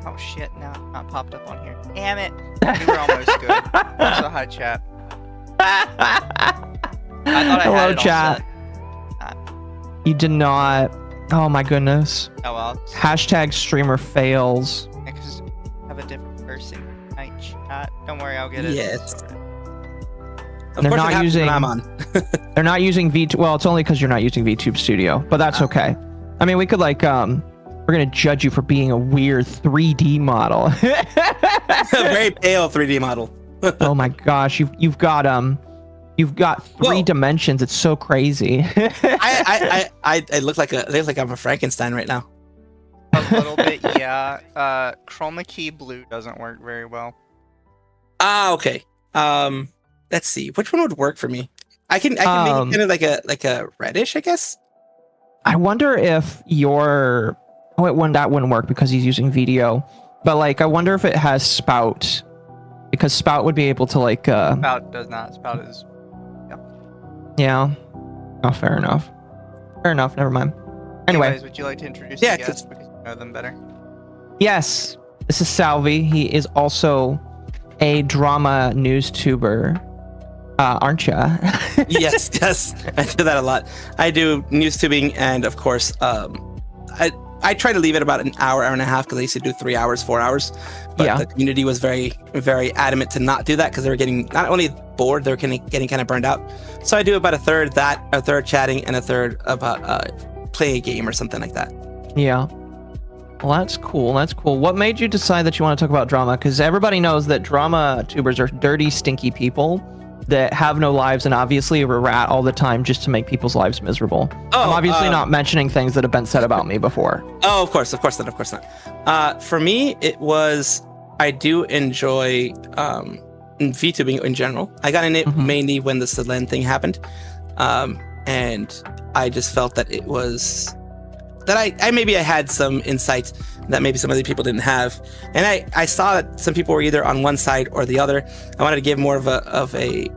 Oh shit, no, not popped up on here. Damn it. We were almost good. Also, hi chat. I thought I Hello, had it chat. all set. You did not. Oh my goodness. Oh well. Hashtag streamer fails. Because I have a different person. Night chat. Don't worry, I'll get it. Yes. sorted. Of They're course not it happens using- when I'm on. They're not using VTube. Well, it's only because you're not using VTube Studio, but that's okay. I mean, we could like we're gonna judge you for being a weird 3D model. A very pale 3D model. Oh my gosh, you've got three Whoa. dimensions. It's so crazy. I look like I'm a Frankenstein right now. A little bit, yeah. Chroma key blue doesn't work very well. Ah, okay. Let's see. Which one would work for me? I can make it kind of like a reddish, I guess. I wonder if your that wouldn't work because he's using video. But like, I wonder if it has Spout, because Spout would be able to like. Spout does not. Spout is. Yeah. Oh, fair enough. Fair enough. Never mind. Anyway, Anyways, would you like to introduce Yeah, the guest because you know them better? yes, this is Salvi. He is also a drama news tuber. Aren't ya? Yes, I do that a lot. I do news tubing, and of course, I try to leave it about an hour and a half because I used to do 3 hours, 4 hours. But Yeah. the community was very, very adamant to not do that because they were getting not only bored, they were getting kind of burned out. So I do about a third chatting, and a third about playing a game or something like that. Yeah. Well, that's cool. That's cool. What made you decide that you want to talk about drama? Because everybody knows that drama tubers are dirty, stinky people that have no lives and obviously are a rat all the time just to make people's lives miserable. I'm obviously not mentioning things that have been said about me before. Oh, of course not. For me, it was, I do enjoy VTubing in general. I got in it mainly when the Selen thing happened. And I just felt that it was, that I maybe had some insight that maybe some other people didn't have. And I saw that some people were either on one side or the other. I wanted to give more of a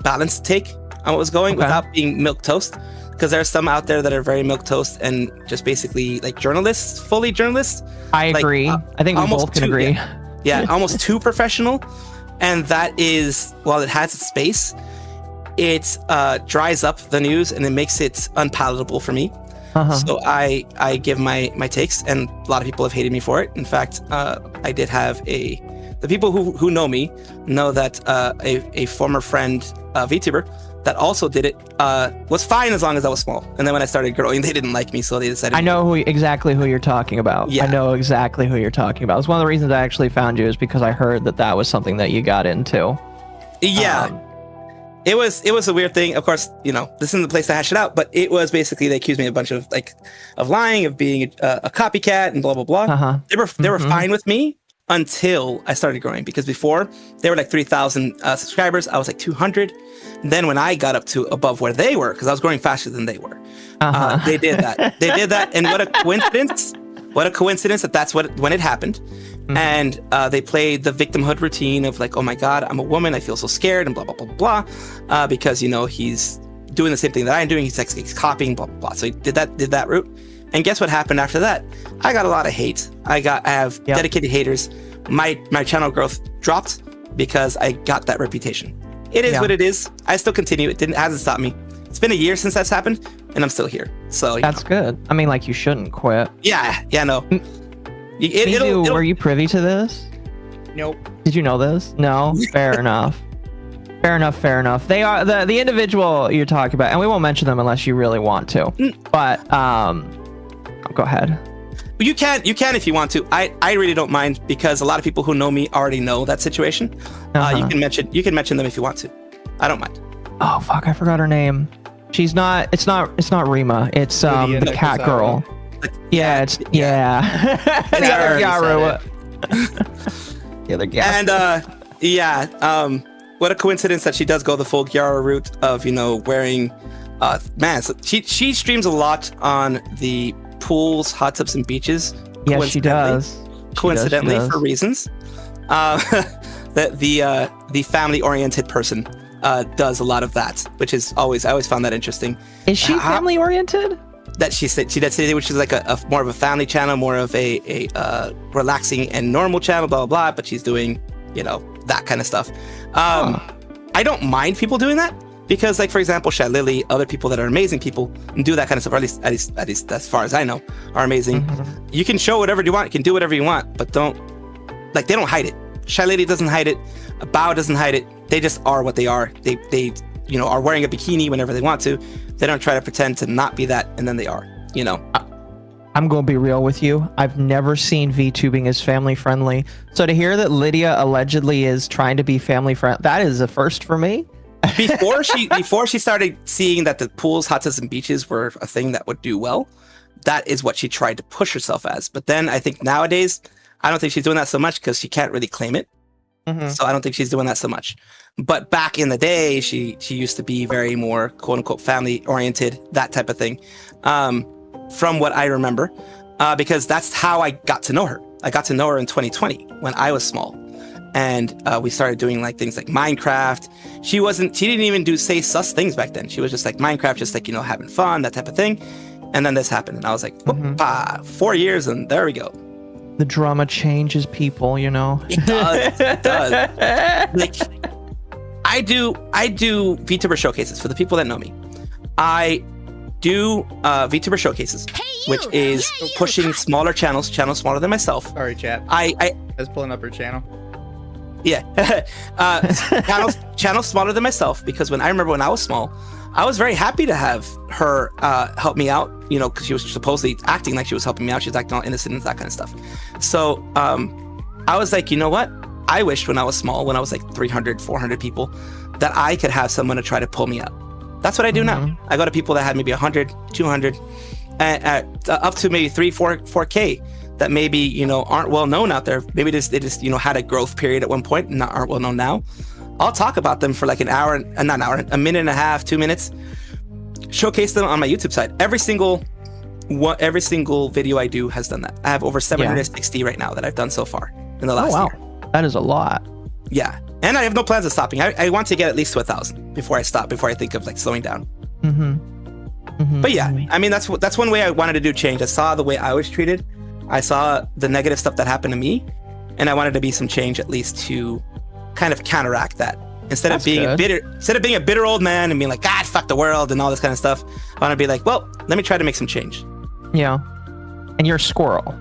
balanced take on what was going without being milquetoast. Because there are some out there that are very milquetoast and just basically like journalists, fully journalists. I agree. I think we both can agree. Yeah, almost too professional. And that is, while it has its space, it dries up the news and it makes it unpalatable for me. So I give my takes, and a lot of people have hated me for it. In fact, I did have the people who know me know that a former friend, VTuber, that also did it, was fine as long as I was small. And then when I started growing, they didn't like me, so they decided. I know exactly who you're talking about. Yeah. I know exactly who you're talking about. It's one of the reasons I actually found you is because I heard that was something that you got into. Yeah. It was a weird thing. Of course, this isn't the place to hash it out, but it was basically, they accused me of a bunch of lying, of being a copycat and blah, blah, blah. They were fine with me until I started growing, because before they were like 3,000 subscribers. I was like 200. Then when I got up to above where they were, because I was growing faster than they were, they did that. They did that. And what a coincidence. What a coincidence that's when it happened. And they played the victimhood routine of like, oh my God, I'm a woman, I feel so scared, and blah, blah, blah, blah, blah. Because, he's doing the same thing that I'm doing. He's copying, blah, blah, blah. So he did that route. And guess what happened after that? I got a lot of hate. I have dedicated haters. My channel growth dropped because I got that reputation. It is what it is. I still continue. It hasn't stopped me. It's been a year since that's happened, and I'm still here. So that's good. I mean, like, you shouldn't quit. Yeah, no. Mizu, were you privy to this? Nope. Did you know this? No? Fair enough. Fair enough. They are the individual you're talking about, and we won't mention them unless you really want to. But go ahead. You can if you want to. I really don't mind, because a lot of people who know me already know that situation. You can mention them if you want to. I don't mind. Oh fuck, I forgot her name. She's not. It's not Rima. It's Lydia the cat Nekozawa. girl. Yeah, it's the other Gyaru. The other Gyaru. And what a coincidence that she does go the full Gyaru route of wearing so she streams a lot on the pools, hot tubs, and beaches. Yes, she does. Coincidentally, she does. for reasons. The family-oriented person does a lot of that, which is I always found that interesting. Is she family oriented? that she said she did today, which is like a more of a family channel, more of a relaxing and normal channel, blah blah blah. But she's doing, you know, that kind of stuff. I don't mind people doing that because, like, for example, Shylily, other people that are amazing people and do that kind of stuff, or at least as far as I know, are amazing. You can show whatever you want, you can do whatever you want, but they don't hide it. Shylily doesn't hide it. Bao doesn't hide it. They just are what they are. They you know, are wearing a bikini whenever they want to. They don't try to pretend to not be that, and then they are, you know. I'm going to be real with you. I've never seen VTubing as family friendly. So to hear that Lydia allegedly is trying to be family friendly, that is a first for me. Before she started seeing that the pools, hot tubs, and beaches were a thing that would do well, that is what she tried to push herself as. But then I think nowadays, I don't think she's doing that so much because she can't really claim it. So I don't think she's doing that so much. But back in the day, she used to be very more quote unquote family oriented, that type of thing. From what I remember, because that's how I got to know her. I got to know her in 2020 when I was small, and we started doing like things like Minecraft. She didn't even say sus things back then. She was just like Minecraft, just like, you know, having fun, that type of thing. And then this happened, and I was like, 4 years, and there we go. The drama changes people, you know. It does. It does. Like, I do VTuber showcases for the people that know me. I do VTuber showcases, which is pushing smaller channels smaller than myself. Sorry, chat. I was pulling up her channel. Yeah, channels smaller than myself, because when I was small, I was very happy to have her help me out, you know, because she was supposedly acting like she was helping me out. She was acting all innocent and that kind of stuff. So I was like, you know what? I wish when I was small, when I was like 300, 400 people, that I could have someone to try to pull me up. That's what I do now. I go to people that had maybe 100, 200, up to maybe 3, 4K that maybe, you know, aren't well known out there. Maybe they just, you know, had a growth period at one point and aren't well known now. I'll talk about them for like an hour, not an hour, a minute and a half, 2 minutes. Showcase them on my YouTube side. Every single video I do has done that. I have over 760 right now that I've done so far in the last year. That is a lot. Yeah, and I have no plans of stopping. I want to get at least to 1,000 before I stop. Before I think of like slowing down. But yeah, I mean that's one way I wanted to do change. I saw the way I was treated. I saw the negative stuff that happened to me, and I wanted to be some change at least to kind of counteract that. Instead of being a bitter old man and being like, God, fuck the world and all this kind of stuff, I want to be like, well, let me try to make some change. Yeah. And you're a squirrel.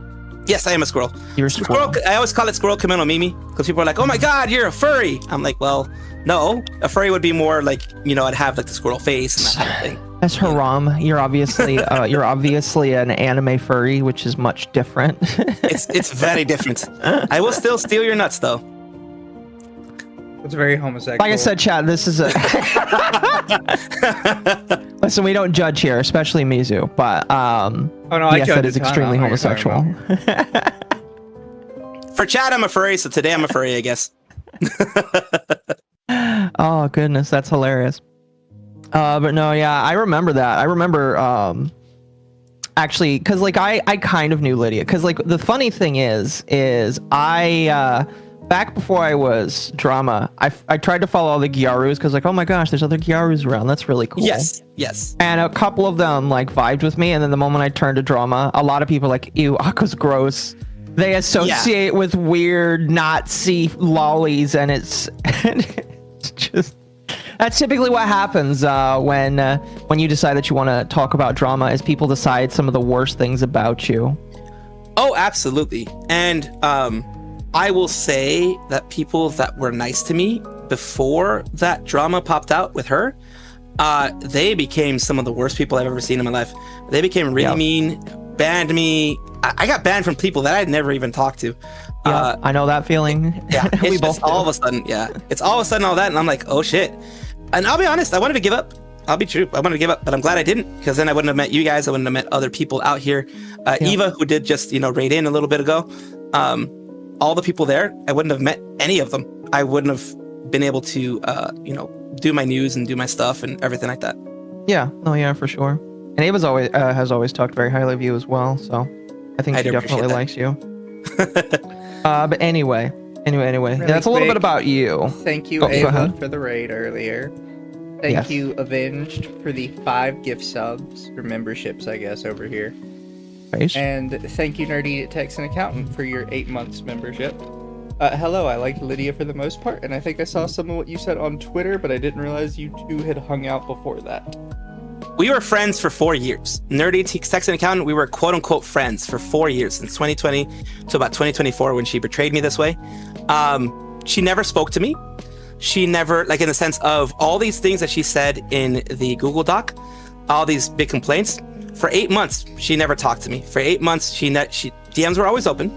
Yes, I am a squirrel. You're a squirrel. I always call it Squirrel Kameno Mimi, because people are like, oh my God, you're a furry. I'm like, well, no, a furry would be more like, you know, I'd have like the squirrel face and that kind of thing. That's haram. You're obviously an anime furry, which is much different. It's very different. I will still steal your nuts though. It's very homosexual. Like I said, chat, this is a... Listen, we don't judge here, especially Mizu, but yes, that is extremely homosexual. For chat, I'm a furry, so today I'm a furry, I guess. Oh, goodness, that's hilarious. But no, yeah, I remember that. I remember, actually, because, like, I kind of knew Lydia. Because, like, the funny thing is I... back before I was drama, I tried to follow all the Gyarus because, like, oh my gosh, there's other Gyarus around. That's really cool. Yes. And a couple of them like vibed with me, and then the moment I turned to drama, a lot of people are like, ew, Occo's gross. They associate with weird Nazi lollies, and it's just that's typically what happens when you decide that you want to talk about drama. Is people decide some of the worst things about you. Oh, absolutely. And I will say that people that were nice to me before that drama popped out with her, they became some of the worst people I've ever seen in my life. They became really mean, banned me. I got banned from people that I'd never even talked to. I know that feeling. Yeah, we both all of a sudden. Yeah, it's all of a sudden all that, and I'm like, oh shit. And I'll be honest, I wanted to give up. I'll be true. I wanted to give up, but I'm glad I didn't, because then I wouldn't have met you guys. I wouldn't have met other people out here. Eva, who did just raid in a little bit ago. All the people there, I wouldn't have met any of them. I wouldn't have been able to, do my news and do my stuff and everything like that. Yeah, for sure. And Ava's always has always talked very highly of you as well, so I think she definitely likes you. But anyway, Really that's a little bit about you. Thank you, Ava, for the raid earlier. Thank you, Avenged, for the 5 gift subs, or memberships, I guess, over here. Nice. And thank you, Nerdy Tax and Accountant, for your 8 months membership. Hello, I liked Lydia for the most part, and I think I saw some of what you said on Twitter, but I didn't realize you two had hung out before that. We were friends for 4 years. Nerdy Tax and Accountant, we were quote-unquote friends for 4 years, since 2020 to about 2024 when she betrayed me this way. She never spoke to me. She never, like, in the sense of all these things that she said in the Google Doc, all these big complaints, for 8 months, she never talked to me. For 8 months, she DMs were always open.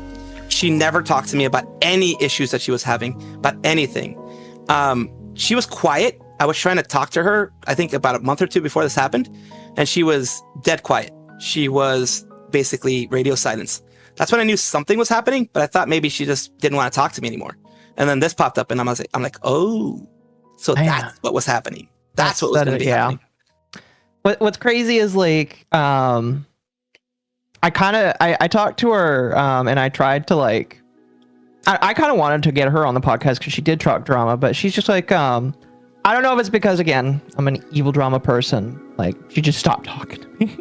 She never talked to me about any issues that she was having, about anything. She was quiet. I was trying to talk to her, I think about a month or 2 before this happened, and she was dead quiet. She was basically radio silence. That's when I knew something was happening, but I thought maybe she just didn't want to talk to me anymore. And then this popped up, and I'm like, oh, so that's what was happening. That's what was going to be happening. What's crazy is, like, I talked to her, and I tried to, like, I kind of wanted to get her on the podcast because she did talk drama, but she's just like, I don't know if it's because, again, I'm an evil drama person. Like, she just stopped talking to me.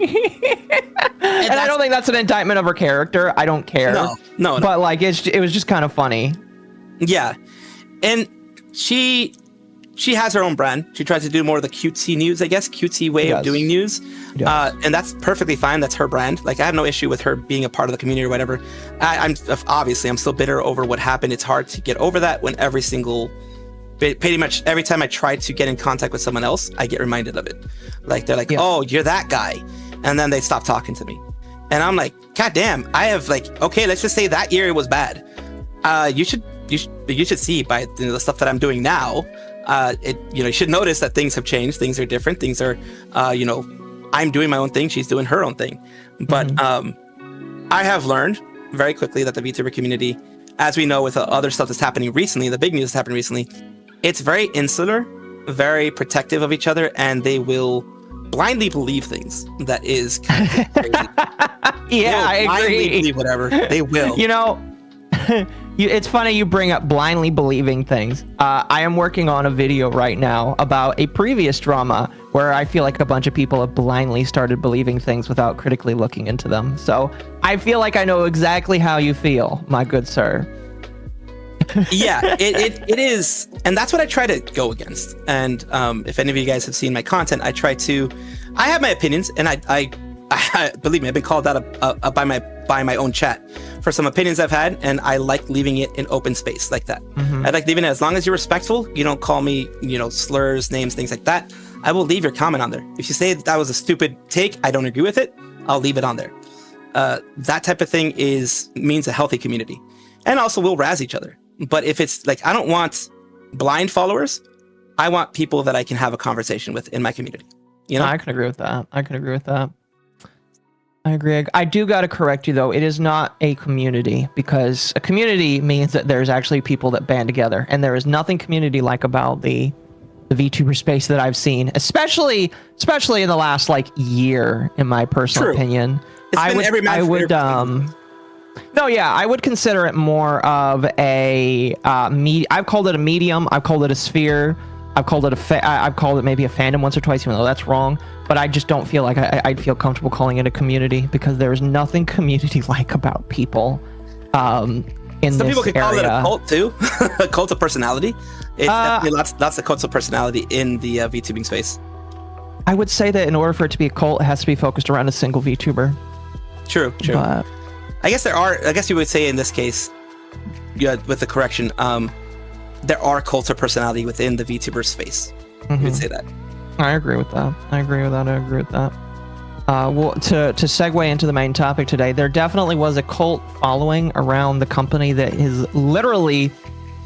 and I don't think that's an indictment of her character. I don't care. No. But, like, it was just kind of funny. Yeah. And she has her own brand. She tries to do more of the cutesy news, I guess, cutesy way of doing news. And that's perfectly fine. That's her brand. Like, I have no issue with her being a part of the community or whatever. I'm still bitter over what happened. It's hard to get over that when pretty much every time I try to get in contact with someone else, I get reminded of it. Like, they're like, oh, you're that guy. And then they stop talking to me. And I'm like, God damn, I have, like, okay, let's just say that year it was bad. You should see by the stuff that I'm doing now. You should notice that things have changed. Things are different. Things are, I'm doing my own thing. She's doing her own thing. But I have learned very quickly that the VTuber community, as we know with other stuff that's happening recently, the big news that's happened recently, it's very insular, very protective of each other, and they will blindly believe things. That is kind of crazy. Yeah, I agree. Blindly believe whatever. They will. It's funny you bring up blindly believing things. I am working on a video right now about a previous drama where I feel like a bunch of people have blindly started believing things without critically looking into them. So I feel like I know exactly how you feel, my good sir. Yeah, it is. And that's what I try to go against. And if any of you guys have seen my content, I have my opinions, and I believe me, I've been called out by my own chat for some opinions I've had, and I like leaving it in open space like that. I like leaving it, as long as you're respectful, you don't call me, slurs, names, things like that. I will leave your comment on there. If you say that was a stupid take, I don't agree with it, I'll leave it on there. That type of thing means a healthy community. And also we'll razz each other. But if it's like, I don't want blind followers, I want people that I can have a conversation with in my community. I can agree with that. I agree. I do got to correct you, though. It is not a community, because a community means that there's actually people that band together, and there is nothing community-like about the VTuber space that I've seen, especially in the last year, in my personal opinion. I would consider it more of a I've called it a medium. I've called it a sphere. I've called it maybe a fandom once or twice, even though that's wrong. But I just don't feel like I'd feel comfortable calling it a community, because there is nothing community-like about people in this area. Some people could call it a cult too, a cult of personality. It's definitely lots of cults of personality in the VTubing space. I would say that in order for it to be a cult, it has to be focused around a single VTuber. True. But I guess you would say in this case, with the correction, there are cults of personality within the VTuber space. You would say that. I agree with that. Well, to segue into the main topic today, there definitely was a cult following around the company that is literally,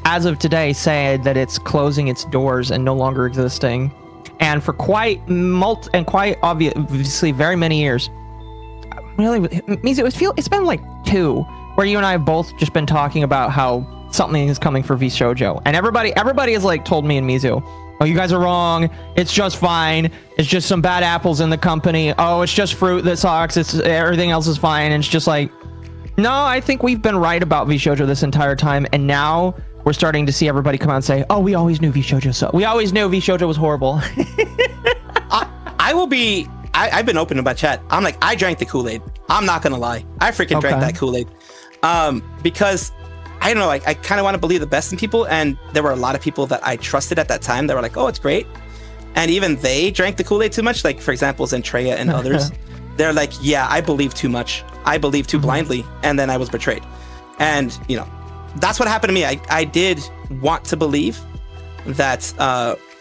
as of today, said that it's closing its doors and no longer existing. And for quite obviously very many years. Really, Mizu, it's been 2, where you and I have both just been talking about how something is coming for VShoujo, and everybody has told me and Mizu, oh, you guys are wrong. It's just fine. It's just some bad apples in the company. Oh, it's just fruit that sucks. It's everything else is fine. And it's just no, I think we've been right about VShoujo this entire time, and now we're starting to see everybody come out and say, "Oh, we always knew VShoujo was horrible." I've been open about chat. I'm like, I drank the Kool-Aid. I'm not gonna lie. I freaking drank that Kool-Aid. Because I don't know, I kind of want to believe the best in people, and there were a lot of people that I trusted at that time that were like, oh, it's great. And even they drank the Kool-Aid too much. Like, for example, Zentraa and others. They're like, yeah, I believe too much. I believe too blindly. And then I was betrayed. And, you know, that's what happened to me. I did want to believe that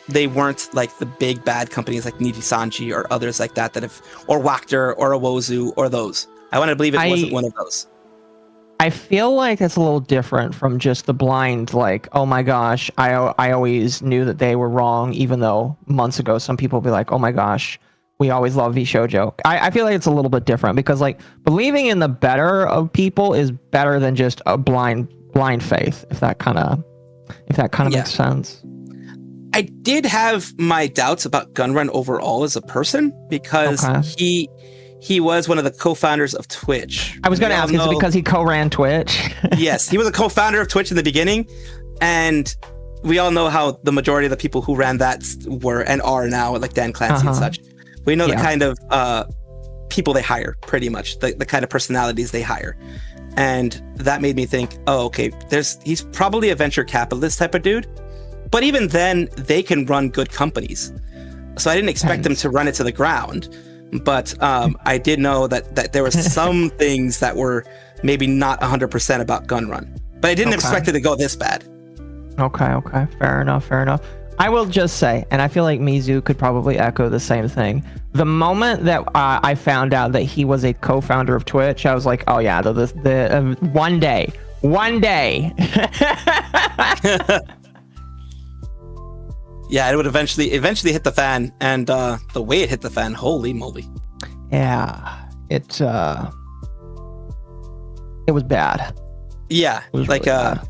they weren't like the big bad companies like Nijisanji or others like that or Wactor or Awozu or those. I wanted to believe it wasn't one of those. I feel like it's a little different from just the blind, like, oh my gosh, I always knew that they were wrong, even though months ago some people will be like, oh my gosh, we always love VShoujo. I feel like it's a little bit different because like believing in the better of people is better than just a blind faith, if that kind of makes sense. I did have my doubts about Gunrun overall as a person because he was one of the co-founders of Twitch. I was going to ask, is it because he co-ran Twitch? Yes, he was a co-founder of Twitch in the beginning, and we all know how the majority of the people who ran that were and are now, like Dan Clancy and such. We know the kind of people they hire, pretty much, the kind of personalities they hire. And that made me think, oh, okay, he's probably a venture capitalist type of dude. But even then, they can run good companies. So I didn't expect them to run it to the ground. But I did know that there were some things that were maybe not 100% about Gunrun. But I didn't expect it to go this bad. Okay. Fair enough. I will just say, and I feel like Mizu could probably echo the same thing. The moment that I found out that he was a co-founder of Twitch, I was like, oh yeah, the one day. Yeah, it would eventually hit the fan, and the way it hit the fan, holy moly! Yeah, it was bad. Yeah, it was like really bad.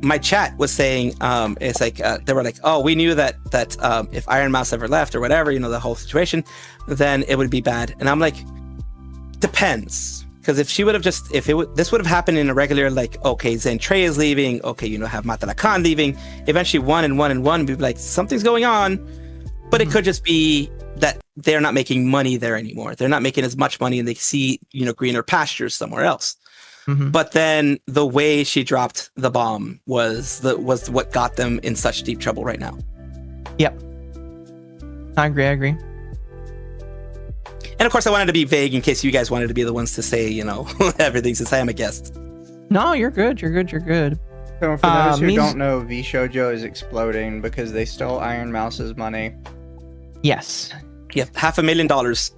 My chat was saying, it's like they were like, oh, we knew that if Iron Mouse ever left or whatever, you know, the whole situation, then it would be bad. And I'm like, depends. Because if she would have this would have happened in a regular, like, okay, Zentraa is leaving, okay, you know, have Matala Khan leaving, eventually one and one, we'd be like, something's going on, but it could just be that they're not making money there anymore. They're not making as much money and they see, you know, greener pastures somewhere else. But then the way she dropped the bomb was what got them in such deep trouble right now. Yep. I agree. And of course, I wanted to be vague in case you guys wanted to be the ones to say, you know, everything since I am a guest. No, you're good. So for those who don't know, VShoujo is exploding because they stole Iron Mouse's money. Yes. Yep, $500,000.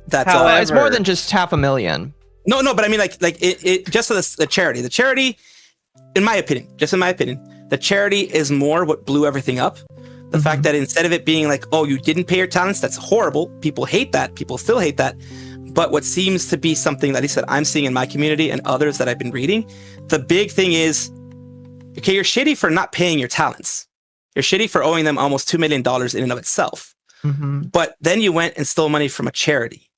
That's However, it's more than just $500,000. No, but I mean, like it just the charity. The charity, in my opinion, the charity is more what blew everything up. The fact that instead of it being like, oh, you didn't pay your talents, that's horrible. People hate that. People still hate that. But what seems to be something that he said I'm seeing in my community and others that I've been reading, the big thing is, okay, you're shitty for not paying your talents. You're shitty for owing them almost $2 million in and of itself. But then you went and stole money from a charity.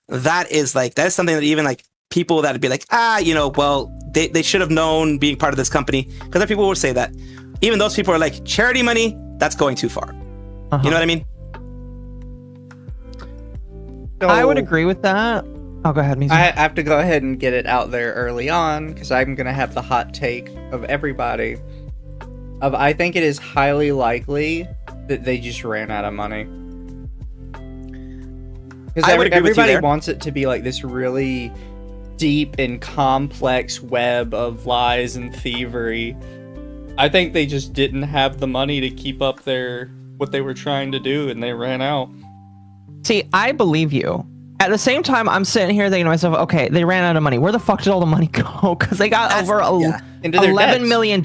That is something that even like people that would be like, you know, well, they should have known being part of this company. Because there are people who will say that. Even those people are like, charity money, that's going too far. You know what I mean? So, I would agree with that. Oh, go ahead, Mizu. I have to go ahead and get it out there early on because I'm going to have the hot take of everybody. I think it is highly likely that they just ran out of money. Because everybody wants it to be like this really deep and complex web of lies and thievery. I think they just didn't have the money to keep up what they were trying to do, and they ran out. See, I believe you. At the same time, I'm sitting here thinking to myself, okay, they ran out of money. Where the fuck did all the money go? Because they got over $11 million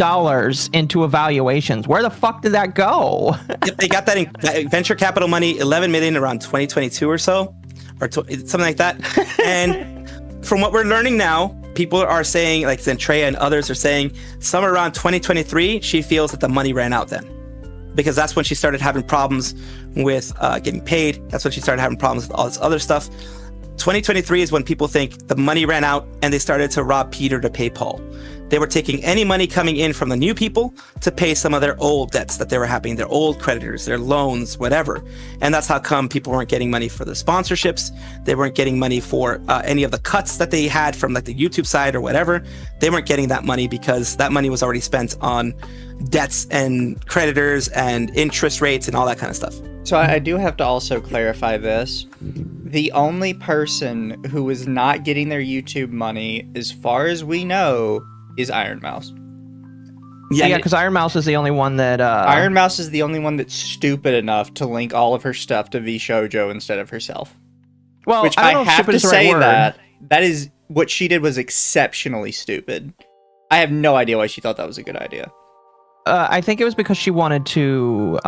into evaluations. Where the fuck did that go? Yep, they got that in venture capital money, $11 million around 2022 or so, or something like that. And from what we're learning now, people are saying, like Zentraa and others are saying, somewhere around 2023, she feels that the money ran out then. Because that's when she started having problems with getting paid. That's when she started having problems with all this other stuff. 2023 is when people think the money ran out and they started to rob Peter to pay Paul. They were taking any money coming in from the new people to pay some of their old debts that they were having, their old creditors, their loans, whatever. And that's how come people weren't getting money for the sponsorships. They weren't getting money for any of the cuts that they had from like the YouTube side or whatever. They weren't getting that money because that money was already spent on debts and creditors and interest rates and all that kind of stuff. So I do have to also clarify this. The only person who is not getting their YouTube money, as far as we know, is Iron Mouse. Yeah, because Iron Mouse is the only one that... Iron Mouse is the only one that's stupid enough to link all of her stuff to VShoujo instead of herself. Well, which I have to say that is what she did was exceptionally stupid. I have no idea why she thought that was a good idea. I think it was because she wanted to...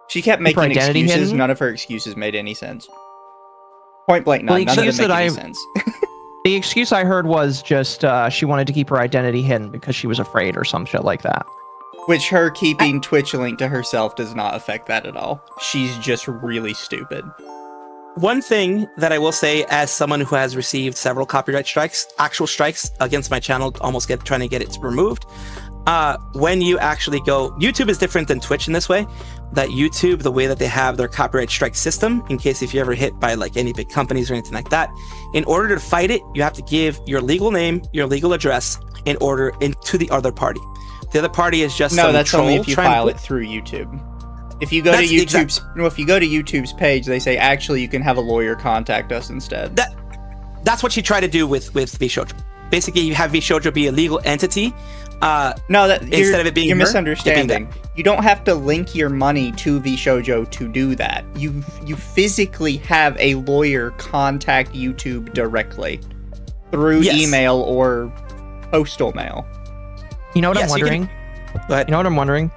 she kept making excuses. Hidden. None of her excuses made any sense. Point blank, none of them make any sense. The excuse I heard was just she wanted to keep her identity hidden because she was afraid or some shit like that. Which her keeping Twitch linked to herself does not affect that at all. She's just really stupid. One thing that I will say, as someone who has received several copyright strikes, actual strikes against my channel, almost trying to get it removed. When you actually go, YouTube is different than Twitch in this way, that YouTube, the way that they have their copyright strike system, in case if you're ever hit by like any big companies or anything like that, in order to fight it, you have to give your legal name, your legal address to the other party. The other party is just no, that's only if you file it through YouTube. If you go to YouTube's, if you go to YouTube's page, they say actually you can have a lawyer contact us instead. That's what you try to do with VShoujo. Basically, you have VShoujo be a legal entity. Instead of it being you're misunderstanding. You don't have to link your money to VShoujo to do that. You physically have a lawyer contact YouTube directly through email or postal mail. You know what I'm wondering? Go ahead. You know what I'm wondering?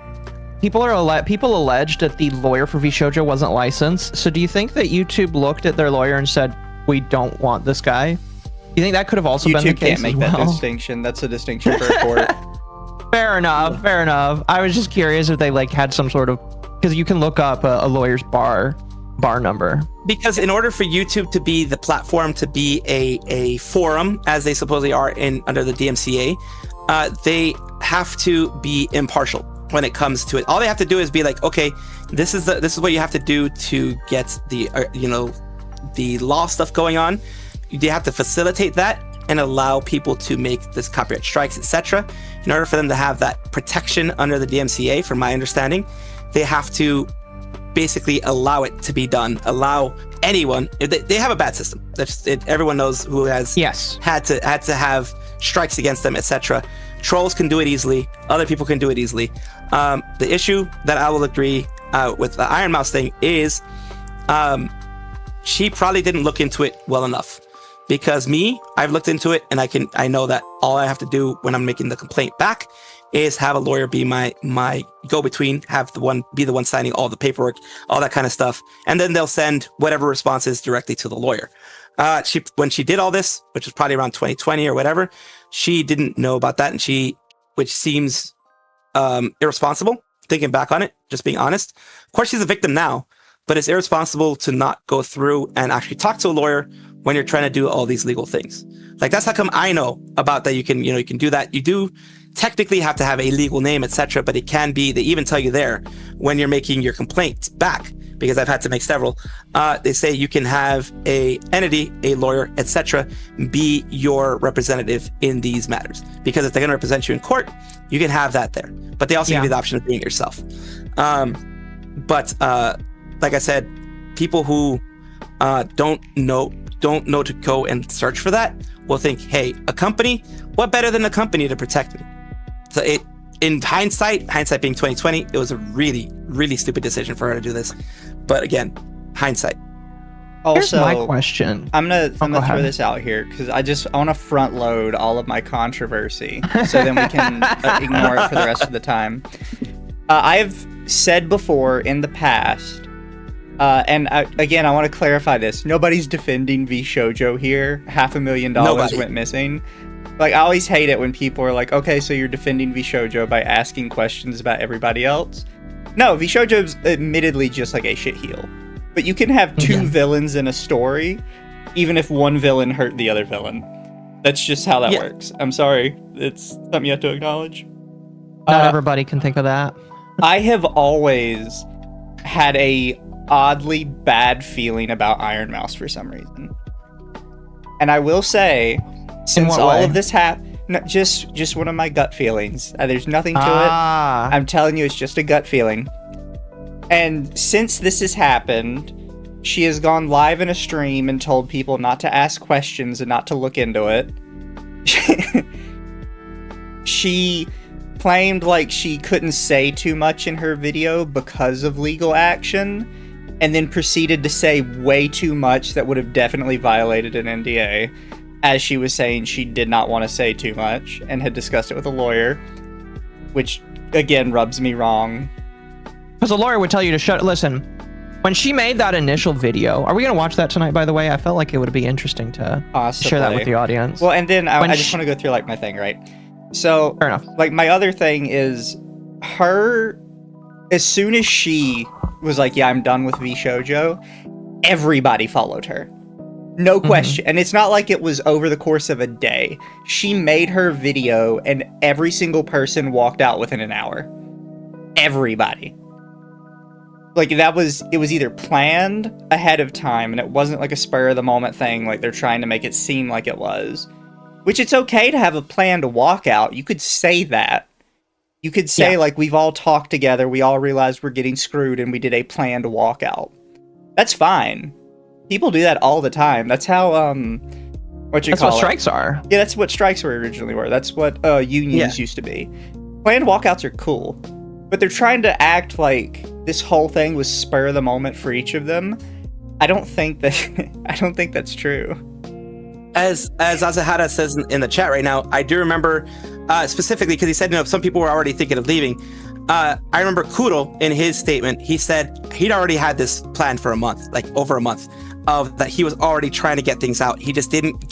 People alleged that the lawyer for VShoujo wasn't licensed. So do you think that YouTube looked at their lawyer and said, "We don't want this guy"? You think that could have also been the case? YouTube can't make that distinction. That's a distinction for a court. Fair enough. Fair enough. I was just curious if they like had some sort of, because you can look up a lawyer's bar number. Because in order for YouTube to be the platform, to be a forum, as they supposedly are under the DMCA, they have to be impartial when it comes to it. All they have to do is be like, okay, this is what you have to do to get the the law stuff going on. They have to facilitate that and allow people to make this copyright strikes, etc. In order for them to have that protection under the DMCA, from my understanding, they have to basically allow it to be done. Allow anyone. They have a bad system. Everyone knows who has had to have strikes against them, etc. Trolls can do it easily. Other people can do it easily. The issue that I will agree with the Iron Mouse thing is she probably didn't look into it well enough. Because I've looked into it, and I know that all I have to do when I'm making the complaint back is have a lawyer be my go-between, be the one signing all the paperwork, all that kind of stuff, and then they'll send whatever responses directly to the lawyer. When she did all this, which was probably around 2020 or whatever, she didn't know about that, which seems irresponsible. Thinking back on it, just being honest. Of course, she's a victim now, but it's irresponsible to not go through and actually talk to a lawyer when you're trying to do all these legal things. Like, that's how come I know about that. You can do that. You do technically have to have a legal name, etc. But it can be, they even tell you there when you're making your complaint back, because I've had to make several. They say you can have a entity, a lawyer, etc. be your representative in these matters. Because if they're going to represent you in court, you can have that there. But they also give you the option of doing it yourself. But like I said, people who don't know to go and search for that will think, hey, a company, what better than a company to protect me? So in hindsight being 2020, it was a really, really stupid decision for her to do this. But again, hindsight. Also, here's my question. I'm gonna throw this out here because I want to front load all of my controversy so then we can ignore it for the rest of the time. I've said before in the past, and again, I want to clarify this. Nobody's defending VShoujo here. $500,000 went missing. Like, I always hate it when people are like, okay, so you're defending VShoujo by asking questions about everybody else. No, VShoujo's admittedly just like a shitheel. But you can have two villains in a story, even if one villain hurt the other villain. That's just how that works. I'm sorry. It's something you have to acknowledge. Not everybody can think of that. I have always had a oddly bad feeling about Iron Mouse for some reason. And I will say, since all of this happened, just one of my gut feelings. There's nothing to it. I'm telling you, it's just a gut feeling. And since this has happened, she has gone live in a stream and told people not to ask questions and not to look into it. She claimed like she couldn't say too much in her video because of legal action, and then proceeded to say way too much that would have definitely violated an NDA, as she was saying she did not want to say too much and had discussed it with a lawyer, which again rubs me wrong. Because a lawyer would tell you to listen, when she made that initial video, are we going to watch that tonight, by the way? I felt like it would be interesting to share that with the audience. Well, and then I just want to go through like my thing, right? So, fair enough. Like my other thing is her, as soon as she was like, yeah, I'm done with VShoujo, everybody followed her. No question. And it's not like it was over the course of a day. She made her video and every single person walked out within an hour. Everybody. Like it was either planned ahead of time and it wasn't like a spur of the moment thing like they're trying to make it seem like it was. Which it's okay to have a planned walkout. You could say that. You could say like we've all talked together, we all realized we're getting screwed and we did a planned walkout. That's fine. People do that all the time. That's how That's what strikes are. Yeah, that's what strikes were originally were. That's what unions used to be. Planned walkouts are cool, but they're trying to act like this whole thing was spur of the moment for each of them. I don't think that's true. As Azahara says in the chat right now, I do remember specifically because he said, some people were already thinking of leaving. I remember Kuro in his statement, he said he'd already had this planned for a month, like over a month, of that he was already trying to get things out. He just didn't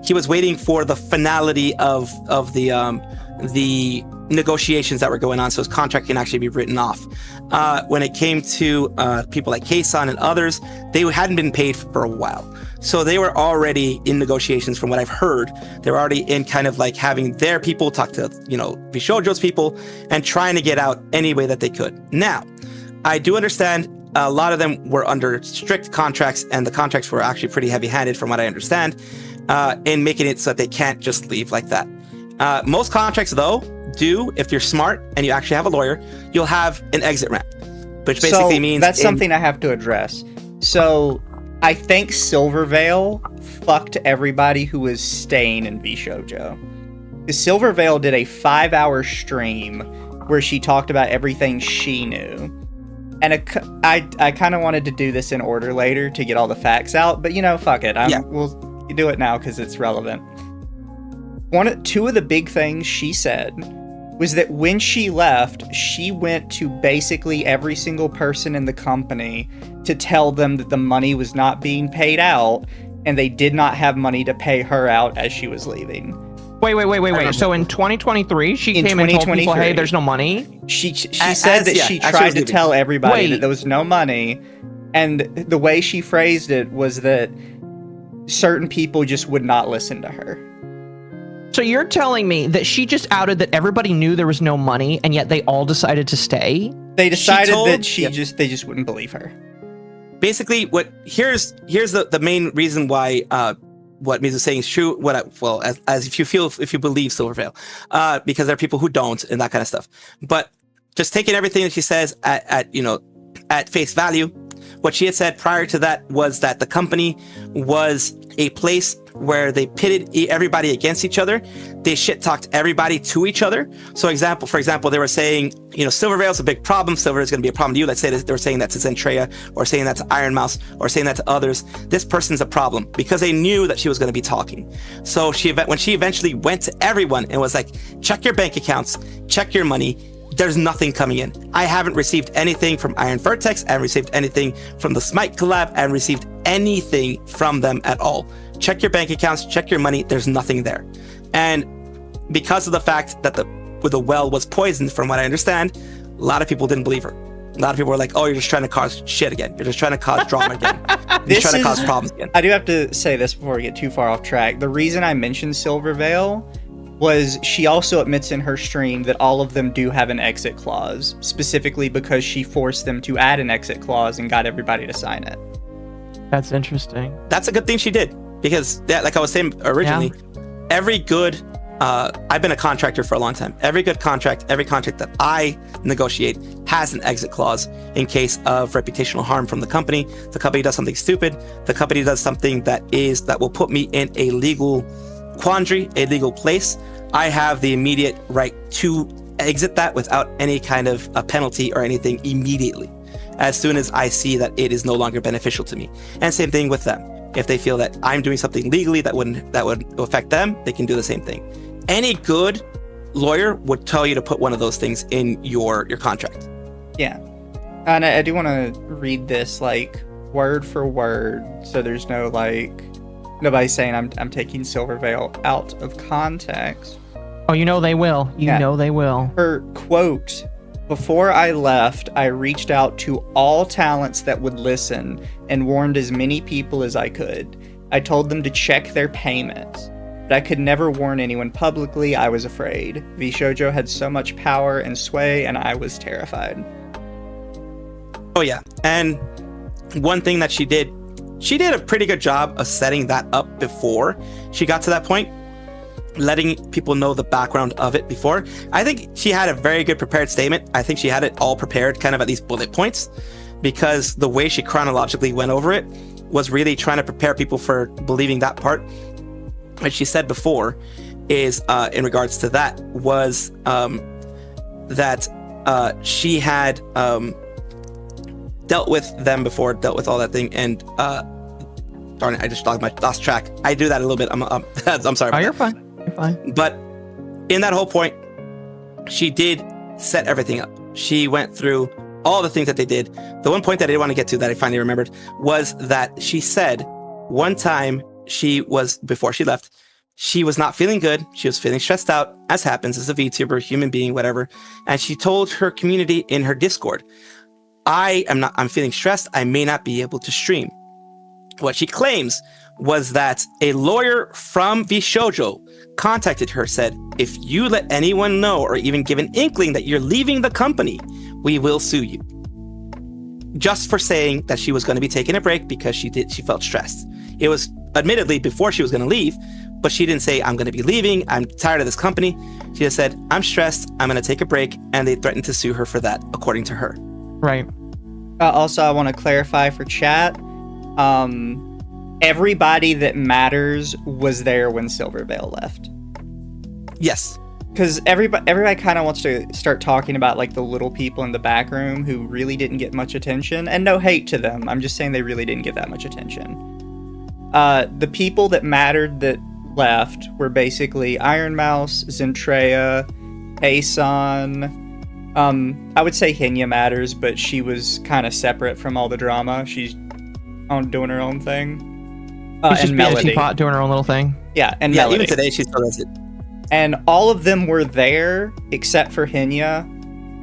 he was waiting for the finality of the negotiations that were going on so his contract can actually be written off. When it came to people like Keisan and others, they hadn't been paid for a while. So they were already in negotiations from what I've heard. They were already in kind of like having their people talk to, VShoujo's people and trying to get out any way that they could. Now, I do understand a lot of them were under strict contracts and the contracts were actually pretty heavy-handed from what I understand in making it so that they can't just leave like that. Most contracts, though, if you're smart and you actually have a lawyer, you'll have an exit ramp, which basically means... That's something I have to address. So I think Silvervale fucked everybody who was staying in VShoujo. Because Silvervale did a 5-hour stream where she talked about everything she knew. And I kind of wanted to do this in order later to get all the facts out, but fuck it. We'll do it now because it's relevant. Two of the big things she said was that when she left, she went to basically every single person in the company to tell them that the money was not being paid out and they did not have money to pay her out as she was leaving. Wait. So in 2023, she came and told people, hey, there's no money? She said that she tried to tell everybody that there was no money, and the way she phrased it was that certain people just would not listen to her. So you're telling me that she just outed that everybody knew there was no money, and yet they all decided to stay? They decided that they just wouldn't believe her. Basically, here's the main reason why what Mizu is saying is true. As if you believe Silvervale, because there are people who don't and that kind of stuff. But just taking everything that she says at face value, what she had said prior to that was that the company was a place where they pitted everybody against each other. They shit talked everybody to each other. So for example, they were saying, Silvervale's a big problem. Silver is going to be a problem to you. Let's say that they were saying that to Zentraa or saying that to Iron Mouse or saying that to others. This person's a problem because they knew that she was going to be talking. So when she eventually went to everyone and was like, check your bank accounts, check your money. There's nothing coming in. I haven't received anything from Iron Vertex. I haven't received anything from the Smite collab. I haven't received anything from them at all. Check your bank accounts, check your money. There's nothing there. And because of the fact that the well was poisoned, from what I understand, a lot of people didn't believe her. A lot of people were like, "Oh, you're just trying to cause shit again. You're just trying to cause drama again. You're trying to cause problems again." I do have to say this before we get too far off track. The reason I mentioned Silvervale was she also admits in her stream that all of them do have an exit clause, specifically because she forced them to add an exit clause and got everybody to sign it. That's interesting. That's a good thing she did, because like I was saying originally, every good I've been a contractor for a long time. Every good contract, every contract that I negotiate has an exit clause in case of reputational harm from the company. The company does something stupid. The company does something that will put me in a legal quandary, a legal place. I have the immediate right to exit that without any kind of a penalty or anything immediately, as soon as I see that it is no longer beneficial to me. And same thing with them. If they feel that I'm doing something legally that would affect them, they can do the same thing. Any good lawyer would tell you to put one of those things in your contract. Yeah. And I do want to read this like word for word, so there's no like nobody saying I'm taking Silvervale out of context. Oh, you know they will. You know they will. Her quote: "Before I left, I reached out to all talents that would listen and warned as many people as I could. I told them to check their payments. But I could never warn anyone publicly. I was afraid. VShoujo had so much power and sway, and I was terrified." Oh yeah, and one thing that she did a pretty good job of setting that up before she got to that point, letting people know the background of it before. I think she had a very good prepared statement. I think she had it all prepared, kind of at these bullet points, because the way she chronologically went over it was really trying to prepare people for believing that part. What she said before is, in regards to that, was that she had dealt with them before, dealt with all that thing, and darn it, I just lost track. I do that a little bit. I'm sorry. Oh, you're fine. You're fine. But in that whole point, she did set everything up. She went through all the things that they did. The one point that I didn't want to get to that I finally remembered was that she said one time before she left, she was not feeling good. She was feeling stressed out, as happens as a VTuber, human being, whatever. And she told her community in her Discord, I'm feeling stressed. I may not be able to stream. What she claims was that a lawyer from VShoujo contacted her, said, "If you let anyone know or even give an inkling that you're leaving the company, we will sue you." Just for saying that she was going to be taking a break because she felt stressed. It was admittedly before she was going to leave, but she didn't say, "I'm going to be leaving. I'm tired of this company." She just said, "I'm stressed. I'm going to take a break." And they threatened to sue her for that, according to her. Right. Also, I want to clarify for chat. Everybody that matters was there when Silvervale left. Yes. Because everybody kind of wants to start talking about like the little people in the back room who really didn't get much attention. And no hate to them. I'm just saying they really didn't get that much attention. The people that mattered that left were basically Iron Mouse, Zentraa, Aeson. I would say Hinya matters, but she was kind of separate from all the drama. She's doing her own thing. She's just being a teapot, doing her own little thing. Yeah, and yeah, Melody. even today she still does it. And all of them were there except for Hinya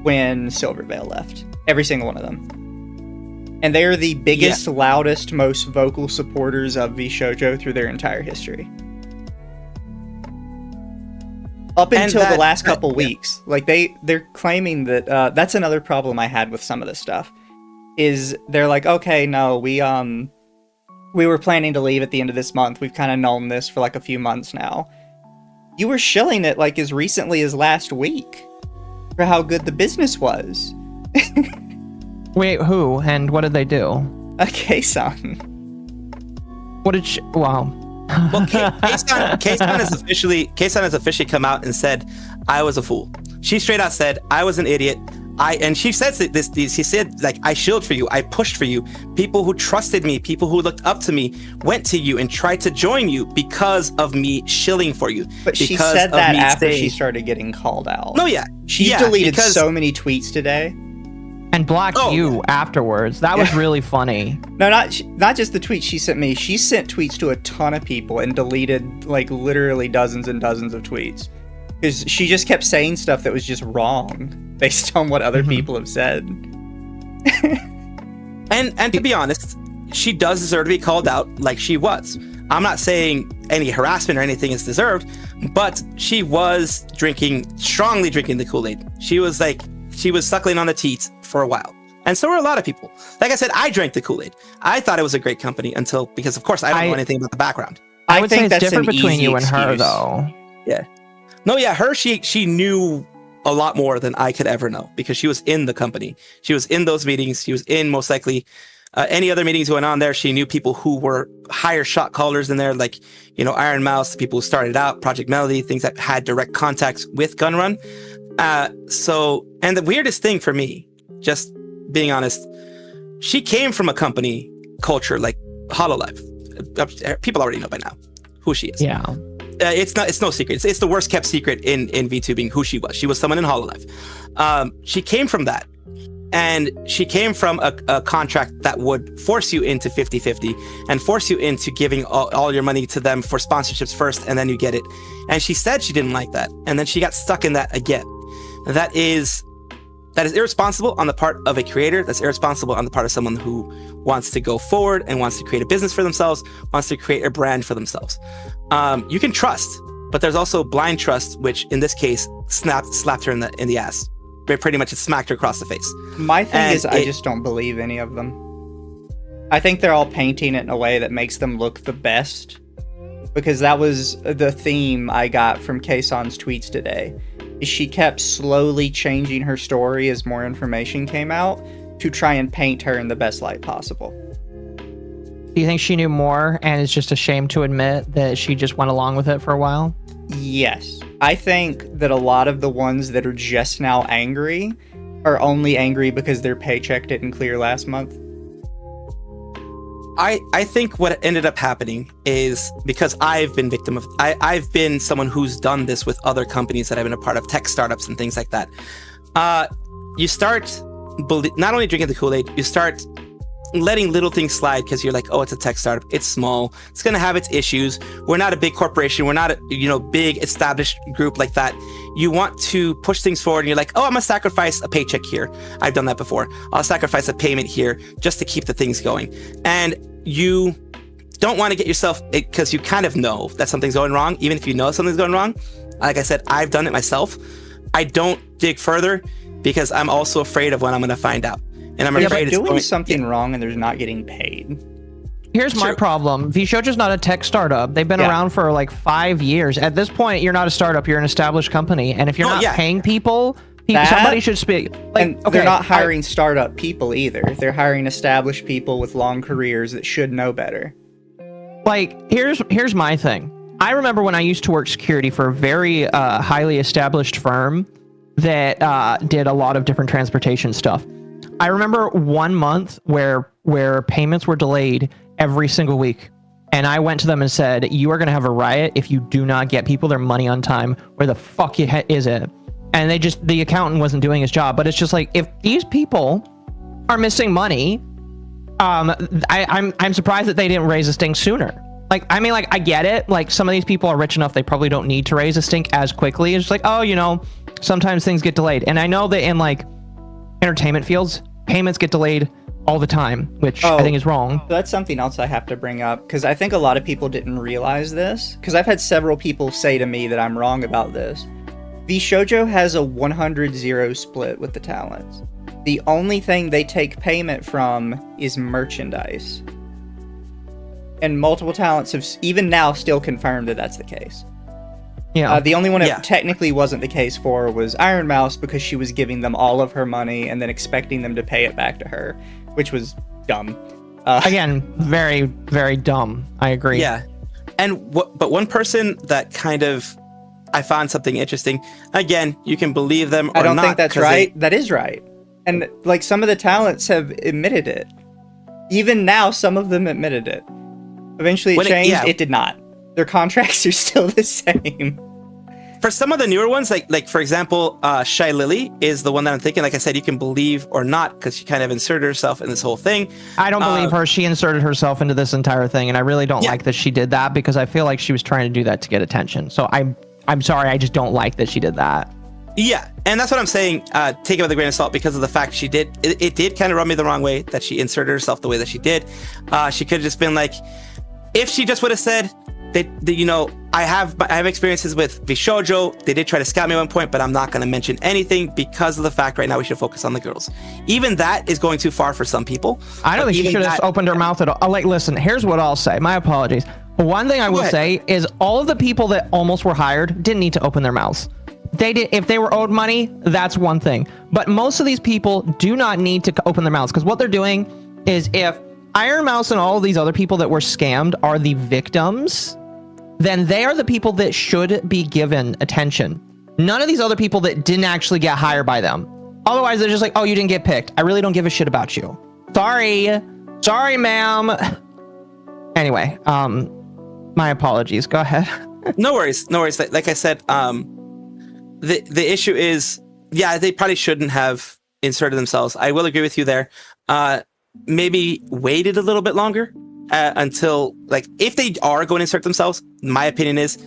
when Silvervale left. Every single one of them. And they are the biggest, loudest, most vocal supporters of VShoujo through their entire history. Up until the last couple weeks. Like, they're claiming that, that's another problem I had with some of this stuff, is they're like, okay, no, we were planning to leave at the end of this month. We've kind of known this for like a few months now. You were shilling it like as recently as last week for how good the business was. Wait, who? And what did they do? K-san. What did she... Wow. Well, K-san has officially come out and said, "I was a fool." She straight out said, "I was an idiot. And she says this, she said, like, I shilled for you. I pushed for you. People who trusted me, people who looked up to me, went to you and tried to join you because of me shilling for you." But she said that after she started getting called out. No, yeah. She deleted so many tweets today. And blocked you afterwards. That was really funny. No, not just the tweets she sent me. She sent tweets to a ton of people and deleted, like, literally dozens and dozens of tweets. Because she just kept saying stuff that was just wrong based on what other people have said. And to be honest, she does deserve to be called out like she was. I'm not saying any harassment or anything is deserved, but she was strongly drinking the Kool-Aid. She was suckling on the teats for a while. And so were a lot of people. Like I said, I drank the Kool-Aid. I thought it was a great company because of course I don't know anything about the background. I would say it's different between you and her though. Yeah. No, yeah, she knew a lot more than I could ever know because she was in the company. She was in those meetings. She was in most likely any other meetings going on there. She knew people who were higher shot callers in there, like, Iron Mouse, the people who started out, Project Melody, things that had direct contacts with Gunrun. And the weirdest thing for me, just being honest, she came from a company culture like Hololive. People already know by now who she is. Yeah. It's no secret. It's the worst kept secret in VTubing who she was. She was someone in Hololive. She came from that. And she came from a contract that would force you into 50-50 and force you into giving all your money to them for sponsorships first, and then you get it. And she said she didn't like that. And then she got stuck in that again. That is irresponsible on the part of a creator. That's irresponsible on the part of someone who wants to go forward and wants to create a business for themselves, wants to create a brand for themselves. You can trust, but there's also blind trust, which in this case slapped her in the ass. Pretty much it smacked her across the face. My thing is I just don't believe any of them. I think they're all painting it in a way that makes them look the best, because that was the theme I got from Kayson's tweets today. She kept slowly changing her story as more information came out to try and paint her in the best light possible. Do you think she knew more and is just ashamed to admit that she just went along with it for a while? Yes. I think that a lot of the ones that are just now angry are only angry because their paycheck didn't clear last month. I think what ended up happening is because I've been I've been someone who's done this with other companies that I've been a part of, tech startups and things like that. You start not only drinking the Kool-Aid, you start letting little things slide because you're like, oh, it's a tech startup. It's small. It's going to have its issues. We're not a big corporation. We're not a big established group like that. You want to push things forward and you're like, oh, I'm going to sacrifice a paycheck here. I've done that before. I'll sacrifice a payment here just to keep the things going. And you don't want to get yourself, because you kind of know that something's going wrong, even if you know something's going wrong. Like I said, I've done it myself. I don't dig further because I'm also afraid of when I'm going to find out. And I'm afraid it's doing something wrong and there's not getting paid. Here's my problem. VShoujo's not a tech startup. They've been around for like 5 years. At this point, you're not a startup. You're an established company. And if you're not paying people, somebody should speak. And they're not hiring startup people either. They're hiring established people with long careers that should know better. Like, here's my thing. I remember when I used to work security for a very highly established firm that did a lot of different transportation stuff. I remember 1 month where payments were delayed every single week. And I went to them and said, you are going to have a riot if you do not get people their money on time. Where the fuck is it? And the accountant wasn't doing his job. But it's just like, if these people are missing money, I'm surprised that they didn't raise a stink sooner. Like, I mean, like, I get it. Like, some of these people are rich enough, they probably don't need to raise a stink as quickly. It's just like, oh, sometimes things get delayed. And I know that in like entertainment fields, payments get delayed all the time, which I think is wrong. That's something else I have to bring up, because I think a lot of people didn't realize this, because I've had several people say to me that I'm wrong about this. VShoujo has a 100-0 split with the talents. The only thing they take payment from is merchandise. And multiple talents have even now still confirmed that that's the case. Yeah. The only one it technically wasn't the case for was Iron Mouse, because she was giving them all of her money and then expecting them to pay it back to her, which was dumb. Again, very, very dumb. I agree. Yeah. But one person that kind of, I found something interesting. Again, you can believe them or not. I don't think that's right. That is right. And like, some of the talents have admitted it. Even now, some of them admitted it. Eventually it changed. It did not. Their contracts are still the same. For some of the newer ones, like for example, Shylily is the one that I'm thinking. Like I said, you can believe or not, because she kind of inserted herself in this whole thing. I don't believe her. She inserted herself into this entire thing, and I really don't like that she did that, because I feel like she was trying to do that to get attention. So I'm sorry, I just don't like that she did that. Yeah, and that's what I'm saying. Take it with a grain of salt because of the fact she did. It did kind of rub me the wrong way that she inserted herself the way that she did. She could have just been like, if she just would have said that, you know, I have experiences with VShoujo. They did try to scout me at one point, but I'm not going to mention anything because of the fact right now we should focus on the girls. Even that is going too far for some people. I don't think she should have opened her mouth at all. Like, listen, here's what I'll say. My apologies. One thing I will say is all of the people that almost were hired didn't need to open their mouths. They did. If they were owed money, that's one thing. But most of these people do not need to open their mouths because what they're doing is if Iron Mouse and all of these other people that were scammed are the victims, then they are the people that should be given attention. None of these other people that didn't actually get hired by them. Otherwise, they're just like, oh, you didn't get picked. I really don't give a shit about you. Sorry, ma'am. Anyway, my apologies. Go ahead. No worries. Like I said, the issue is, yeah, they probably shouldn't have inserted themselves. I will agree with you there. Maybe waited a little bit longer until, like, if they are going to insert themselves, my opinion is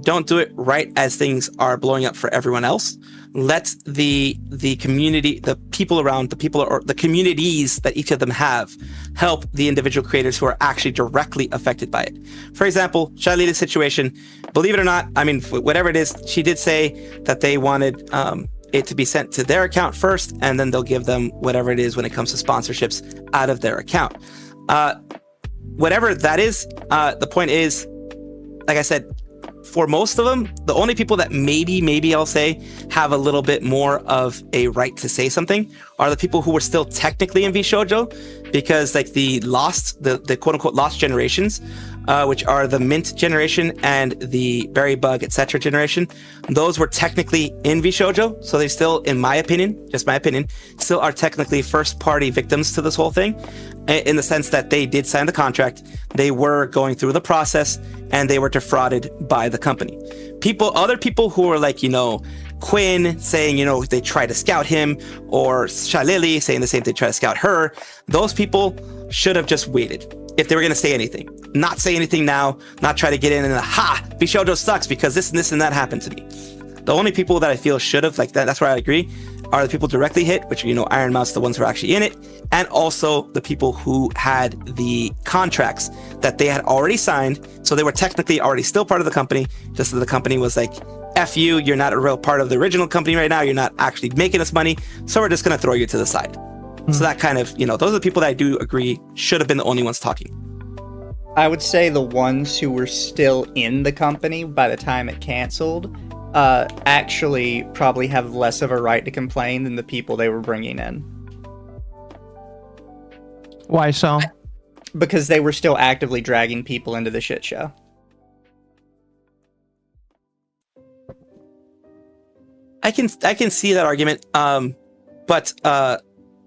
don't do it right as things are blowing up for everyone else. Let the community, the people around, the communities that each of them have help the individual creators who are actually directly affected by it. For example, Shylyly's situation, believe it or not, I mean, whatever it is, she did say that they wanted it to be sent to their account first, and then they'll give them whatever it is when it comes to sponsorships out of their account. Whatever that is, the point is, like I said, for most of them, the only people that maybe I'll say have a little bit more of a right to say something are the people who were still technically in VShoujo, because like the quote unquote lost generations, which are the Mint generation and the Berry Bug, etc. generation, those were technically in VShoujo, so they still, in my opinion, just my opinion, still are technically first party victims to this whole thing, in the sense that they did sign the contract, they were going through the process, and they were defrauded by the company. Other people who are like, you know, Quinn saying, you know, they try to scout him, or Shylily saying the same thing, try to scout her, those people should have just waited if they were going to say anything. Not say anything now, not try to get in and VShoujo sucks because this and this and that happened to me. The only people that I feel should have, like that's where I agree, are the people directly hit, which, you know, Iron Mouse, the ones who are actually in it, and also the people who had the contracts that they had already signed, so they were technically already still part of the company, just that the company was like, F you, you're not a real part of the original company right now, you're not actually making us money, so we're just going to throw you to the side. So that kind of, you know, those are the people that I do agree should have been the only ones talking. I would say the ones who were still in the company by the time it canceled actually probably have less of a right to complain than the people they were bringing in. Why so? Because they were still actively dragging people into the shit show. I can see that argument, but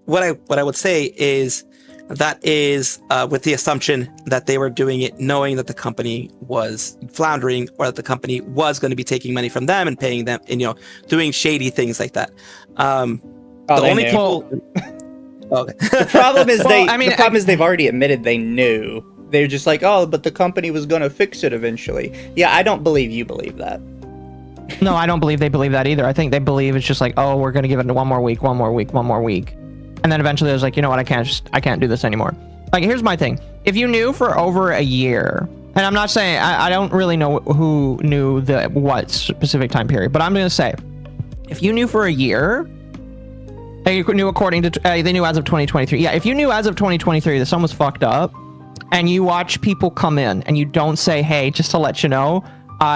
what I would say is that is with the assumption that they were doing it knowing that the company was floundering, or that the company was going to be taking money from them and paying them, and, you know, doing shady things like that. The only people. Okay. The problem is the problem is they've already admitted they knew. They're just like, oh, but the company was going to fix it eventually. Yeah, I don't believe you believe that. No, I don't believe they believe that either. I think they believe it's just like, oh, we're going to give it one more week. And then eventually it was like, you know what, I can't do this anymore. Like, here's my thing. If you knew for over a year, and I'm not saying, I don't really know who knew what specific time period, but I'm going to say, if you knew for a year, and you knew according to, they knew as of 2023. Yeah, if you knew as of 2023 that someone was fucked up, and you watch people come in, and you don't say, hey, just to let you know,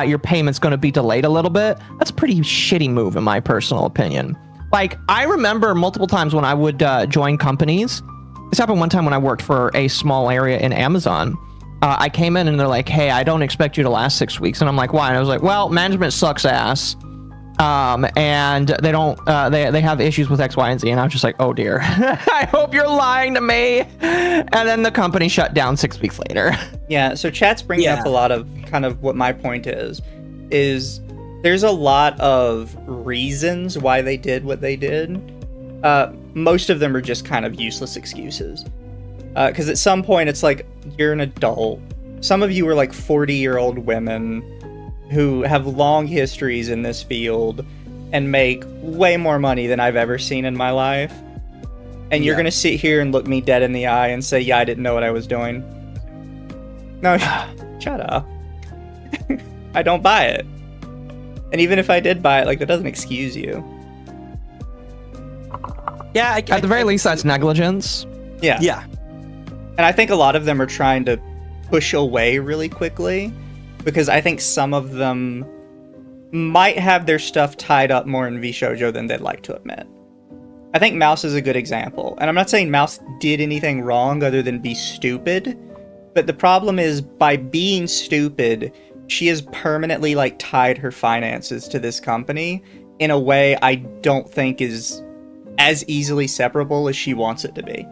your payment's going to be delayed a little bit, that's a pretty shitty move in my personal opinion. Like, I remember multiple times when I would join companies. This happened one time when I worked for a small area in Amazon. I came in and they're like, hey, I don't expect you to last 6 weeks. And I'm like, why? And I was like, well, management sucks ass. And they don't, they have issues with X, Y, and Z. And I was just like, oh dear, I hope you're lying to me. And then the company shut down 6 weeks later. Yeah. So chat's bringing up a lot of kind of what my point is there's a lot of reasons why they did what they did. Most of them are just kind of useless excuses. Because at some point it's like, you're an adult. Some of you are like 40-year-old women who have long histories in this field. and make way more money than I've ever seen in my life. And you're going to sit here and look me dead in the eye and say, yeah, I didn't know what I was doing. No, shut up. I don't buy it. And even if I did buy it, like, that doesn't excuse you. Yeah, at the very least, that's negligence. Yeah. Yeah. And I think a lot of them are trying to push away really quickly, because I think some of them might have their stuff tied up more in VShoujo than they'd like to admit. I think Mouse is a good example. And I'm not saying Mouse did anything wrong other than be stupid, but the problem is, by being stupid, she has permanently, like, tied her finances to this company in a way I don't think is as easily separable as she wants it to be.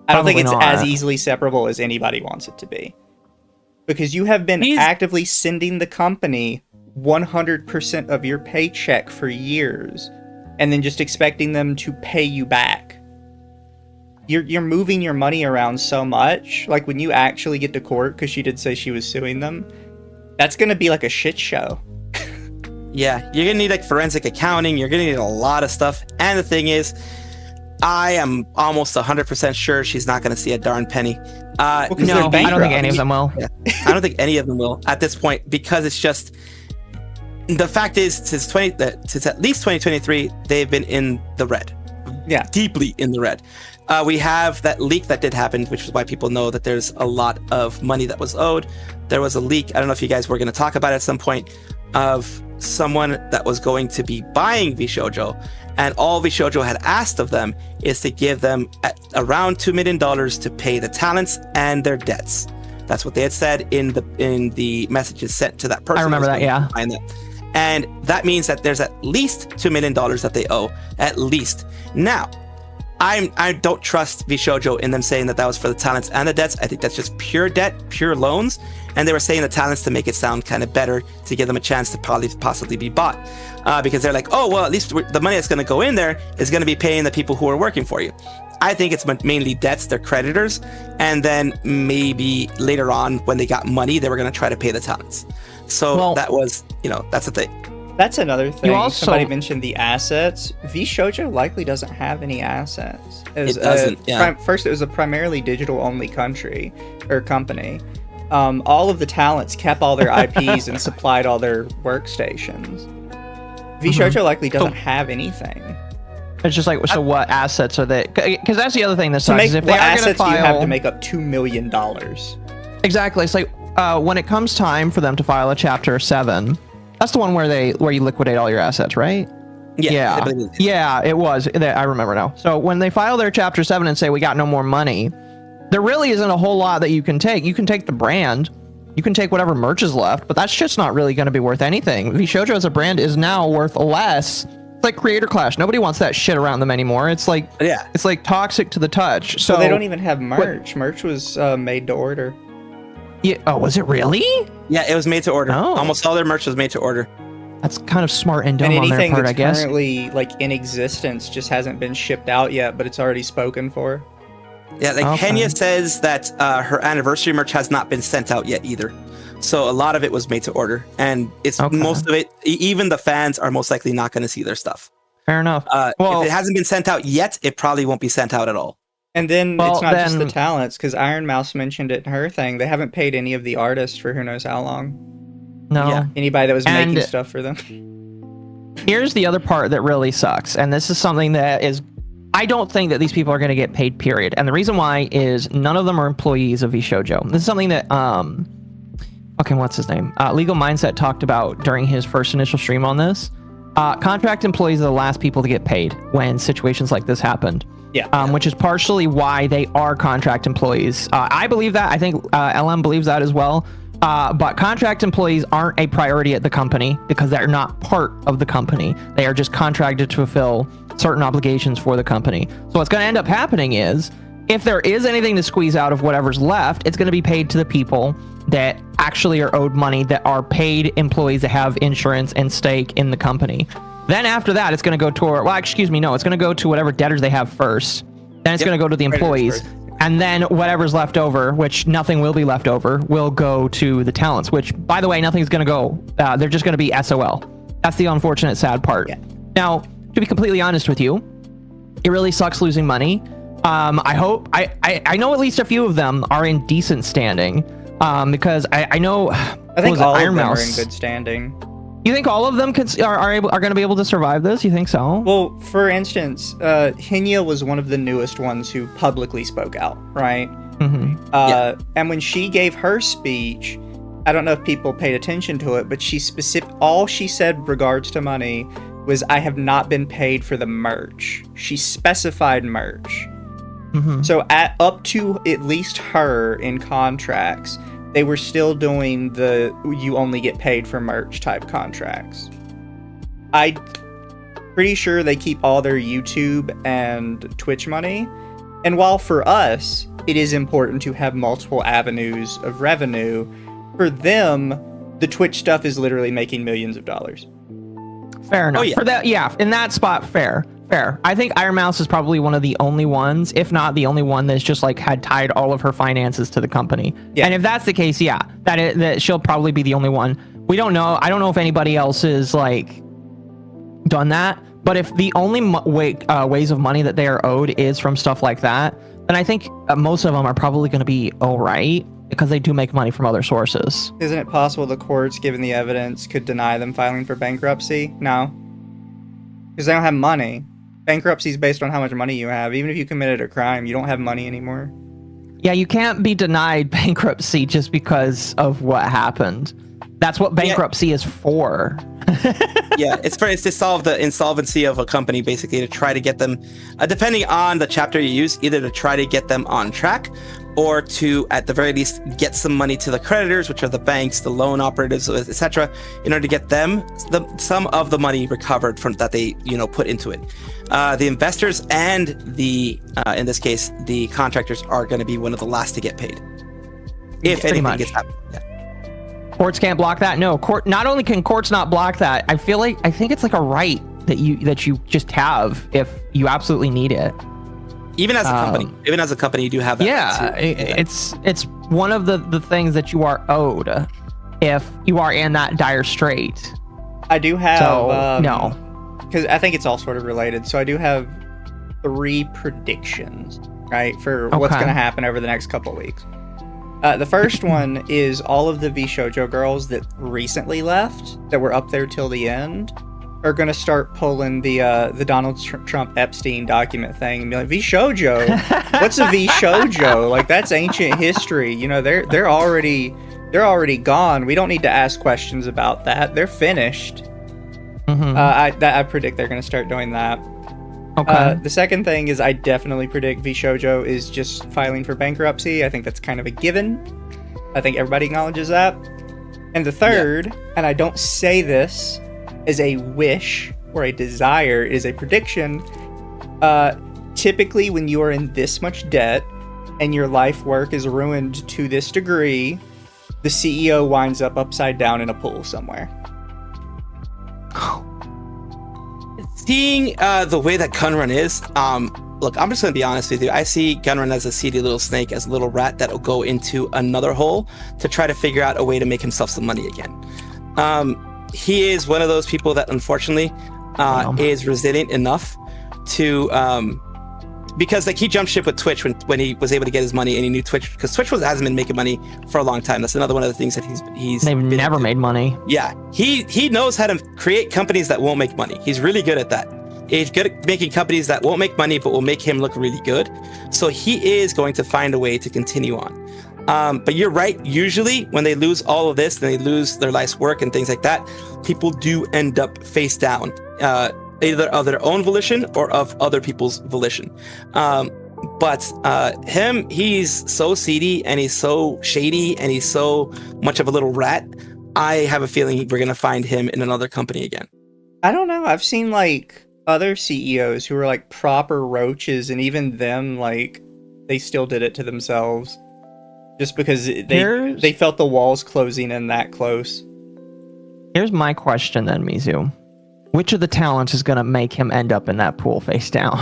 I don't think it's as easily separable as anybody wants it to be. Because you have been actively sending the company 100% of your paycheck for years, and then just expecting them to pay you back. You're moving your money around so much. Like, when you actually get to court, because she did say she was suing them, that's going to be like a shit show. Yeah, you're going to need, like, forensic accounting. You're going to need a lot of stuff. And the thing is, I am almost 100% sure she's not going to see a darn penny. No, I don't think any of them will. Yeah, I don't think any of them will at this point, because it's just, the fact is, since at least 2023, they've been in the red. Yeah, deeply in the red. We have that leak that did happen, which is why people know that there's a lot of money that was owed. There was a leak, I don't know if you guys were going to talk about it at some point, of someone that was going to be buying VShoujo, and all VShoujo had asked of them is to give them around $2 million to pay the talents and their debts. That's what they had said in the messages sent to that person. I remember that, yeah. And that means that there's at least $2 million that they owe, at least. Now, I don't trust VShoujo in them saying that was for the talents and the debts. I think that's just pure debt, pure loans. And they were saying the talents to make it sound kind of better, to give them a chance to possibly be bought. Because they're like, oh, well, at least the money that's going to go in there is going to be paying the people who are working for you. I think it's mainly debts, their creditors. And then maybe later on, when they got money, they were going to try to pay the talents. So that was, that's the thing. That's another thing. Somebody mentioned the assets. VShoujo likely doesn't have any assets. It doesn't. First, it was a primarily digital-only company. All of the talents kept all their IPs and supplied all their workstations. VShoujo likely doesn't have anything. It's just like, so what assets are they? Because that's the other thing that sucks. What assets do you have to make up $2 million? Exactly. It's like when it comes time for them to file a Chapter 7. That's the one where you liquidate all your assets, right? Yeah, it was. I remember now. So when they file their Chapter 7 and say, we got no more money, there really isn't a whole lot that you can take. You can take the brand. You can take whatever merch is left, but that's just not really going to be worth anything. VShoujo as a brand is now worth less. It's like Creator Clash. Nobody wants that shit around them anymore. It's like, it's like toxic to the touch. So they don't even have merch. Merch was made to order. Yeah. Oh, was it really? Yeah, it was made to order. Oh. Almost all their merch was made to order. That's kind of smart and dumb on their part, I guess. And anything that's currently like in existence just hasn't been shipped out yet, but it's already spoken for. Yeah, like Kenya says that her anniversary merch has not been sent out yet either. So a lot of it was made to order, and it's most of it. Even the fans are most likely not going to see their stuff. Fair enough. If it hasn't been sent out yet, it probably won't be sent out at all. And then it's not just the talents, because Iron Mouse mentioned it in her thing. They haven't paid any of the artists for who knows how long. No. Yeah, anybody that was making stuff for them. Here's the other part that really sucks, and this is something that is, I don't think that these people are going to get paid, period. And the reason why is none of them are employees of VShoujo. This is something that, what's his name? Legal Mindset talked about during his first initial stream on this. Contract employees are the last people to get paid when situations like this happened. Yeah. Which is partially why they are contract employees. I believe that. I think LM believes that as well. But contract employees aren't a priority at the company because they're not part of the company. They are just contracted to fulfill certain obligations for the company. So what's going to end up happening is, if there is anything to squeeze out of whatever's left, it's going to be paid to the people that actually are owed money, that are paid employees that have insurance and stake in the company. Then after that, it's going to go toward, it's going to go to whatever debtors they have first. Then it's going to go to the employees. And then whatever's left over, which nothing will be left over, will go to the talents, which, by the way, nothing's going to go. They're just going to be SOL. That's the unfortunate, sad part. Yeah. Now, to be completely honest with you, it really sucks losing money. I hope I know at least a few of them are in decent standing. Because I know. I think all of them are in good standing. You think all of them are going to be able to survive this? You think so? Well, for instance, Hinya was one of the newest ones who publicly spoke out, right? Mm-hmm. And when she gave her speech, I don't know if people paid attention to it, but all she said regards to money was, "I have not been paid for the merch." She specified merch. Mm-hmm. So up to at least her in contracts, they were still doing the you only get paid for merch type contracts. I'm pretty sure they keep all their YouTube and Twitch money. And while for us, it is important to have multiple avenues of revenue, for them, the Twitch stuff is literally making millions of dollars. Fair enough. Oh, yeah. For that, yeah, in that spot, fair. I think Iron Mouse is probably one of the only ones, if not the only one, that's just like had tied all of her finances to the company. Yeah. And if that's the case, yeah, that she'll probably be the only one. We don't know. I don't know if anybody else is like done that. But if the only ways of money that they are owed is from stuff like that, then I think most of them are probably going to be all right, because they do make money from other sources. Isn't it possible the courts, given the evidence, could deny them filing for bankruptcy? No. Because they don't have money. Bankruptcy is based on how much money you have. Even if you committed a crime, you don't have money anymore. Yeah, you can't be denied bankruptcy just because of what happened. That's what bankruptcy is for. Yeah, it's to solve the insolvency of a company, basically, to try to get them, depending on the chapter you use, either to try to get them on track, or to, at the very least, get some money to the creditors, which are the banks, the loan operatives, etc., in order to get them some of the money recovered from that they put into it. The investors and the in this case the contractors are going to be one of the last to get paid, if anything gets happened. Yeah. Courts can't block that. No, not only can courts not block that, I think it's like a right that you just have if you absolutely need it. Even as a company, you do have that. Yeah, it's one of the things that you are owed if you are in that dire strait. I do have no, because I think it's all sort of related. So I do have 3 predictions, right, for what's going to happen over the next couple of weeks. The first one is all of the VShoujo girls that recently left, that were up there till the end, are going to start pulling the Donald Trump Epstein document thing and be like, VShoujo? What's a VShoujo? Like, that's ancient history. They're already gone. We don't need to ask questions about that. They're finished. Mm-hmm. I predict they're going to start doing that. Okay. The second thing is I definitely predict VShoujo is just filing for bankruptcy. I think that's kind of a given. I think everybody acknowledges that. And the third, and I don't say this as a wish or a desire, it is a prediction. Typically, when you are in this much debt and your life work is ruined to this degree, the CEO winds up upside down in a pool somewhere. Seeing the way that Gunrun is, look, I'm just going to be honest with you. I see Gunrun as a seedy little snake, as a little rat that will go into another hole to try to figure out a way to make himself some money again. He is one of those people that, unfortunately, is resilient enough to... because he jumped ship with Twitch when he was able to get his money, and he knew Twitch, because Twitch hasn't been making money for a long time. That's another one of the things that they've never made money. Yeah, he knows how to create companies that won't make money. He's really good at that. He's good at making companies that won't make money but will make him look really good. So he is going to find a way to continue on. But you're right. Usually when they lose all of this and they lose their life's work and things like that, people do end up face down. Either of their own volition or of other people's volition. But he's so seedy and he's so shady and he's so much of a little rat. I have a feeling we're going to find him in another company again. I don't know. I've seen like other CEOs who were like proper roaches, and even them, like, they still did it to themselves just because they felt the walls closing in that close. Here's my question then, Mizu. Which of the talents is going to make him end up in that pool face down?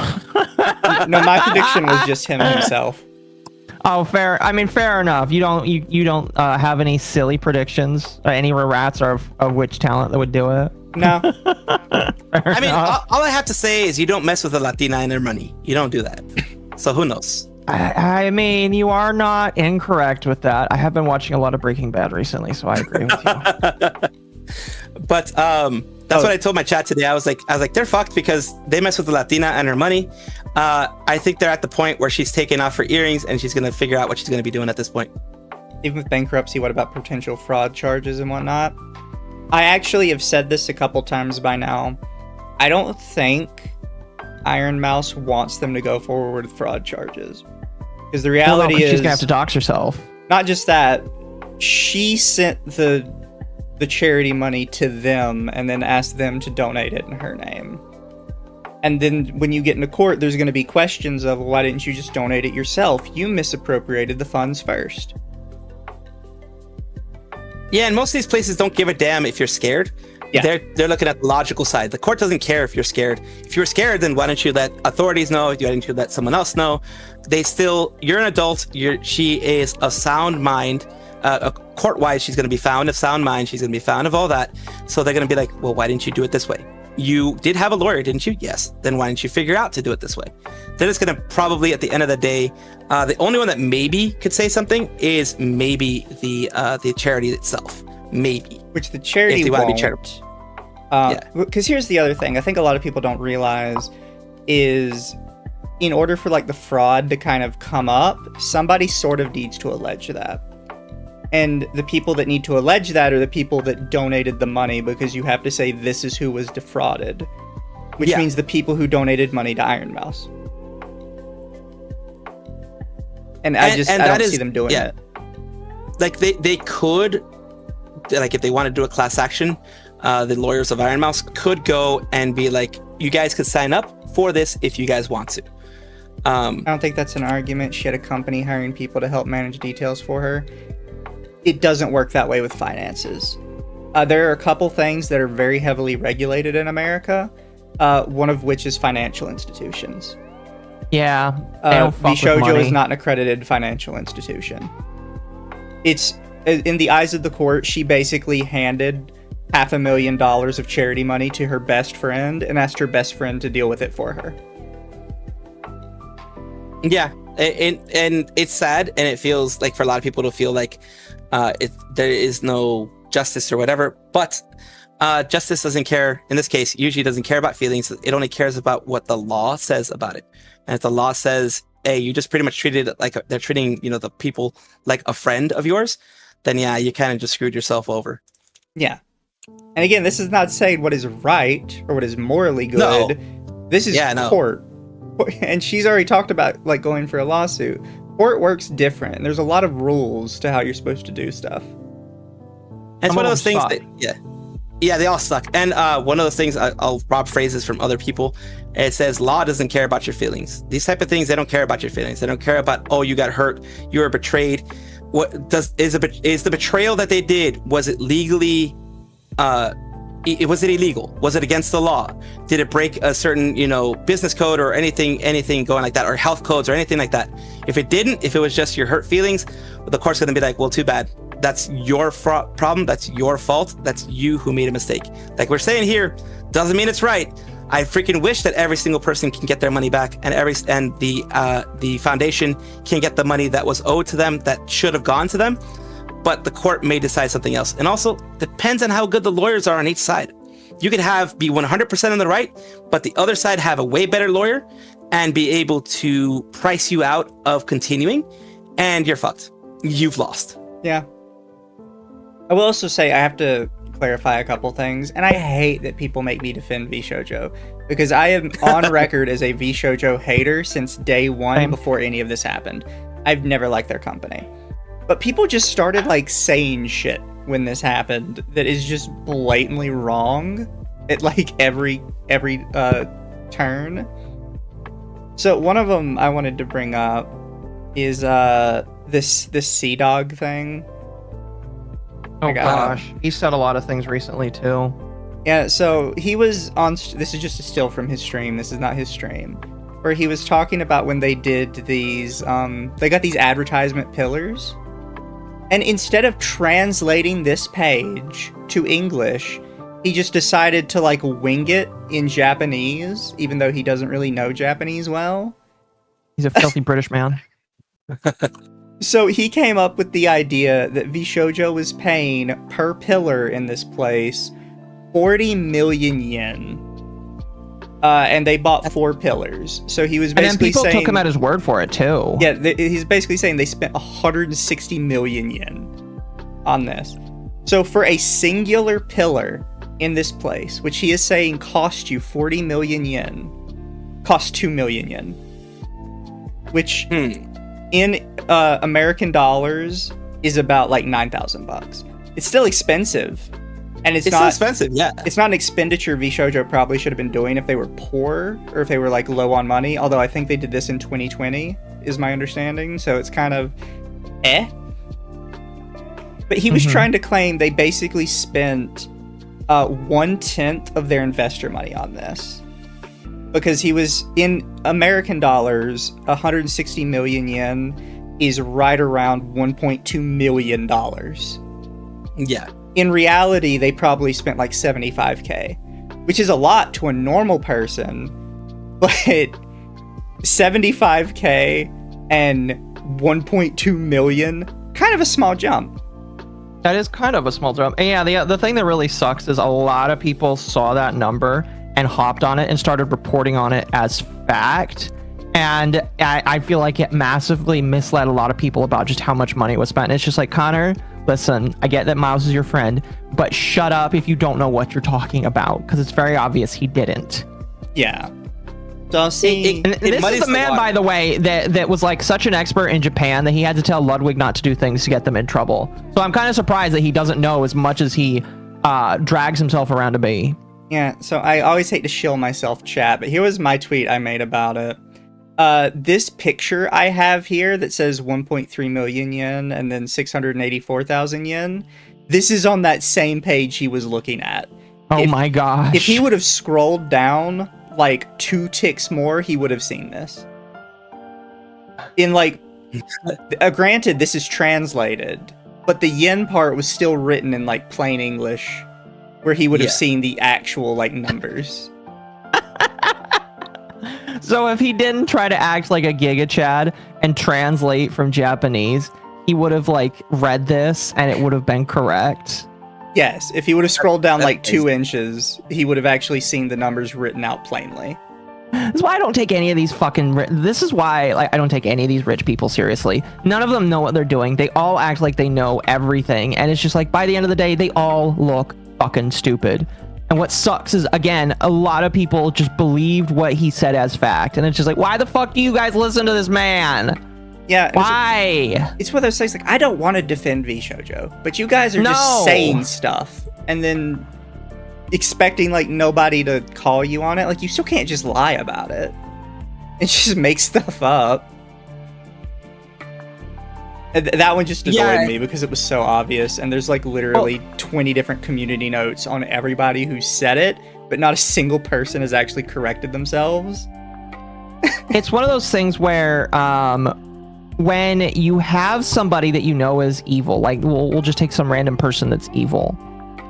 No, my prediction was just him himself. Oh, fair. I mean, fair enough. You don't have any silly predictions, any rats, or of which talent that would do it? No. I mean, all I have to say is you don't mess with a Latina and their money. You don't do that. So who knows? I mean, you are not incorrect with that. I have been watching a lot of Breaking Bad recently, so I agree with you. But that's what I told my chat today. I was like, they're fucked because they mess with the Latina and her money. I think they're at the point where she's taking off her earrings and she's gonna figure out what she's gonna be doing at this point. Even with bankruptcy, what about potential fraud charges and whatnot? I actually have said this a couple times by now. I don't think Iron Mouse wants them to go forward with fraud charges. Because the reality is... she's going to have to dox herself. Not just that. She sent the charity money to them and then asked them to donate it in her name. And then when you get into court, there's going to be questions of, why didn't you just donate it yourself? You misappropriated the funds first. Yeah, and most of these places don't give a damn if you're scared. Yeah. They're looking at the logical side. The court doesn't care if you're scared. If you're scared, then why don't you let authorities know? Why don't you let someone else know? You're an adult. She is of sound mind. Court-wise, she's going to be found of sound mind. She's going to be found of all that. So they're going to be like, well, why didn't you do it this way? You did have a lawyer, didn't you? Yes. Then why didn't you figure out to do it this way? Then it's going to probably, at the end of the day, the only one that maybe could say something is maybe the charity itself. Maybe. Which the charity won't. Because here's the other thing I think a lot of people don't realize is, in order for like the fraud to kind of come up, somebody sort of needs to allege that. And the people that need to allege that are the people that donated the money, because you have to say this is who was defrauded, which means the people who donated money to Iron Mouse. And I don't see them doing it. Like they could, like if they want to do a class action, the lawyers of Iron Mouse could go and be like, you guys could sign up for this if you guys want to. I don't think that's an argument. She had a company hiring people to help manage details for her. It doesn't work that way with finances. There are a couple things that are very heavily regulated in America, one of which is financial institutions. Yeah. VShoujo is not an accredited financial institution. It's, in the eyes of the court, she basically handed $500,000 of charity money to her best friend and asked her best friend to deal with it for her. Yeah. And it's sad, and it feels like for a lot of people to feel like there is no justice or whatever, but justice doesn't care, in this case, usually doesn't care about feelings. It only cares about what the law says about it. And if the law says, hey, you just pretty much treated it like they're treating, the people like a friend of yours, then yeah, you kind of just screwed yourself over. Yeah. And again, this is not saying what is right or what is morally good. No. This is court. And she's already talked about like going for a lawsuit. Court works different, and there's a lot of rules to how you're supposed to do stuff. And it's one of those things that, they all suck. And one of those things, I'll rob phrases from other people. It says, law doesn't care about your feelings. These type of things, they don't care about your feelings. They don't care about, oh, you got hurt, you were betrayed. Is the betrayal that they did, was it legally, was it illegal? Was it against the law? Did it break a certain, business code or anything going like that, or health codes or anything like that? If it didn't, if it was just your hurt feelings, the court's going to be like, well, too bad. That's your problem. That's your fault. That's you who made a mistake. Like we're saying here, doesn't mean it's right. I freaking wish that every single person can get their money back, and the foundation can get the money that was owed to them, that should have gone to them. But the court may decide something else. And also depends on how good the lawyers are on each side. You could be 100% on the right, but the other side have a way better lawyer and be able to price you out of continuing, and you're fucked. You've lost. Yeah. I will also say I have to clarify a couple things, and I hate that people make me defend VShoujo, because I am on record as a VShoujo hater since day one before any of this happened. I've never liked their company. But people just started like saying shit when this happened that is just blatantly wrong at like every turn. So one of them I wanted to bring up is this Sea Dog thing. Oh gosh, he said a lot of things recently too. Yeah, so he was on. This is just a still from his stream. This is not his stream. Where he was talking about when they did these. They got these advertisement pillars. And instead of translating this page to English, he just decided to like wing it in Japanese, even though he doesn't really know Japanese well. He's a filthy British man. So he came up with the idea that VShoujo was paying per pillar in this place 40 million yen. And they bought 4 pillars. So he was basically saying... And then people took him at his word for it, too. Yeah, he's basically saying they spent 160 million yen on this. So for a singular pillar in this place, which he is saying cost you 40 million yen, cost 2 million yen. Which in American dollars is about like 9,000 bucks. It's still expensive. And it's not still expensive, yeah. It's not an expenditure VShoujo probably should have been doing if they were poor or if they were like low on money. Although I think they did this in 2020, is my understanding. So it's kind of But he was trying to claim they basically spent 1/10 of their investor money on this. Because he was, in American dollars, 160 million yen is right around $1.2 million. Yeah. In reality, they probably spent like 75K, which is a lot to a normal person, but 75K and 1.2 million, kind of a small jump. That is kind of a small jump. And yeah, the thing that really sucks is a lot of people saw that number and hopped on it and started reporting on it as fact. And I feel like it massively misled a lot of people about just how much money was spent. It's just like, Connor, listen, I get that Miles is your friend, but shut up if you don't know what you're talking about, because it's very obvious he didn't. Yeah. So see, this is the man, by the way, that was like such an expert in Japan that he had to tell Ludwig not to do things to get them in trouble. So I'm kind of surprised that he doesn't know as much as he drags himself around to be. Yeah, so I always hate to shill myself, chat, but here was my tweet I made about it. This picture I have here that says 1.3 million yen and then 684,000 yen, this is on that same page he was looking at. Oh my gosh. If he would have scrolled down like 2 ticks more, he would have seen this. In like, granted, this is translated, but the yen part was still written in like plain English, where he would have seen the actual like numbers. So if he didn't try to act like a Giga Chad and translate from Japanese, he would have like read this and it would have been correct. Yes, if he would have scrolled down like 2 inches, he would have actually seen the numbers written out plainly. This is why I don't take any of these this is why like I don't take any of these rich people seriously. None of them know what they're doing. They all act like they know everything, and it's just like by the end of the day, they all look fucking stupid. And what sucks is, again, a lot of people just believed what he said as fact, and it's just like, why the fuck do you guys listen to this man? Yeah. Why? It's one of those things like, I don't want to defend VShoujo, but you guys are just saying stuff and then expecting like nobody to call you on it. Like, you still can't just lie about it. It just makes stuff up. And that one just annoyed me because it was so obvious, and there's like literally 20 different community notes on everybody who said it, but not a single person has actually corrected themselves. It's one of those things where when you have somebody that you know is evil, like we'll just take some random person that's evil,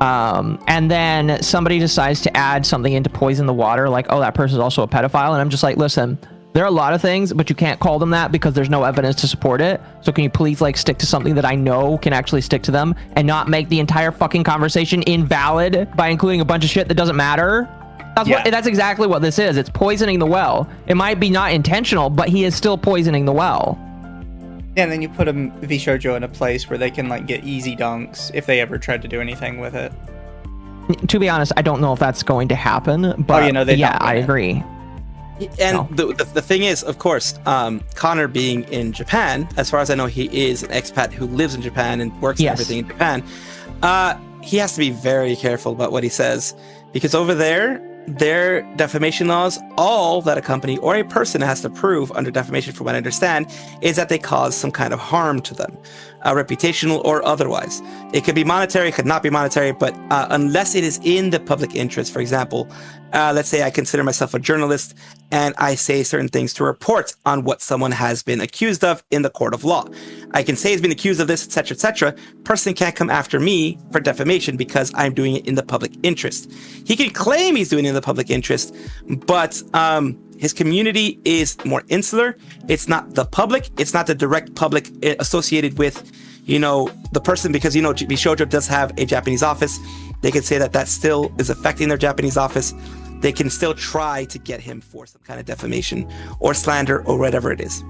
and then somebody decides to add something in to poison the water, like, oh, that person's also a pedophile, and I'm just like, listen, there are a lot of things, but you can't call them that because there's no evidence to support it. So can you please like stick to something that I know can actually stick to them and not make the entire fucking conversation invalid by including a bunch of shit that doesn't matter? That's exactly what this is. It's poisoning the well. It might be not intentional, but he is still poisoning the well. Yeah, and then you put VShoujo in a place where they can like get easy dunks if they ever tried to do anything with it. To be honest, I don't know if that's going to happen, but I agree. And the thing is, of course, Connor being in Japan, as far as I know, he is an expat who lives in Japan and works and everything in Japan. He has to be very careful about what he says, because over there, their defamation laws, all that a company or a person has to prove under defamation, from what I understand, is that they cause some kind of harm to them, reputational or otherwise. It could be monetary, it could not be monetary, but unless it is in the public interest, for example, let's say I consider myself a journalist and I say certain things to report on what someone has been accused of in the court of law. I can say he's been accused of this, etc., etc. Person can't come after me for defamation because I'm doing it in the public interest. He can claim he's doing it in the public interest, but his community is more insular. It's not the public. It's not the direct public associated with, the person, because, VShoujo does have a Japanese office. They could say that still is affecting their Japanese office. They can still try to get him for some kind of defamation or slander or whatever it is.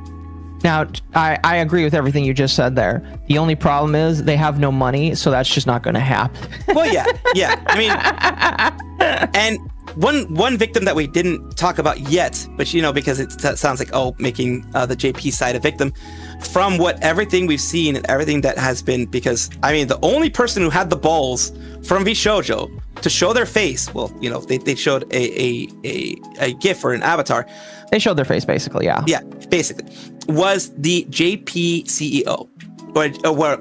Now, I agree with everything you just said there. The only problem is they have no money, so that's just not going to happen. Well, yeah. I mean, and one victim that we didn't talk about yet, but because it sounds like making the JP side a victim. From everything we've seen and everything that has been, because I mean, the only person who had the balls from VShoujo to show their face, well, they showed a GIF or an avatar. They showed their face, basically, yeah. Yeah, basically, was the JP CEO or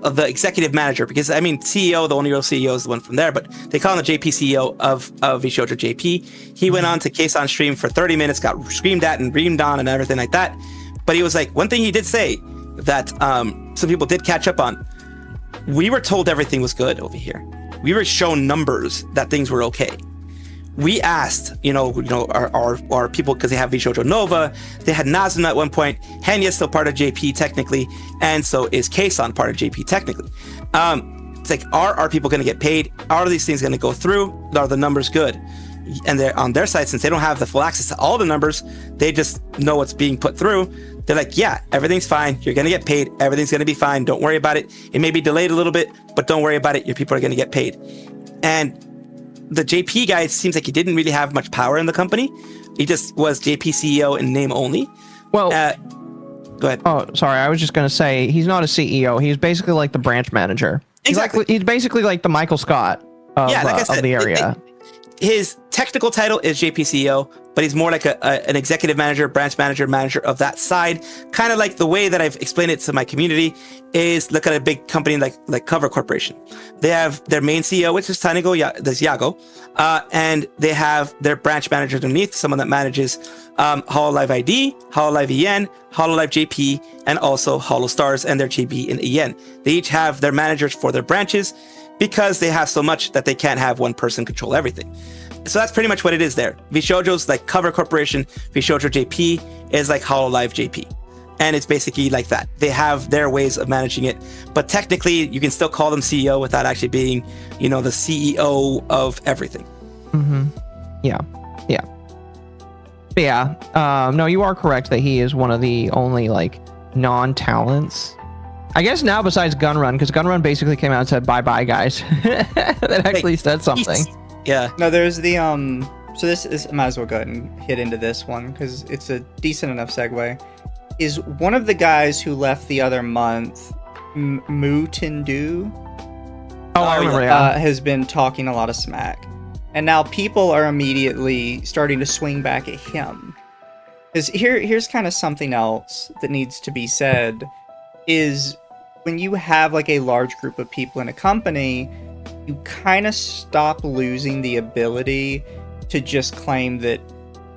the executive manager, because I mean, CEO, the only real CEO is the one from there, but they call him the JP CEO of VShoujo JP. He went on to Case on Stream for 30 minutes, got screamed at and reamed on and everything like that. But he was like, one thing he did say that some people did catch up on. We were told everything was good over here. We were shown numbers that things were okay. We asked, our people, because they have VShoujo Nova, they had Nazuna at one point. Henya's still part of JP technically, and so is Keisan part of JP technically. It's like, are our people going to get paid? Are these things going to go through? Are the numbers good? And they're on their side, since they don't have the full access to all the numbers, they just know what's being put through. They're like, yeah, everything's fine. You're going to get paid. Everything's going to be fine. Don't worry about it. It may be delayed a little bit, but don't worry about it. Your people are going to get paid. And the JP guy, it seems like he didn't really have much power in the company. He just was JP CEO in name only. Well, go ahead. Oh, sorry. I was just going to say, he's not a CEO. He's basically like the branch manager. Exactly. He's basically like the Michael Scott of the area. His technical title is JP CEO, but he's more like an executive manager, branch manager of that side. Kind of like the way that I've explained it to my community is, look at a big company like Cover Corporation. They have their main CEO, which is Yago, and they have their branch manager underneath, someone that manages Hololive ID, Hololive EN, Hololive JP, and also HoloStars and their JB and EN. They each have their managers for their branches, because they have so much that they can't have one person control everything. So that's pretty much what it is there. VShoujo's like Cover Corporation, VShoujo JP is like Hololive JP. And it's basically like that. They have their ways of managing it. But technically, you can still call them CEO without actually being, the CEO of everything. Mm-hmm. Yeah. No, you are correct that he is one of the only non-talents. I guess now, besides Gunrun, because Gunrun basically came out and said, bye-bye, guys. That actually said something. Yeah. No, there's the, so this is, I might as well go ahead and hit into this one, because it's a decent enough segue. Is one of the guys who left the other month, Mutindu? I remember, yeah. Has been talking a lot of smack. And now people are immediately starting to swing back at him. Because here's kind of something else that needs to be said, is when you have a large group of people in a company, you kind of stop losing the ability to just claim that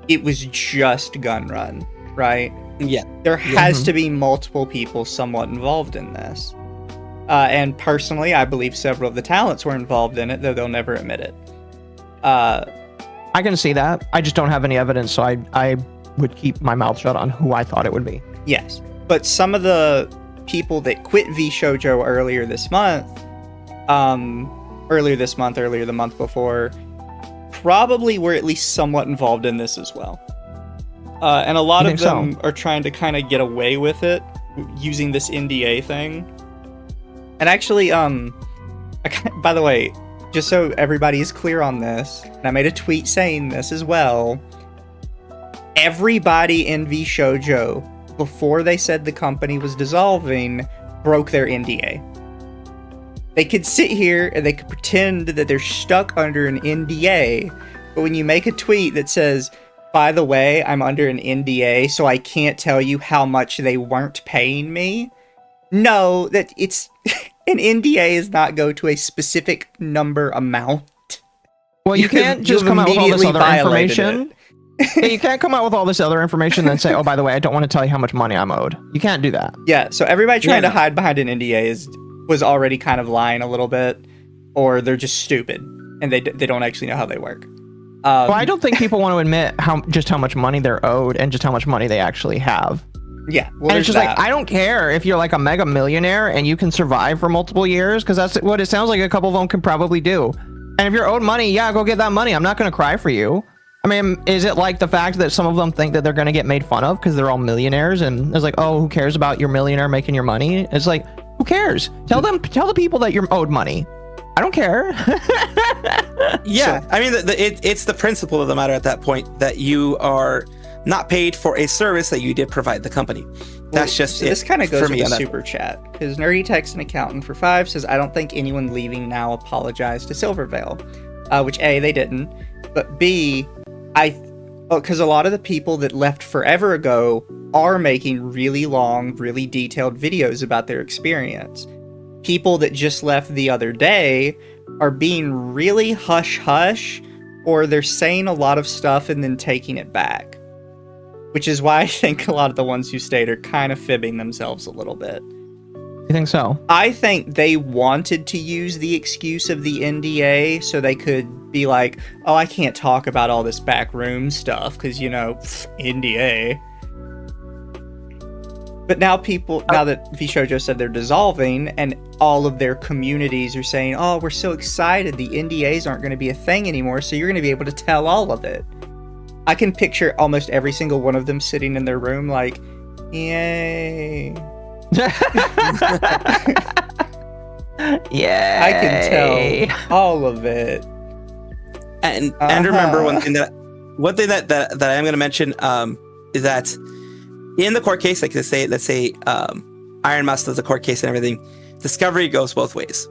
it was just Gunrun, right? Yeah. There has to be multiple people somewhat involved in this. And personally, I believe several of the talents were involved in it, though they'll never admit it. I can see that. I just don't have any evidence, so I would keep my mouth shut on who I thought it would be. Yes. But some of the people that quit VShoujo earlier the month before, probably were at least somewhat involved in this as well. And a lot of them are trying to kind of get away with it using this NDA thing. And actually, by the way, just so everybody is clear on this, and I made a tweet saying this as well, everybody in VShoujo, before they said the company was dissolving, broke their NDA. They could sit here and they could pretend that they're stuck under an NDA, but when you make a tweet that says, by the way, I'm under an NDA, so I can't tell you how much they weren't paying me, know that it's an NDA does not go to a specific number amount. Well, you can't just come out with all this other information. Yeah, you can't come out with all this other information and then say, oh, by the way, I don't want to tell you how much money I'm owed. You can't do that. Yeah, so everybody trying to hide behind an NDA was already kind of lying a little bit, or they're just stupid, and they don't actually know how they work. Well, I don't think people want to admit just how much money they're owed and just how much money they actually have. Yeah, well, and it's just like, I don't care if you're like a mega millionaire and you can survive for multiple years, because that's what it sounds like a couple of them can probably do. And if you're owed money, yeah, go get that money. I'm not going to cry for you. I mean, is it like the fact that some of them think that they're going to get made fun of because they're all millionaires, and it's like, oh, who cares about your millionaire making your money? It's like, who cares? Tell the people that you're owed money. I don't care. Yeah, so, I mean, it's the principle of the matter at that point that you are not paid for a service that you did provide the company. That's just so it. This kind of goes with the that. super chat, because Nerdy Text, an accountant for 5, says, I don't think anyone leaving now apologized to Silvervale, which A, they didn't, but B, because a lot of the people that left forever ago are making really long, really detailed videos about their experience. People that just left the other day are being really hush-hush, or they're saying a lot of stuff and then taking it back. Which is why I think a lot of the ones who stayed are kind of fibbing themselves a little bit. You think so? I think they wanted to use the excuse of the NDA so they could be like, oh, I can't talk about all this backroom stuff because, NDA. But now that VShoujo said they're dissolving and all of their communities are saying, oh, we're so excited, the NDAs aren't going to be a thing anymore, so you're going to be able to tell all of it. I can picture almost every single one of them sitting in their room like, yay. Yeah, I can tell all of it. And remember one thing that I am going to mention is that in the court case, like let's say Iron Mouse does a court case and everything, discovery goes both ways.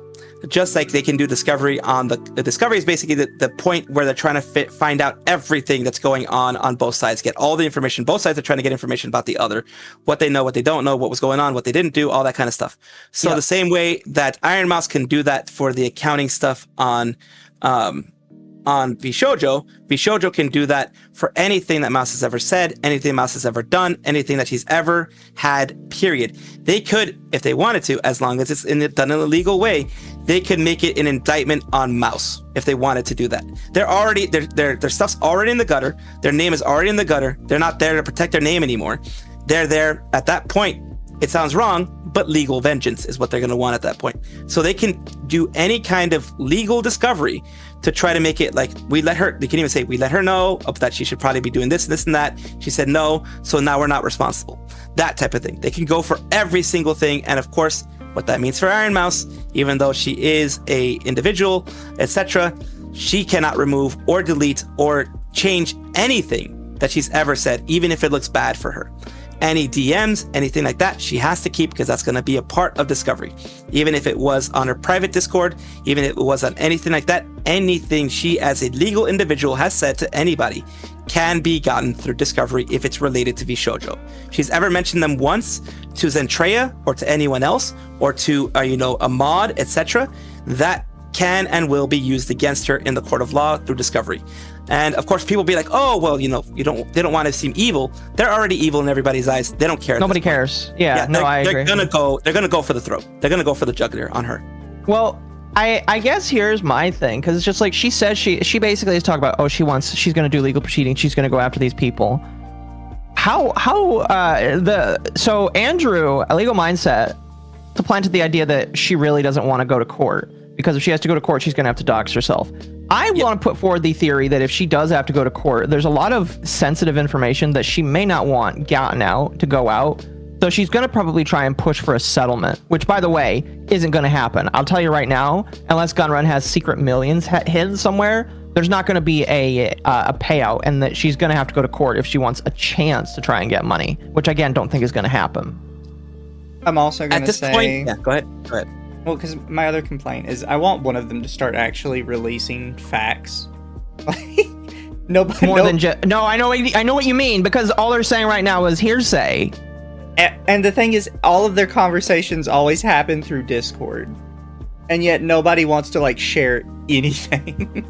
Just like they can do discovery on the discovery is basically the point where they're trying to find out everything that's going on both sides, get all the information. Both sides are trying to get information about the other, what they know, what they don't know, what was going on, what they didn't do, all that kind of stuff. So the same way that Iron Mouse can do that for the accounting stuff on VShoujo can do that for anything that Mouse has ever said, anything Mouse has ever done, anything that she's ever had, period. They could, if they wanted to, as long as it's done in a legal way, they could make it an indictment on Mouse if they wanted to do that. Their stuff's already in the gutter. Their name is already in the gutter. They're not there to protect their name anymore. They're there at that point. It sounds wrong, but legal vengeance is what they're going to want at that point. So they can do any kind of legal discovery to try to make it like they can even say, we let her know that she should probably be doing this, and that. She said no, so now we're not responsible. That type of thing. They can go for every single thing. And of course, what that means for Iron Mouse, even though she is a individual, etc., she cannot remove or delete or change anything that she's ever said, even if it looks bad for her. Any DMs, anything like that, she has to keep, because that's going to be a part of discovery. Even if it was on her private Discord, even if it was on anything like that, anything she as a legal individual has said to anybody can be gotten through discovery if it's related to VShoujo. She's ever mentioned them once to Zentraa or to anyone else or to a mod, etc., that can and will be used against her in the court of law through discovery. And of course, people be like, "Oh, well, they don't want to seem evil. They're already evil in everybody's eyes. They don't care. Nobody cares." Yeah, no, I agree. They're gonna go for the throat. They're gonna go for the jugular on her. Well, I guess here's my thing, because it's just like she says she basically is talking about, she's gonna do legal proceedings. She's gonna go after these people. So Andrew, a legal mindset, planted the idea that she really doesn't want to go to court, because if she has to go to court, she's going to have to dox herself. I want to put forward the theory that if she does have to go to court, there's a lot of sensitive information that she may not want gotten out to go out. So she's going to probably try and push for a settlement, which, by the way, isn't going to happen. I'll tell you right now, unless Gunrun has secret millions hidden somewhere, there's not going to be a payout, and that she's going to have to go to court if she wants a chance to try and get money, which, again, don't think is going to happen. I'm also going to say... At this point... Yeah, go ahead. Well, because my other complaint is I want one of them to start actually releasing facts. No, I know what you mean, because all they're saying right now is hearsay. And the thing is, all of their conversations always happen through Discord, and yet nobody wants to share anything.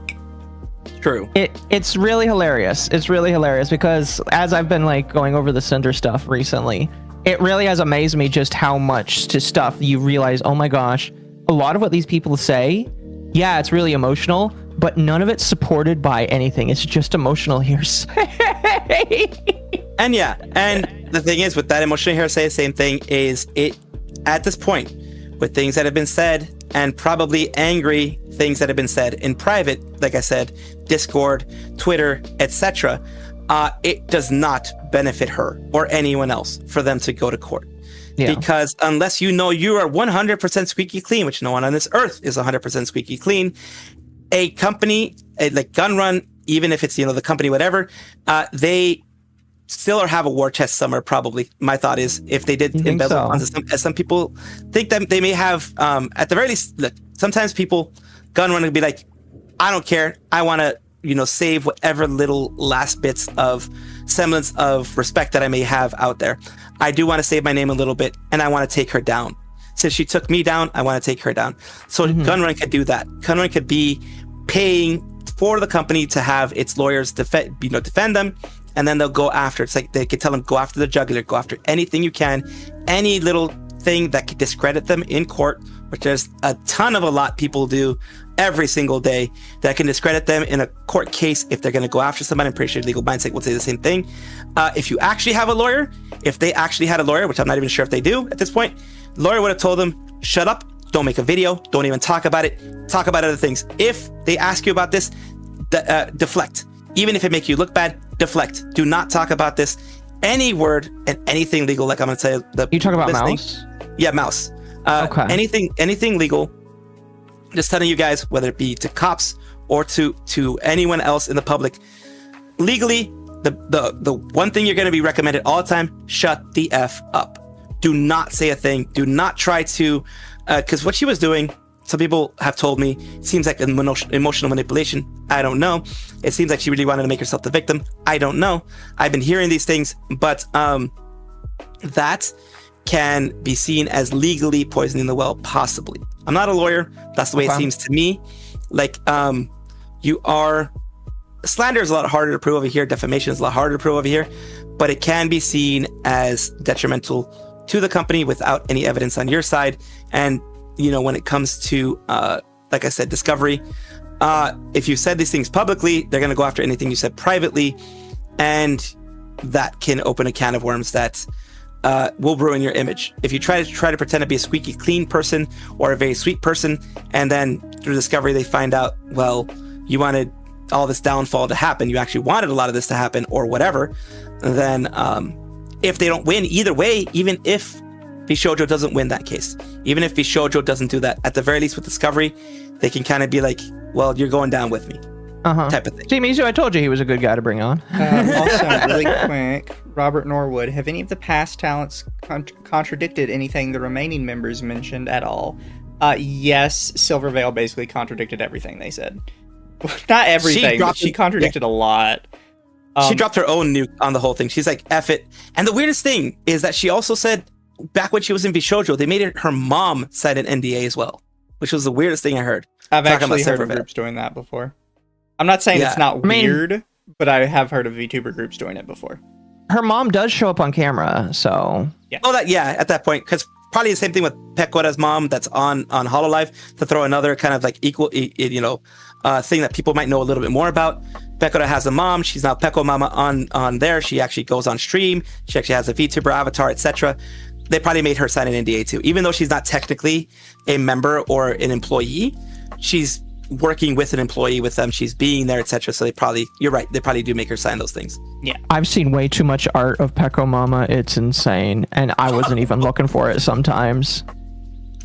True. It's really hilarious. It's really hilarious because as I've been like going over the Cinder stuff recently, it really has amazed me just how much to stuff you realize, oh my gosh, a lot of what these people say, yeah, it's really emotional, but none of it's supported by anything. It's just emotional hearsay. And yeah, and the thing is with that emotional hearsay, same thing is it at this point with things that have been said and probably angry things that have been said in private, like I said, Discord, Twitter, etc. It does not benefit her or anyone else for them to go to court. Yeah. Because unless you know you are 100% squeaky clean, which no one on this earth is 100% squeaky clean, a company like Gunrun, even if it's, the company, whatever, they still have a war chest somewhere, probably. My thought is if they did embezzle funds, as some people think that they may have, at the very least, look, sometimes Gunrun would be like, I don't care. I want to, save whatever little last bits of semblance of respect that I may have out there. I do want to save my name a little bit, and I want to take her down. Since she took me down, I want to take her down. So Gunrun could do that. Gunrun could be paying for the company to have its lawyers defend them, and then they'll go after. It's like they could tell them, go after the jugular, go after anything you can, any little thing that could discredit them in court, which there's a lot people do every single day that can discredit them in a court case. If they're going to go after somebody, I'm pretty sure Legal Mindset would say the same thing. If you actually have a lawyer, if they actually had a lawyer, which I'm not even sure if they do at this point, lawyer would have told them, shut up, don't make a video, don't even talk about it, talk about other things. If they ask you about this, deflect. Even if it makes you look bad, deflect. Do not talk about this. Any word and anything legal, like I'm going to tell you. You talk about mouse? Yeah, mouse. Okay. Anything legal. Just telling you guys, whether it be to cops or to anyone else in the public, legally, the one thing you're going to be recommended all the time: shut the F up. Do not say a thing. Do not try to, because what she was doing, some people have told me, seems like emotional manipulation. I don't know. It seems like she really wanted to make herself the victim. I don't know. I've been hearing these things, but that can be seen as legally poisoning the well, possibly. I'm not a lawyer. That's the way it seems to me. Like, slander is a lot harder to prove over here. Defamation is a lot harder to prove over here, but it can be seen as detrimental to the company without any evidence on your side. And, when it comes to, like I said, discovery, if you said these things publicly, they're going to go after anything you said privately. And that can open a can of worms that will ruin your image. If you try to pretend to be a squeaky clean person or a very sweet person, and then through discovery they find out, well, you wanted all this downfall to happen, you actually wanted a lot of this to happen or whatever, then if they don't win either way, even if VShoujo doesn't win that case, even if VShoujo doesn't do that, at the very least with discovery, they can kind of be like, well, you're going down with me. Type of thing. See, Mizu, I told you he was a good guy to bring on. Also, really quick, Robert Norwood, have any of the past talents contradicted anything the remaining members mentioned at all? Yes, Silverveil basically contradicted everything they said. Not everything, but she contradicted a lot. She dropped her own nuke on the whole thing. She's like, F it. And the weirdest thing is that she also said, back when she was in VShoujo, they made it her mom sign an NDA as well, which was the weirdest thing I heard. I've actually heard of groups doing that before. I'm not saying it's not weird, but I have heard of VTuber groups doing it before. Her mom does show up on camera, so... Yeah. Oh, at that point, because probably the same thing with Pekora's mom that's on HoloLive, to throw another kind of like equal, thing that people might know a little bit more about. Pekora has a mom. She's now Peko Mama on there. She actually goes on stream. She actually has a VTuber avatar, etc. They probably made her sign an NDA too. Even though she's not technically a member or an employee, she's working with an employee with them. She's being there, etc. So you're right. They probably do make her sign those things. Yeah. I've seen way too much art of Peko Mama. It's insane. And I wasn't even looking for it sometimes.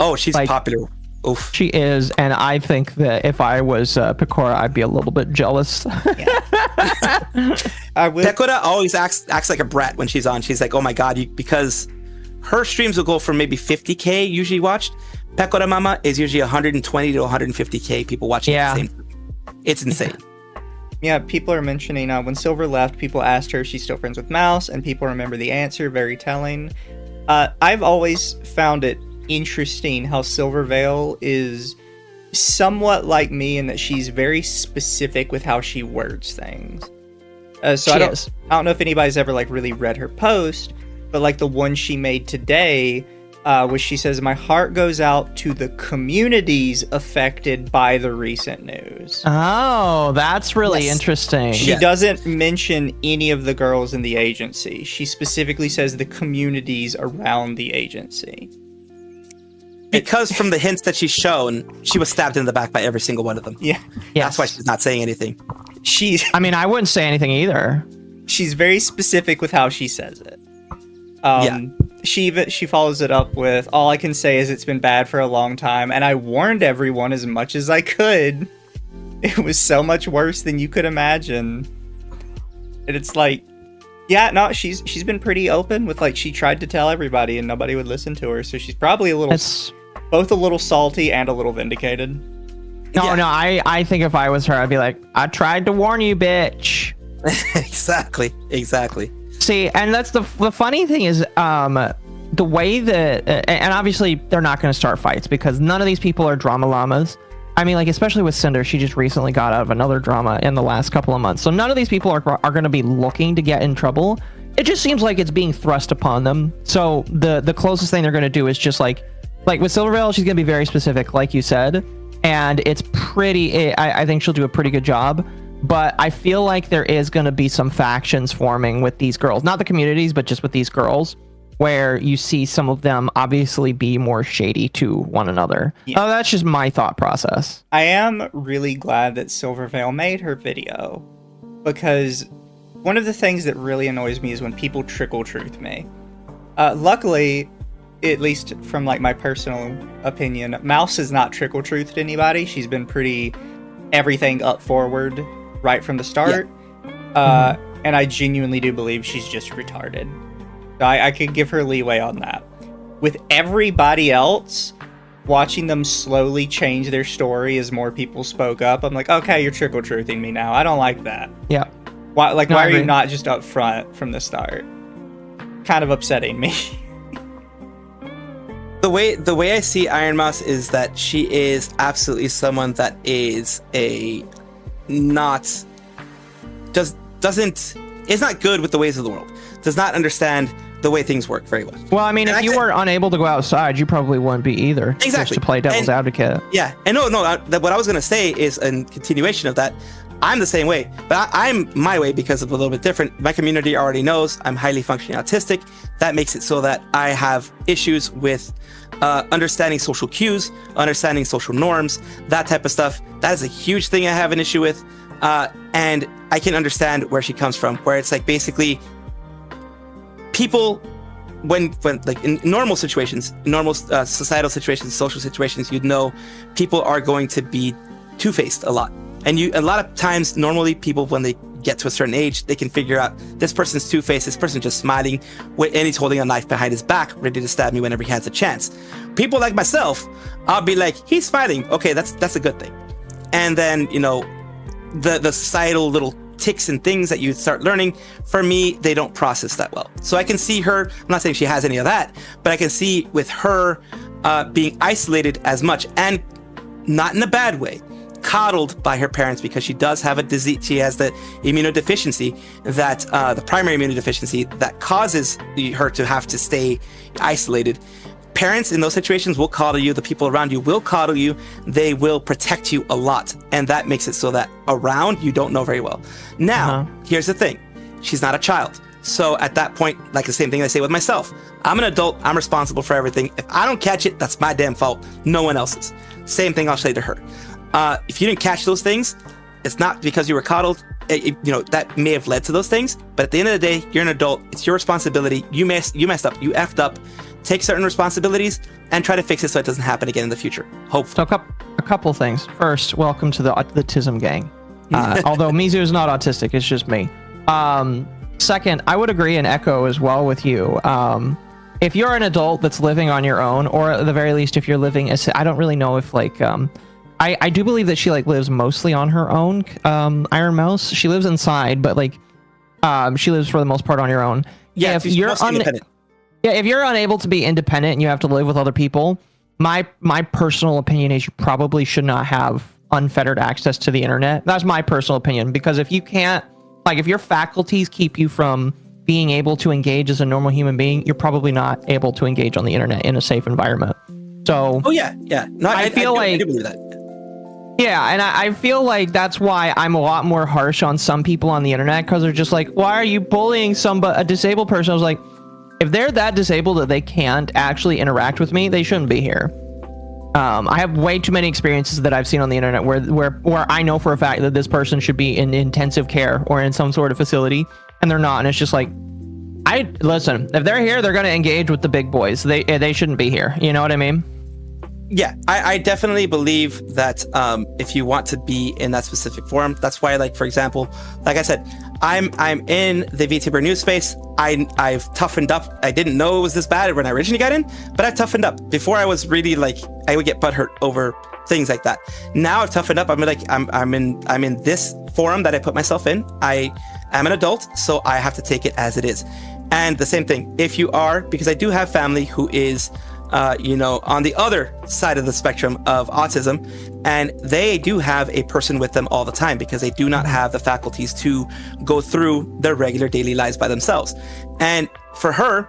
Oh, she's popular. Oof. She is, and I think that if I was Pekora, I'd be a little bit jealous. Pekora always acts like a brat when she's on. She's like, oh my god, because her streams will go from maybe 50K usually watched. Pekora Mama is usually 120 to 150K people watching at the same time. It's insane. Yeah, people are mentioning when Silver left, people asked her if she's still friends with Mouse, and people remember the answer, very telling. I've always found it interesting how Silverveil is somewhat like me in that she's very specific with how she words things. So I don't know if anybody's ever like really read her post, but like the one she made today, which she says, "My heart goes out to the communities affected by the recent news." Oh, that's really interesting. She doesn't mention any of the girls in the agency. She specifically says the communities around the agency. Because from the hints that she's shown, she was stabbed in the back by every single one of them. Yeah. That's why she's not saying anything. I mean, I wouldn't say anything either. She's very specific with how she says it. She follows it up with, "All I can say is it's been bad for a long time, and I warned everyone as much as I could. It was so much worse than you could imagine." And it's like, yeah, no, she's been pretty open with, like, she tried to tell everybody and nobody would listen to her, so she's probably both a little salty and a little vindicated. No, I think if I was her, I'd be like, "I tried to warn you, bitch." Exactly. See, and that's the funny thing is, the way that, and obviously they're not going to start fights because none of these people are drama llamas. I mean, like, especially with Cinder, she just recently got out of another drama in the last couple of months. So none of these people are going to be looking to get in trouble. It just seems like it's being thrust upon them. So the closest thing they're going to do is just like with Silverveil, she's going to be very specific, like you said. And it's pretty, I think she'll do a pretty good job. But I feel like there is going to be some factions forming with these girls. Not the communities, but just with these girls, where you see some of them obviously be more shady to one another. Yeah. Oh, that's just my thought process. I am really glad that Silverveil made her video, because one of the things that really annoys me is when people trickle truth me. Luckily, at least from like my personal opinion, Mouse has not trickle truthed anybody. She's been pretty everything up forward right from the start. Yeah. And I genuinely do believe she's just retarded. I could give her leeway on that. With everybody else, watching them slowly change their story as more people spoke up, I'm like, okay, you're trickle truthing me now. I don't like that. Yeah. Why are you not just up front from the start? Kind of upsetting me. The way I see Iron Mouse is that she is absolutely someone that is is not good with the ways of the world. Does not understand the way things work very well. Well, I mean, if you were unable to go outside, you probably wouldn't be either. Exactly. Just to play devil's advocate. Yeah. And what I was going to say is in continuation of that, I'm the same way, but I'm my way because of a little bit different. My community already knows I'm highly functioning autistic. That makes it so that I have issues with understanding social cues, understanding social norms, that type of stuff. That is a huge thing I have an issue with. And I can understand where she comes from, where it's like basically people, when like in normal situations, normal societal situations, social situations, you'd know people are going to be two-faced a lot. And a lot of times, normally people, when they get to a certain age, they can figure out this person's two-faced, this person's just smiling, and he's holding a knife behind his back, ready to stab me whenever he has a chance. People like myself, I'll be like, he's smiling. Okay, that's a good thing. And then, the societal little ticks and things that you start learning, for me, they don't process that well. So I can see her, I'm not saying she has any of that, but I can see with her being isolated as much, and not in a bad way, coddled by her parents, because she does have a disease. She has the immunodeficiency, that the primary immunodeficiency that causes her to have to stay isolated. Parents in those situations will coddle you. The people around you will coddle you. They will protect you a lot. And that makes it so that around you don't know very well. Now, here's the thing. She's not a child. So at that point, like the same thing I say with myself, I'm an adult. I'm responsible for everything. If I don't catch it, that's my damn fault. No one else's. Same thing I'll say to her. If you didn't catch those things, it's not because you were coddled. That may have led to those things. But at the end of the day, you're an adult. It's your responsibility. You messed up. You effed up. Take certain responsibilities and try to fix it so it doesn't happen again in the future. Hopefully. So a couple things. First, welcome to the autism gang. Although Mizu is not autistic, it's just me. Second, I would agree and echo as well with you. If you're an adult that's living on your own, or at the very least, if you're living, I don't really know if I do believe that she lives mostly on her own. Iron Mouse, she lives inside, but she lives for the most part on your own. Yeah, if you're independent. Yeah, if you're unable to be independent and you have to live with other people, my personal opinion is you probably should not have unfettered access to the internet. That's my personal opinion, because if you can't, like, if your faculties keep you from being able to engage as a normal human being, you're probably not able to engage on the internet in a safe environment. So, no, I do believe that. Yeah, and I feel like that's why I'm a lot more harsh on some people on the internet, because they're just like, why are you bullying a disabled person? I was like, if they're that disabled that they can't actually interact with me, they shouldn't be here. I have way too many experiences that I've seen on the internet where I know for a fact that this person should be in intensive care or in some sort of facility, and they're not. And it's just like, listen, if they're here, they're going to engage with the big boys. They shouldn't be here. You know what I mean? Yeah, I definitely believe that if you want to be in that specific forum, that's why, like, for example, like I said, I'm in the VTuber news space. I've toughened up. I didn't know it was this bad when I originally got in, but I've toughened up. Before I was really like, I would get butthurt over things like that. Now I've toughened up. I'm like, I'm in this forum that I put myself in. I am an adult, so I have to take it as it is. And the same thing, if you are, because I do have family who is on the other side of the spectrum of autism, and they do have a person with them all the time because they do not have the faculties to go through their regular daily lives by themselves. And for her,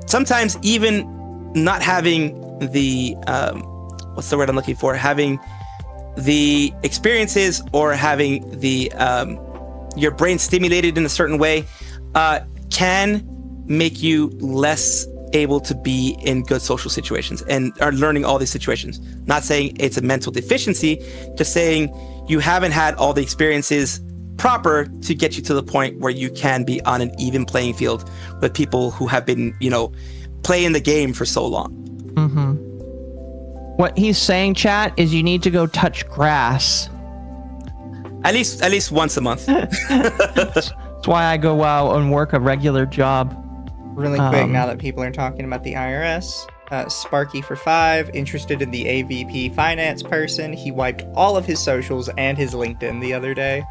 sometimes even not having the, what's the word I'm looking for? Having the experiences or having the, your brain stimulated in a certain way, can make you less able to be in good social situations and are learning all these situations. Not saying it's a mental deficiency, just saying you haven't had all the experiences proper to get you to the point where you can be on an even playing field with people who have been, playing the game for so long. Mm-hmm. What he's saying, chat, is you need to go touch grass. At least once a month. That's why I go out and work a regular job. Really quick, now that people are talking about the IRS, Sparky for 5, interested in the AVP finance person. He wiped all of his socials and his LinkedIn the other day.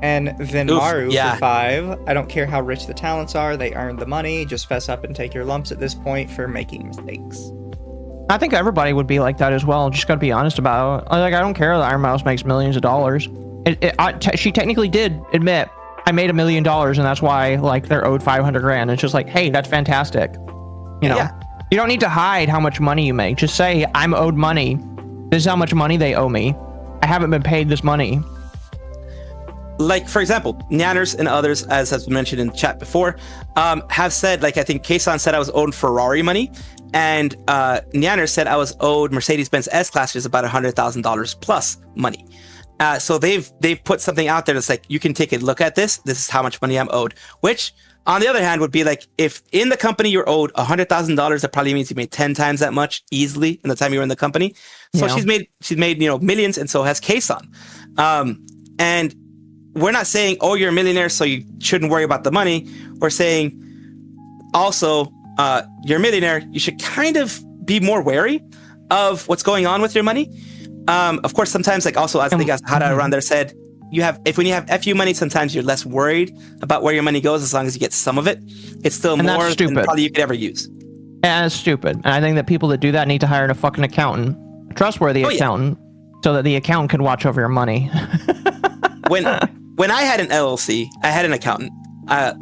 And then Maru for 5, I don't care how rich the talents are, they earned the money, just fess up and take your lumps at this point for making mistakes. I think everybody would be like that as well, just gotta be honest about it. Like, I don't care that Iron Mouse makes millions of dollars. She technically did admit, I made $1 million, and that's why, like, they're owed $500,000. It's just like, hey, that's fantastic. You don't need to hide how much money you make. Just say, I'm owed money. This is how much money they owe me. I haven't been paid this money. Like, for example, Nyanners and others, as has been mentioned in the chat before, have said, like, I think Kaysan said I was owed Ferrari money, and Nyanner said I was owed Mercedes-Benz S-Class, which is about $100,000 plus money. So they've put something out there that's like, you can take a look at this. This is how much money I'm owed. Which, on the other hand, would be like, if in the company you're owed $100,000, that probably means you made 10 times that much easily in the time you were in the company. So she's made millions, and so has Kaysan. And we're not saying, oh, you're a millionaire, so you shouldn't worry about the money. We're saying also, you're a millionaire, you should kind of be more wary of what's going on with your money. Of course, sometimes, like, also, I think as Hada around there said, when you have FU money, sometimes you're less worried about where your money goes as long as you get some of it. It's still more than probably you could ever use. And it's stupid. And I think that people that do that need to hire a fucking accountant, a trustworthy accountant, so that the accountant can watch over your money. When I had an LLC, I had an accountant.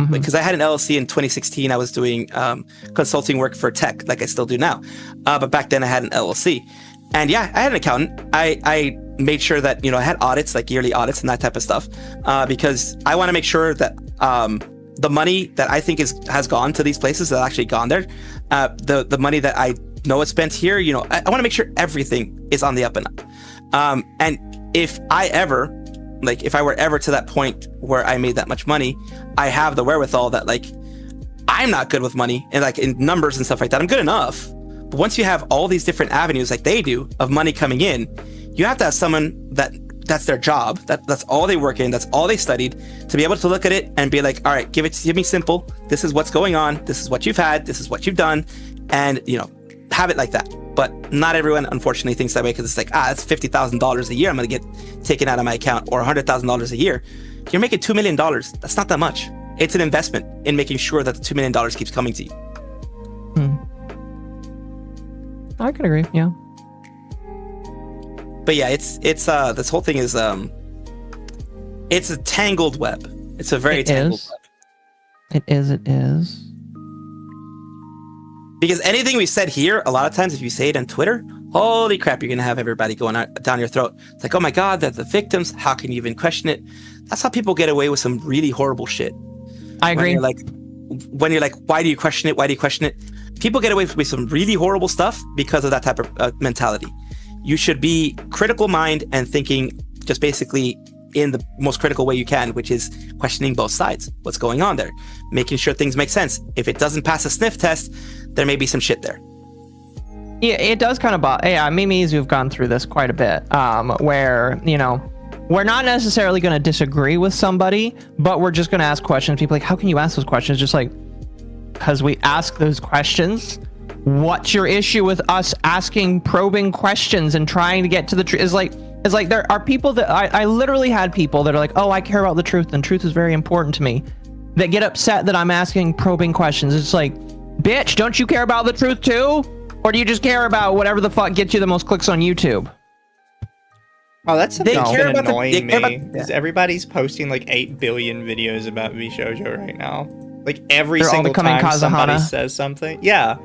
Because I had an LLC in 2016, I was doing consulting work for tech, like I still do now. But back then I had an LLC. And I had an accountant. I made sure that, I had audits, like yearly audits and that type of stuff, because I want to make sure that the money that I think has gone to these places that actually gone there, the money that I know is spent here, I want to make sure everything is on the up and up. And if I were ever to that point where I made that much money, I have the wherewithal that, like, I'm not good with money and, like, in numbers and stuff like that. I'm good enough. But once you have all these different avenues like they do of money coming in, you have to have someone that's their job. That's all they work in. That's all they studied, to be able to look at it and be like, all right, give me simple. This is what's going on. This is what you've had. This is what you've done. And, have it like that. But not everyone, unfortunately, thinks that way, because it's like, that's $50,000 a year I'm going to get taken out of my account, or $100,000 a year. You're making $2 million. That's not that much. It's an investment in making sure that the $2 million keeps coming to you. I can agree. Yeah. But yeah, it's this whole thing is it's a tangled web. It's a very tangled web. It is. Because anything we said here, a lot of times if you say it on Twitter, holy crap, you're going to have everybody going down your throat. It's like, oh my God, they're the victims. How can you even question it? That's how people get away with some really horrible shit. I agree. When you're like, why do you question it? Why do you question it? People get away with some really horrible stuff because of that type of mentality. You should be critical mind and thinking just basically in the most critical way you can, which is questioning both sides. What's going on there? Making sure things make sense. If it doesn't pass a sniff test, there may be some shit there. Yeah, it does kind of bother. Yeah, Mizu have gone through this quite a bit, where, you know, we're not necessarily going to disagree with somebody, but we're just going to ask questions. People are like, how can you ask those questions? Just like, because we ask those questions. What's your issue with us asking probing questions and trying to get to the truth? It's like there are people that I literally had people that are like, oh, I care about the truth and truth is very important to me, that get upset that I'm asking probing questions. It's like, bitch, don't you care about the truth too? Or do you just care about whatever the fuck gets you the most clicks on YouTube? Oh, that's something that's been annoying me. Is everybody's posting like 8 billion videos about VShoujo right now. Like every single time somebody says something. Yeah.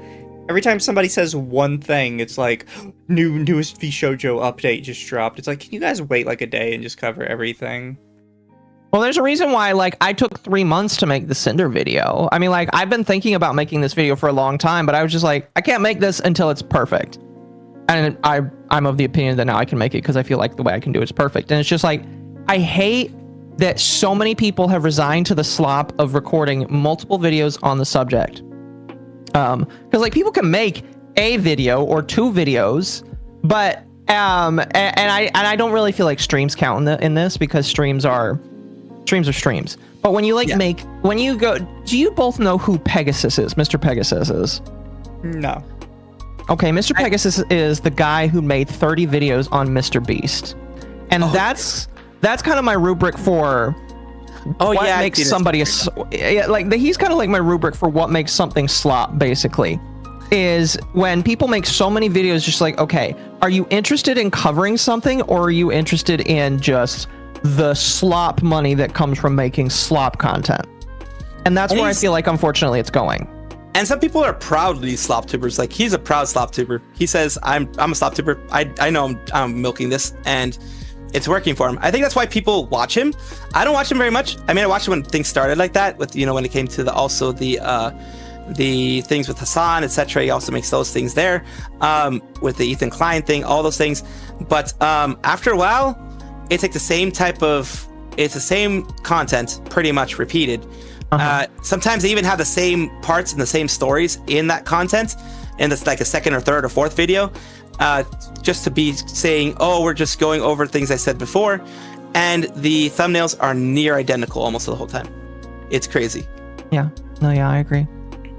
Every time somebody says one thing, it's like, newest VShoujo update just dropped. It's like, can you guys wait like a day and just cover everything? Well, there's a reason why, like, I took 3 months to make the Cinder video. I mean, like, I've been thinking about making this video for a long time, but I was just like, I can't make this until it's perfect. And I'm of the opinion that now I can make it because I feel like the way I can do it is perfect. And it's just like, I hate that so many people have resigned to the slop of recording multiple videos on the subject. Because like people can make a video or 2 videos, but and I don't really feel like streams count in this because streams are streams. But when you like when you go, do you both know who Pegasus is? Mr. Pegasus is? No. Okay, Mr. Pegasus is the guy who made 30 videos on Mr. Beast, and that's kind of my rubric for. What makes somebody he's kind of like my rubric for what makes something slop, basically, is when people make so many videos just like, okay, are you interested in covering something or are you interested in just the slop money that comes from making slop content? And that's where I feel like unfortunately it's going. And some people are proudly slop tubers. Like he's a proud slop tuber. He says, I'm a slop tuber. I know I'm milking this and it's working for him. I think that's why people watch him. I don't watch him very much. I mean, I watched him when things started like that, with, you know, when it came to the things with Hassan, etc. He also makes those things there, with the Ethan Klein thing, all those things. But after a while, it's like the same content, pretty much repeated. Sometimes they even have the same parts and the same stories in that content, and it's like a second or third or fourth video. Just to be saying, oh, we're just going over things I said before, and the thumbnails are near identical almost the whole time. It's crazy. Yeah, I agree.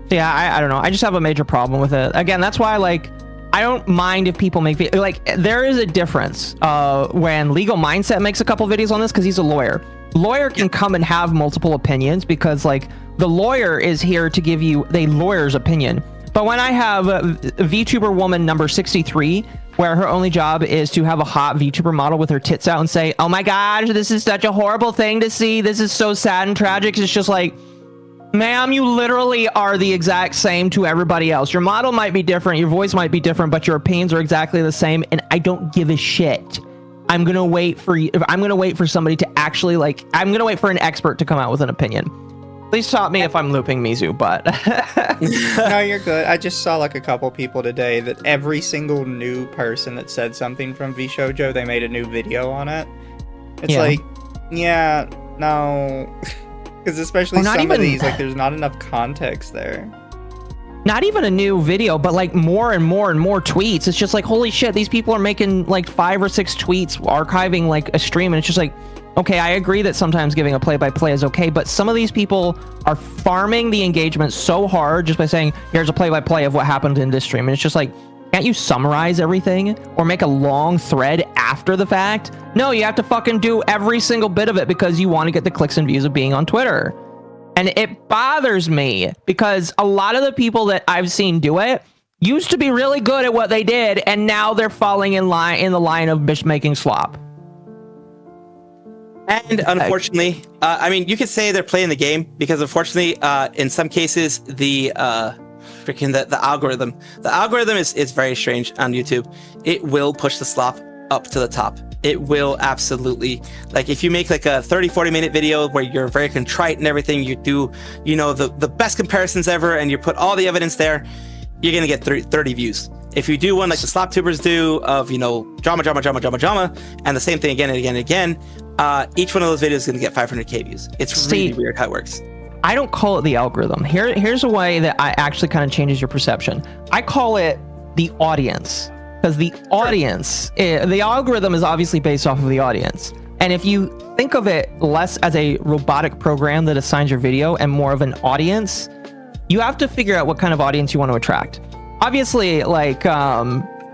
Yeah, I don't know. I just have a major problem with it. Again, that's why, like, I don't mind if people make like, there is a difference when Legal Mindset makes a couple videos on this because he's a lawyer. Lawyer can come and have multiple opinions because, like, the lawyer is here to give you a lawyer's opinion. But when I have VTuber woman number 63, where her only job is to have a hot VTuber model with her tits out and say, oh my gosh, this is such a horrible thing to see. This is so sad and tragic. It's just like, ma'am, you literally are the exact same to everybody else. Your model might be different. Your voice might be different, but your opinions are exactly the same. And I don't give a shit. I'm going to wait for you. I'm going to wait for somebody to actually, like, I'm going to wait for an expert to come out with an opinion. Please stop me if I'm looping Mizu, but... No, you're good. I just saw like a couple people today that every single new person that said something from VShoujo, they made a new video on it. It's like, yeah, no. Because especially some of these, like, there's not enough context there. Not even a new video, but like more and more and more tweets. It's just like, holy shit, these people are making like 5 or 6 tweets, archiving like a stream, and it's just like, okay, I agree that sometimes giving a play-by-play is okay, but some of these people are farming the engagement so hard just by saying, here's a play-by-play of what happened in this stream. And it's just like, can't you summarize everything or make a long thread after the fact? No, you have to fucking do every single bit of it because you want to get the clicks and views of being on Twitter. And it bothers me because a lot of the people that I've seen do it used to be really good at what they did, and now they're falling in the line of bitch making slop. And unfortunately, I mean, you could say they're playing the game because unfortunately, in some cases, the algorithm is very strange on YouTube. It will push the slop up to the top. It will absolutely, like, if you make like a 30-40 minute video where you're very contrite and everything, you do, you know, the best comparisons ever, and you put all the evidence there, you're gonna get 30 views. If you do one like the slop tubers do of, you know, drama, and the same thing again and again and again, each one of those videos is gonna get 500k views. It's really weird how it works. I don't call it the algorithm. Here's a way that I actually kind of changes your perception. I call it the audience, because the audience, the algorithm is obviously based off of the audience. And if you think of it less as a robotic program that assigns your video and more of an audience, you have to figure out what kind of audience you want to attract. Obviously, like,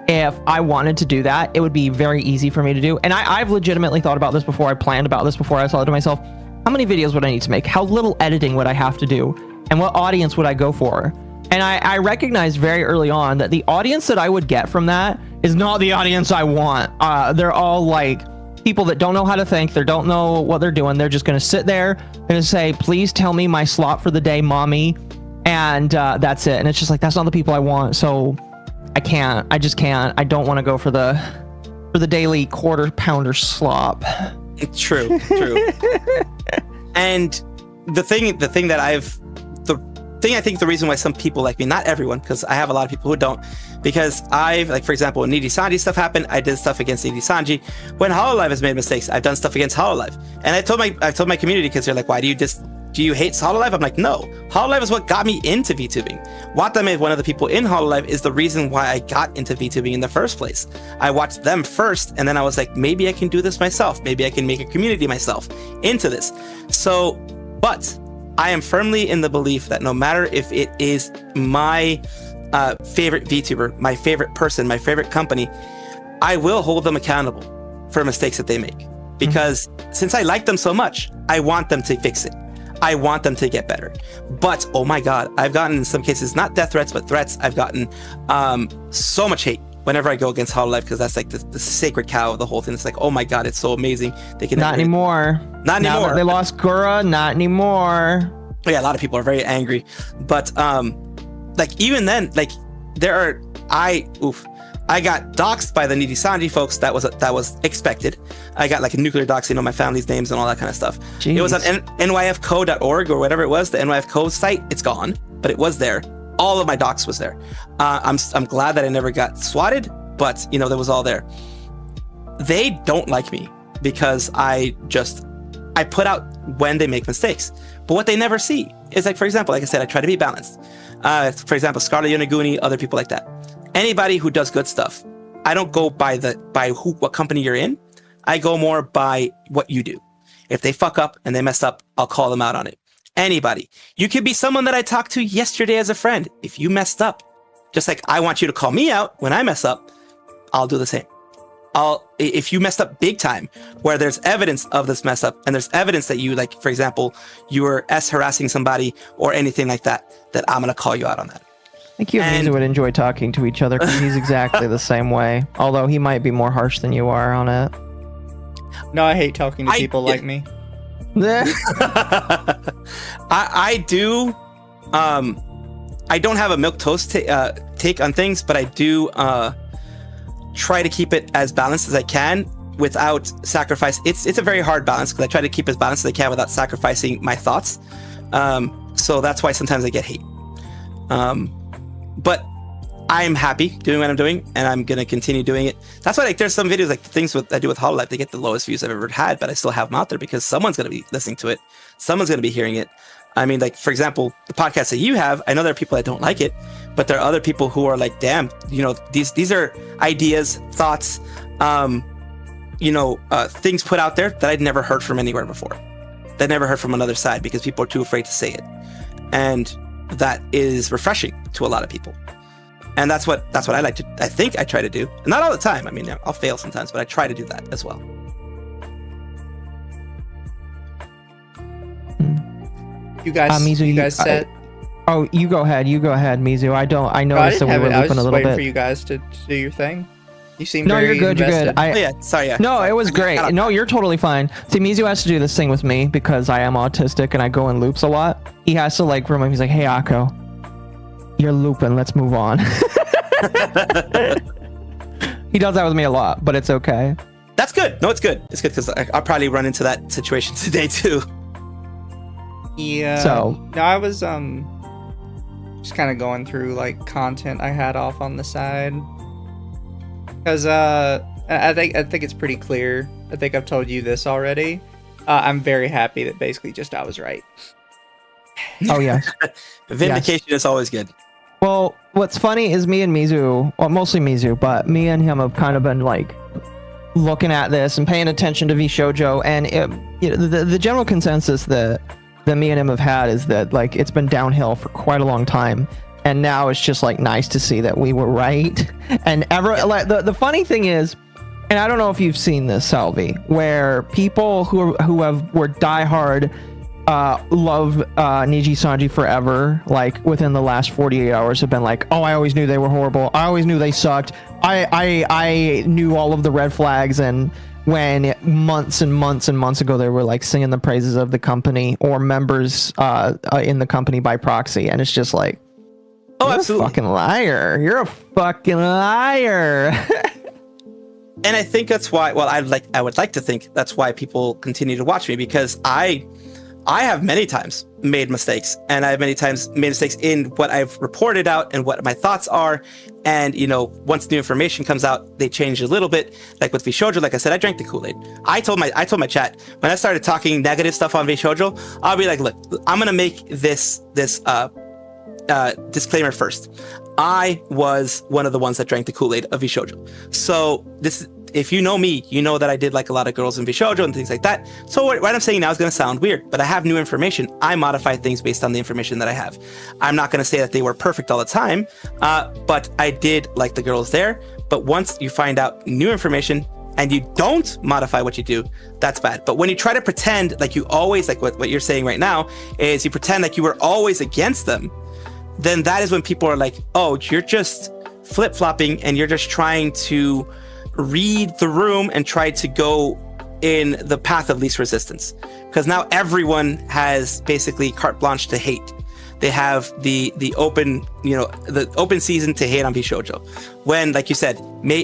if I wanted to do that, it would be very easy for me to do. And I've legitimately thought about this before. I planned about this before. I thought to myself, how many videos would I need to make? How little editing would I have to do? And what audience would I go for? And I recognized very early on that the audience that I would get from that is not the audience I want. They're all like people that don't know how to think. They don't know what they're doing. They're just going to sit there and say, please tell me my slot for the day, mommy. And that's it. And it's just like, that's not the people I want. So I just can't. I don't want to go for the daily quarter pounder slop. True. And the thing the reason why some people like me, not everyone, because I have a lot of people who don't, because I've, like, for example, when Nidhi Sanji stuff happened, I did stuff against Nidhi Sanji. When Hololive has made mistakes, I've done stuff against Hololive. And I told my community, because they're like, why do you hate Hololive? I'm like, no. Hololive is what got me into VTubing. Watame, one of the people in Hololive, is the reason why I got into VTubing in the first place. I watched them first, and then I was like, maybe I can do this myself. Maybe I can make a community myself into this. So, but I am firmly in the belief that no matter if it is my favorite VTuber, my favorite person, my favorite company, I will hold them accountable for mistakes that they make. Because since I like them so much, I want them to fix it. I want them to get better. But, oh my God, I've gotten, in some cases, not death threats, but threats. I've gotten so much hate whenever I go against Hololive, because that's like the sacred cow of the whole thing. It's like, oh my God, it's so amazing. They can Not anymore. Not anymore. Now that they lost Gura, not anymore. Yeah, a lot of people are very angry. But like, even then, like, I got doxxed by the Nidhi Sanji folks. That was expected. I got like a nuclear dox, you know, my family's names and all that kind of stuff. Jeez. It was on nyfco.org or whatever it was, the NYFco site. It's gone, but it was there. All of my docs was there. I'm glad that I never got swatted, but you know, that was all there. They don't like me because I put out when they make mistakes. But what they never see is, like, for example, like I said, I try to be balanced. For example, Scarlet Yonaguni, other people like that. Anybody who does good stuff, I don't go by what company you're in. I go more by what you do. If they fuck up and they mess up, I'll call them out on it. Anybody. You could be someone that I talked to yesterday as a friend. If you messed up, just like I want you to call me out when I mess up, I'll do the same. If you messed up big time, where there's evidence of this mess up, and there's evidence that you, like, for example, you were harassing somebody or anything like that, that I'm going to call you out on that. I think you and Mizu would enjoy talking to each other, because he's exactly the same way. Although he might be more harsh than you are on it. No, I hate talking to people like me. I do. I don't have a milquetoast take on things, but I do try to keep it as balanced as I can without sacrifice. It's a very hard balance, because I try to keep as balanced as I can without sacrificing my thoughts. So that's why sometimes I get hate. But I'm happy doing what I'm doing, and I'm going to continue doing it. That's why, like, there's some videos, like things I do with Hololive, they get the lowest views I've ever had, but I still have them out there because someone's going to be listening to it. Someone's going to be hearing it. I mean, like, for example, the podcast that you have, I know there are people that don't like it, but there are other people who are like, damn, you know, these are ideas, thoughts, things put out there that I'd never heard from anywhere before. That I never heard from another side, because people are too afraid to say it. And that is refreshing to a lot of people. And that's what I like to, I think I try to do. Not all the time. I mean, I'll fail sometimes, but I try to do that as well. You guys, Mizu, you guys set Oh, you go ahead, Mizu. I noticed that we were looping a little bit. I was just waiting for you guys to do your thing. You seem very you're good. invested. You're good. Sorry. No, it was great. No, you're totally fine. See, Mizu has to do this thing with me because I am autistic and I go in loops a lot. He has to like remind me. He's like, "Hey, Occo, you're looping. Let's move on." He does that with me a lot, but it's okay. That's good. No, it's good. It's good because I'll probably run into that situation today too. Yeah. So no, I was just kind of going through like content I had off on the side because I think it's pretty clear. I think I've told you this already. I'm very happy that basically just I was right. Oh yes. Vindication is always good. Well, what's funny is me and Mizu, well, mostly Mizu, but me and him have kind of been like looking at this and paying attention to VShoujo, and the general consensus that me and him have had is that like it's been downhill for quite a long time, and now it's just like nice to see that we were right. And like the funny thing is, and I don't know if you've seen this, Salvi, where people who were diehard love Niji Sanji forever, like within the last 48 hours have been like, oh, I always knew they were horrible, I always knew they sucked, I knew all of the red flags, and when months and months and months ago they were like singing the praises of the company or members in the company by proxy, and it's just like, oh, you're absolutely a fucking liar, you're a fucking liar. And I think that's why, well, I would like to think that's why people continue to watch me, because I have many times made mistakes, and I have many times made mistakes in what I've reported out and what my thoughts are. And, you know, once new information comes out, they change a little bit. Like with VShoujo, like I said, I drank the Kool-Aid. I told my chat, when I started talking negative stuff on VShoujo, I'll be like, look, I'm going to make this disclaimer first. I was one of the ones that drank the Kool-Aid of VShoujo. So this, if you know me, you know that I did like a lot of girls in VShoujo and things like that. So what I'm saying now is going to sound weird, but I have new information. I modify things based on the information that I have. I'm not going to say that they were perfect all the time, but I did like the girls there. But once you find out new information and you don't modify what you do, that's bad. But when you try to pretend like you always, like what you're saying right now, is you pretend like you were always against them, then that is when people are like, oh, you're just flip-flopping and you're just trying to read the room and try to go in the path of least resistance. Because now everyone has basically carte blanche to hate. They have the open, you know, the open season to hate on VShoujo. When, like you said,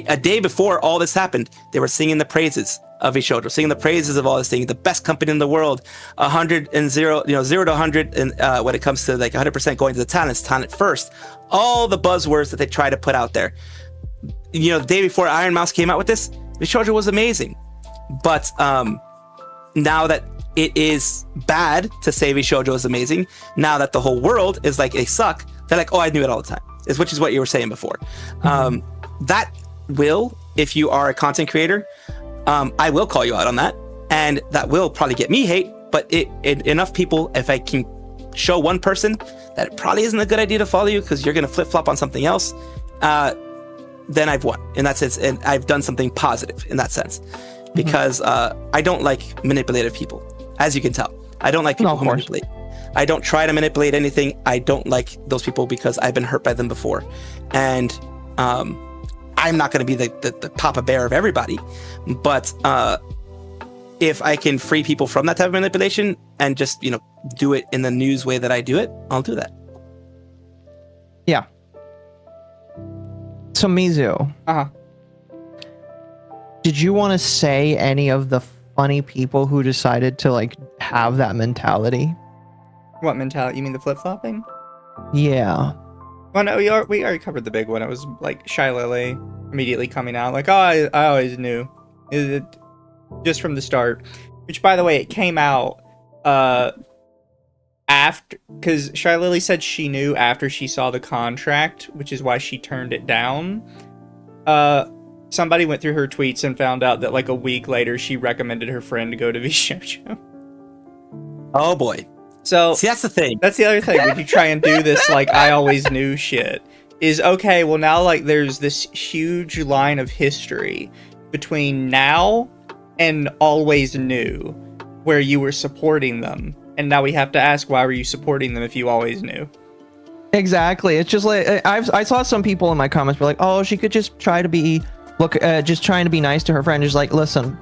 a day before all this happened, they were singing the praises of VShoujo, singing the praises of all this thing, the best company in the world, 100 and 0, you know, 0 to 100, and when it comes to like 100% going to the talents, talent first, all the buzzwords that they try to put out there. You know, the day before Iron Mouse came out with this, VShoujo was amazing. But now that it is bad to say VShoujo is amazing, now that the whole world is like, they suck, they're like, oh, I knew it all the time, which is what you were saying before. That will, if you are a content creator, I will call you out on that, and that will probably get me hate, but enough people, if I can show one person that it probably isn't a good idea to follow you because you're going to flip-flop on something else, then I've won in that sense, and I've done something positive in that sense, because I don't like manipulative people, as you can tell. I don't like people who manipulate. I don't try to manipulate anything. I don't like those people because I've been hurt by them before, and I'm not going to be the Papa Bear of everybody, but if I can free people from that type of manipulation and just, you know, do it in the news way that I do it, I'll do that. Yeah. So Mizu, did you want to say any of the funny people who decided to like have that mentality? What mentality? You mean the flip-flopping? Yeah. Well, no, we already covered the big one. It was like Shylily immediately coming out like, oh, I always knew it just from the start. Which, by the way, it came out after, because Shylily said she knew after she saw the contract, which is why she turned it down. Somebody went through her tweets and found out that like a week later she recommended her friend to go to VShoujo. Oh boy. So see, that's the thing. That's the other thing. When you try and do this, like, I always knew shit, is okay, well, now, like, there's this huge line of history between now and always knew, where you were supporting them. And now we have to ask, why were you supporting them if you always knew? Exactly. It's just like I saw some people in my comments were like, oh, she could just try to be just trying to be nice to her friend. Just like, listen.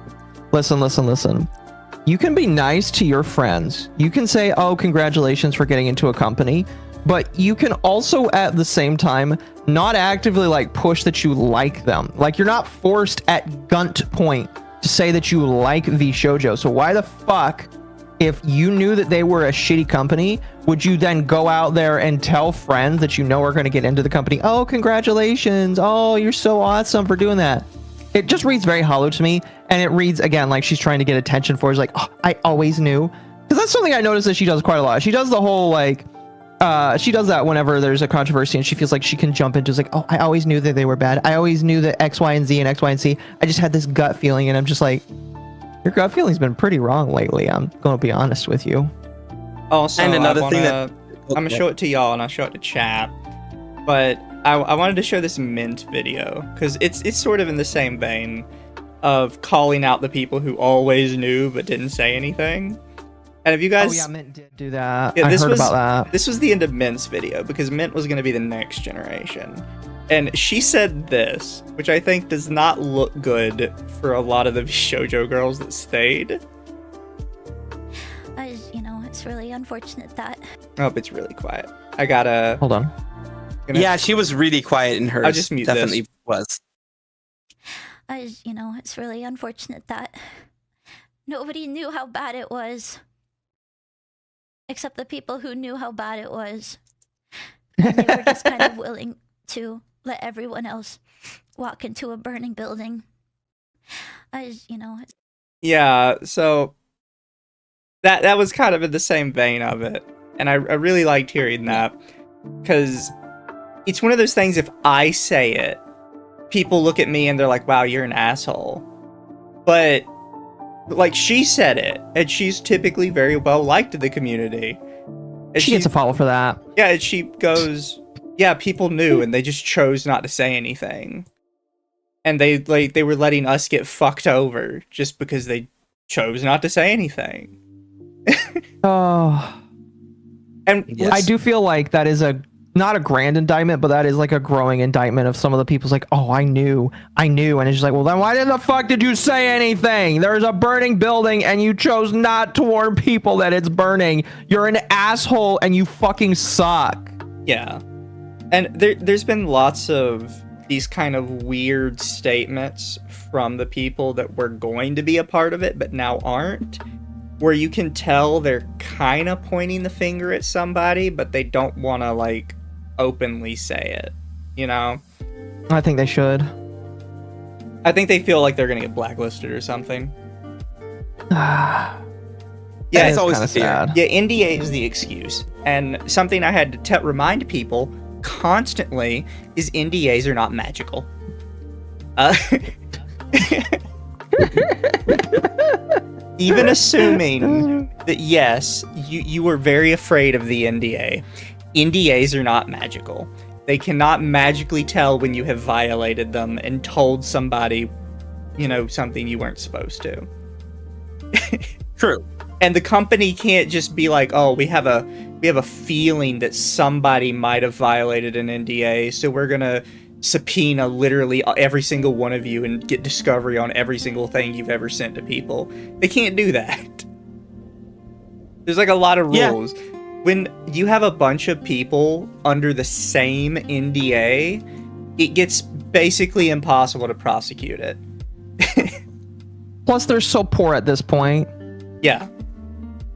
You can be nice to your friends. You can say, oh, congratulations for getting into a company. But you can also at the same time not actively like push that you like them. Like you're not forced at gunpoint to say that you like VShoujo. So why the fuck, if you knew that they were a shitty company, would you then go out there and tell friends that you know are going to get into the company, oh, congratulations. Oh, you're so awesome for doing that. It just reads very hollow to me. And it reads, again, like she's trying to get attention for it. It's like, oh, I always knew. Because that's something I noticed that she does quite a lot. She does the whole, like, she does that whenever there's a controversy and she feels like she can jump into, it's like, oh, I always knew that they were bad. I always knew that X, Y, and Z and X, Y, and Z. I just had this gut feeling. And I'm just like, your gut feeling's been pretty wrong lately. I'm going to be honest with you. Also, and another thing that I'm going to show it to y'all and I'll show it to chat. But I wanted to show this Mint video because it's sort of in the same vein of calling out the people who always knew but didn't say anything. And if you guys, oh yeah, Mint did do that. Yeah, I heard about that. This was the end of Mint's video because Mint was going to be the next generation, and she said this, which I think does not look good for a lot of the shoujo girls that stayed. It's really unfortunate that. Oh, it's really quiet. I gotta hold on. Yeah, she was really quiet in hers. I'll just mute definitely this. Was. It's really unfortunate that nobody knew how bad it was. Except the people who knew how bad it was. And they were just kind of willing to let everyone else walk into a burning building. Yeah, so that was kind of in the same vein of it. And I really liked hearing that. Because it's one of those things, if I say it, people look at me and they're like, wow, you're an asshole. But, like, she said it, and she's typically very well liked in the community. And she gets a follow for that. Yeah, and she goes, yeah, people knew, and they just chose not to say anything. And they were letting us get fucked over just because they chose not to say anything. Oh. And yes. I do feel like that is not a grand indictment, but that is like a growing indictment of some of the people's like, oh, I knew. And it's just like, well, then why the fuck did you say anything? There's a burning building and you chose not to warn people that it's burning. You're an asshole and you fucking suck. Yeah. And there's been lots of these kind of weird statements from the people that were going to be a part of it, but now aren't. Where you can tell they're kind of pointing the finger at somebody, but they don't want to, like, openly say it, you know? I think they should. I think they feel like they're going to get blacklisted or something. Yeah, it's always sad. Yeah, NDA is the excuse. And something I had to remind people constantly is NDAs are not magical. Even assuming that, yes, you were very afraid of the NDA, NDAs are not magical. They cannot magically tell when you have violated them and told somebody, something you weren't supposed to. True. And the company can't just be like, oh, we have a feeling that somebody might have violated an NDA, so we're gonna subpoena literally every single one of you and get discovery on every single thing you've ever sent to people. They can't do that. There's like a lot of rules. Yeah. When you have a bunch of people under the same NDA, it gets basically impossible to prosecute it. Plus, they're so poor at this point. Yeah.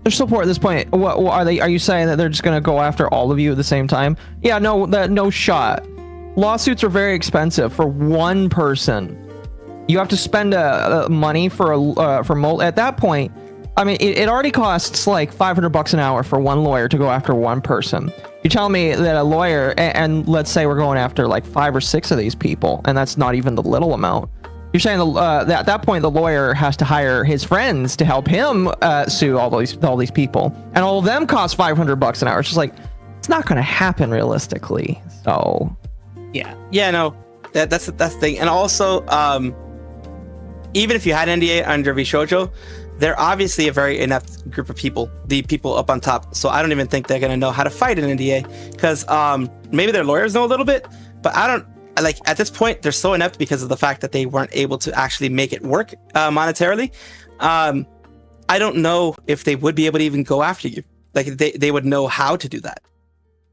They're so poor at this point. What are they? Are you saying that they're just gonna go after all of you at the same time? Yeah, no shot. Lawsuits are very expensive for one person. You have to spend money for at that point. I mean, it already costs like $500 an hour for one lawyer to go after one person. You're telling me that a lawyer, and let's say we're going after like 5 or 6 of these people, and that's not even the little amount. You're saying that at that point the lawyer has to hire his friends to help him sue all these people, and all of them cost $500 an hour. It's just like, it's not going to happen realistically. So. Yeah, no, that's the thing. And also, even if you had NDA under VShoujo, they're obviously a very inept group of people, the people up on top. So I don't even think they're going to know how to fight an NDA, because maybe their lawyers know a little bit, but I don't, like, at this point, they're so inept because of the fact that they weren't able to actually make it work monetarily. I don't know if they would be able to even go after you. Like, they would know how to do that.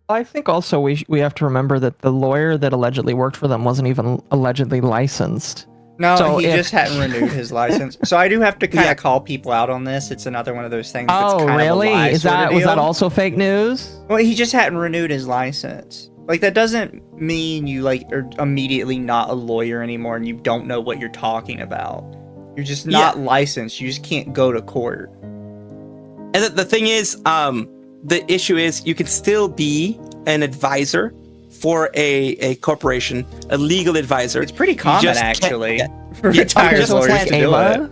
I think also we have to remember that the lawyer that allegedly worked for them wasn't even allegedly licensed. No, so he just hadn't renewed his license. So I do have to kind of call people out on this. It's another one of those things that's kind really? of a lie was that also fake news? Well, he just hadn't renewed his license. Like, that doesn't mean you, like, are immediately not a lawyer anymore and you don't know what you're talking about. You're just not licensed. You just can't go to court. And the thing is, the issue is you can still be an advisor for a corporation, a legal advisor. It's pretty common, actually, for So retired lawyers to do it.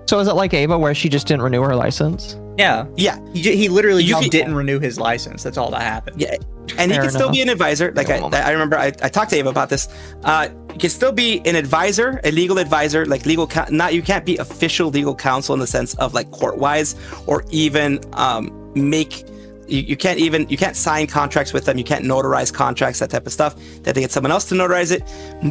So is it like Ava, where she just didn't renew her license? Yeah. Yeah. He literally just didn't renew his license. That's all that happened. Yeah. And he can still be an advisor. Like, I remember I talked to Ava about this. You can still be an advisor, a legal advisor, like you can't be official legal counsel in the sense of like court-wise, or even you can't sign contracts with them. You can't notarize contracts, that type of stuff. That they get someone else to notarize it.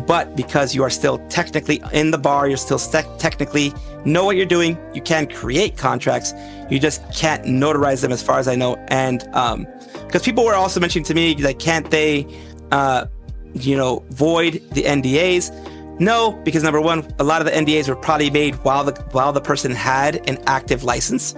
But because you are still technically in the bar, you're still technically know what you're doing. You can create contracts. You just can't notarize them, as far as I know. And because people were also mentioning to me, like, can't they, void the NDAs? No, because number one, a lot of the NDAs were probably made while the person had an active license.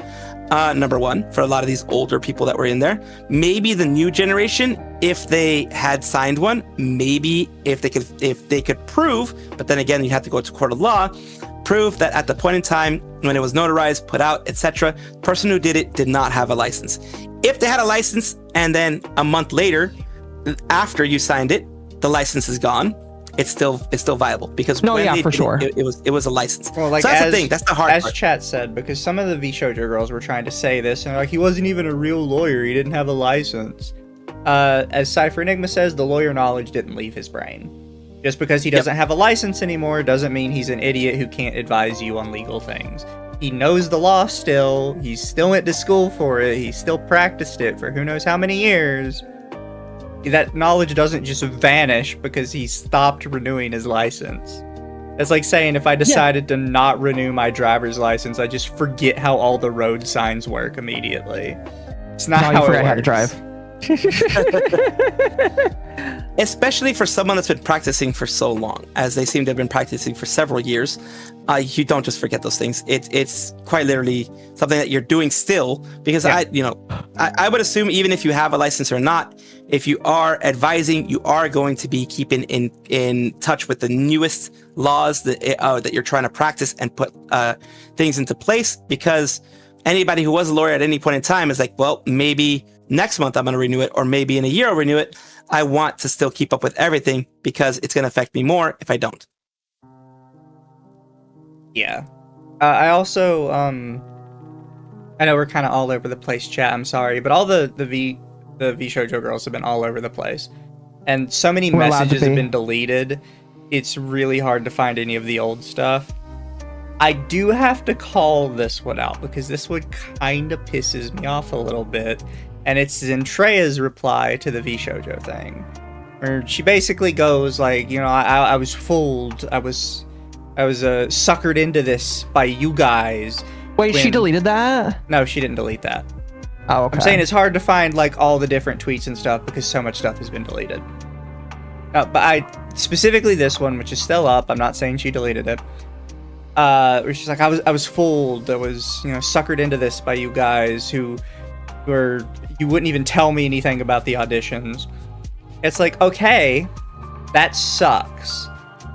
Number one, for a lot of these older people that were in there. Maybe the new generation, if they had signed one, maybe if they could prove, but then again, you have to go to court of law, prove that at the point in time when it was notarized, put out, etc., the person who did it did not have a license. If they had a license and then a month later, after you signed it, the license is gone, it's still viable, because it was a license. Well, like, so that's the thing. That's the hard part. As chat said, because some of the VShoujo girls were trying to say this, and like, he wasn't even a real lawyer. He didn't have a license. As Cypher Enigma says, the lawyer knowledge didn't leave his brain. Just because he doesn't have a license anymore doesn't mean he's an idiot who can't advise you on legal things. He knows the law still. He still went to school for it. He still practiced it for who knows how many years. That knowledge doesn't just vanish because he stopped renewing his license. It's like saying, if I decided to not renew my driver's license, I just forget how all the road signs work immediately. It's not how it works. How to drive. Especially for someone that's been practicing for so long, as they seem to have been practicing for several years, you don't just forget those things. It's quite literally something that you're doing still, because I would assume, even if you have a license or not, if you are advising, you are going to be keeping in touch with the newest laws that you're trying to practice and put things into place, because anybody who was a lawyer at any point in time is like, well, maybe next month I'm going to renew it, or maybe in a year I'll renew it. I want to still keep up with everything because it's going to affect me more if I don't. Yeah. I also, I know we're kind of all over the place, chat, I'm sorry, but all the VShoujo girls have been all over the place. And so many messages have been deleted, it's really hard to find any of the old stuff. I do have to call this one out, because this one kind of pisses me off a little bit. And it's Zentrea's reply to the VShoujo thing, where she basically goes like, I was fooled. I was suckered into this by you guys. Wait, she deleted that? No, she didn't delete that. Oh, okay. I'm saying it's hard to find like all the different tweets and stuff because so much stuff has been deleted. But specifically this one, which is still up. I'm not saying she deleted it. Where she's like, I was fooled. I was suckered into this by you guys who you wouldn't even tell me anything about the auditions. It's like, okay, that sucks.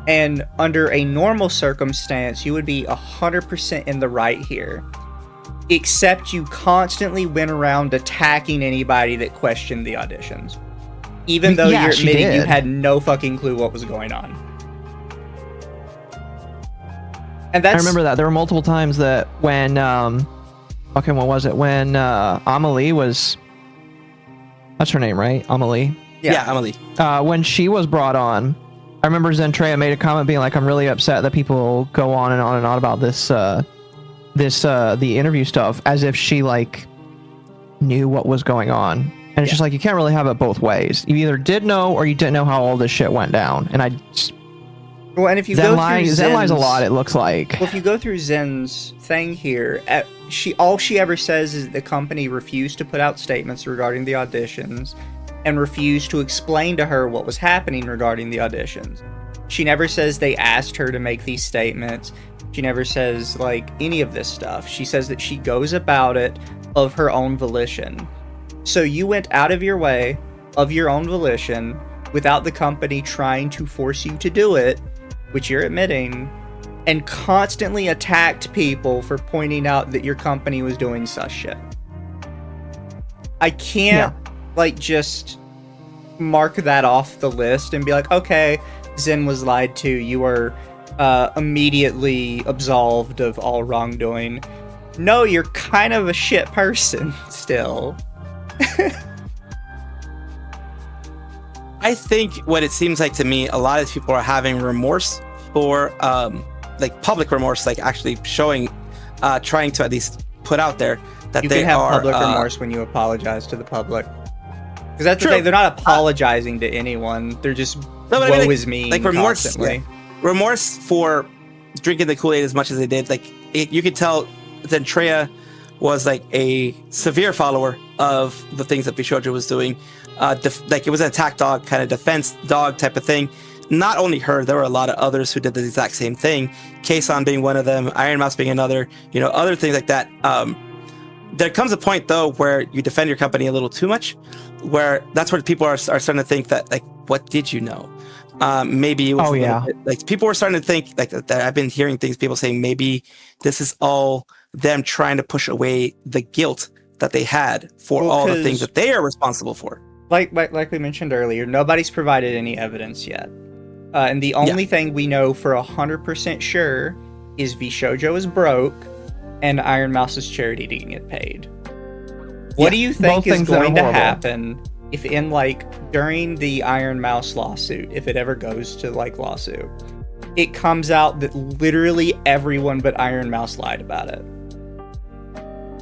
And under a normal circumstance, you would be 100% in the right here. Except you constantly went around attacking anybody that questioned the auditions. Even though you're admitting you had no fucking clue what was going on. And I remember that. There were multiple times that when, what was it? When Amelie was... That's her name, right? Amelie? Yeah, Amelie. When she was brought on, I remember Zentraa made a comment being like, I'm really upset that people go on and on and on about this the interview stuff as if she like knew what was going on. And it's just like, you can't really have it both ways. You either did know or you didn't know how all this shit went down. And I just... Well, and if you go through Zen lies a lot, it looks like. Well, if you go through Zen's thing here, all she ever says is the company refused to put out statements regarding the auditions and refused to explain to her what was happening regarding the auditions. She never says they asked her to make these statements. She never says, like, any of this stuff. She says that she goes about it of her own volition. So you went out of your way, of your own volition, without the company trying to force you to do it, which you're admitting, and constantly attacked people for pointing out that your company was doing such shit. I can't, like, just mark that off the list and be like, okay, Zen was lied to, you are immediately absolved of all wrongdoing. No, you're kind of a shit person still. I think what it seems like to me, a lot of people are having remorse for, like public remorse, like actually showing, trying to at least put out there that they have are public remorse when you apologize to the public. Because that's the thing, they're not apologizing to anyone. They're just woe is me, like remorse, constantly. Remorse for drinking the Kool-Aid as much as they did. Like you could tell Zentraa was like a severe follower of the things that VShoujo was doing. Like it was an attack dog, kind of defense dog type of thing. Not only her, there were a lot of others who did the exact same thing. Kason being one of them, Iron Mouse being another, other things like that. There comes a point though where you defend your company a little too much, where that's where people are starting to think that, like, what did you know? Maybe it was like people were starting to think like that. I've been hearing things, people saying maybe this is all them trying to push away the guilt that they had for all the things that they are responsible for. Like we mentioned earlier, nobody's provided any evidence yet. And the only thing we know for 100% sure is VShoujo is broke and Iron Mouse's charity didn't get paid. What do you think is going to happen if during the Iron Mouse lawsuit, if it ever goes to lawsuit, it comes out that literally everyone but Iron Mouse lied about it?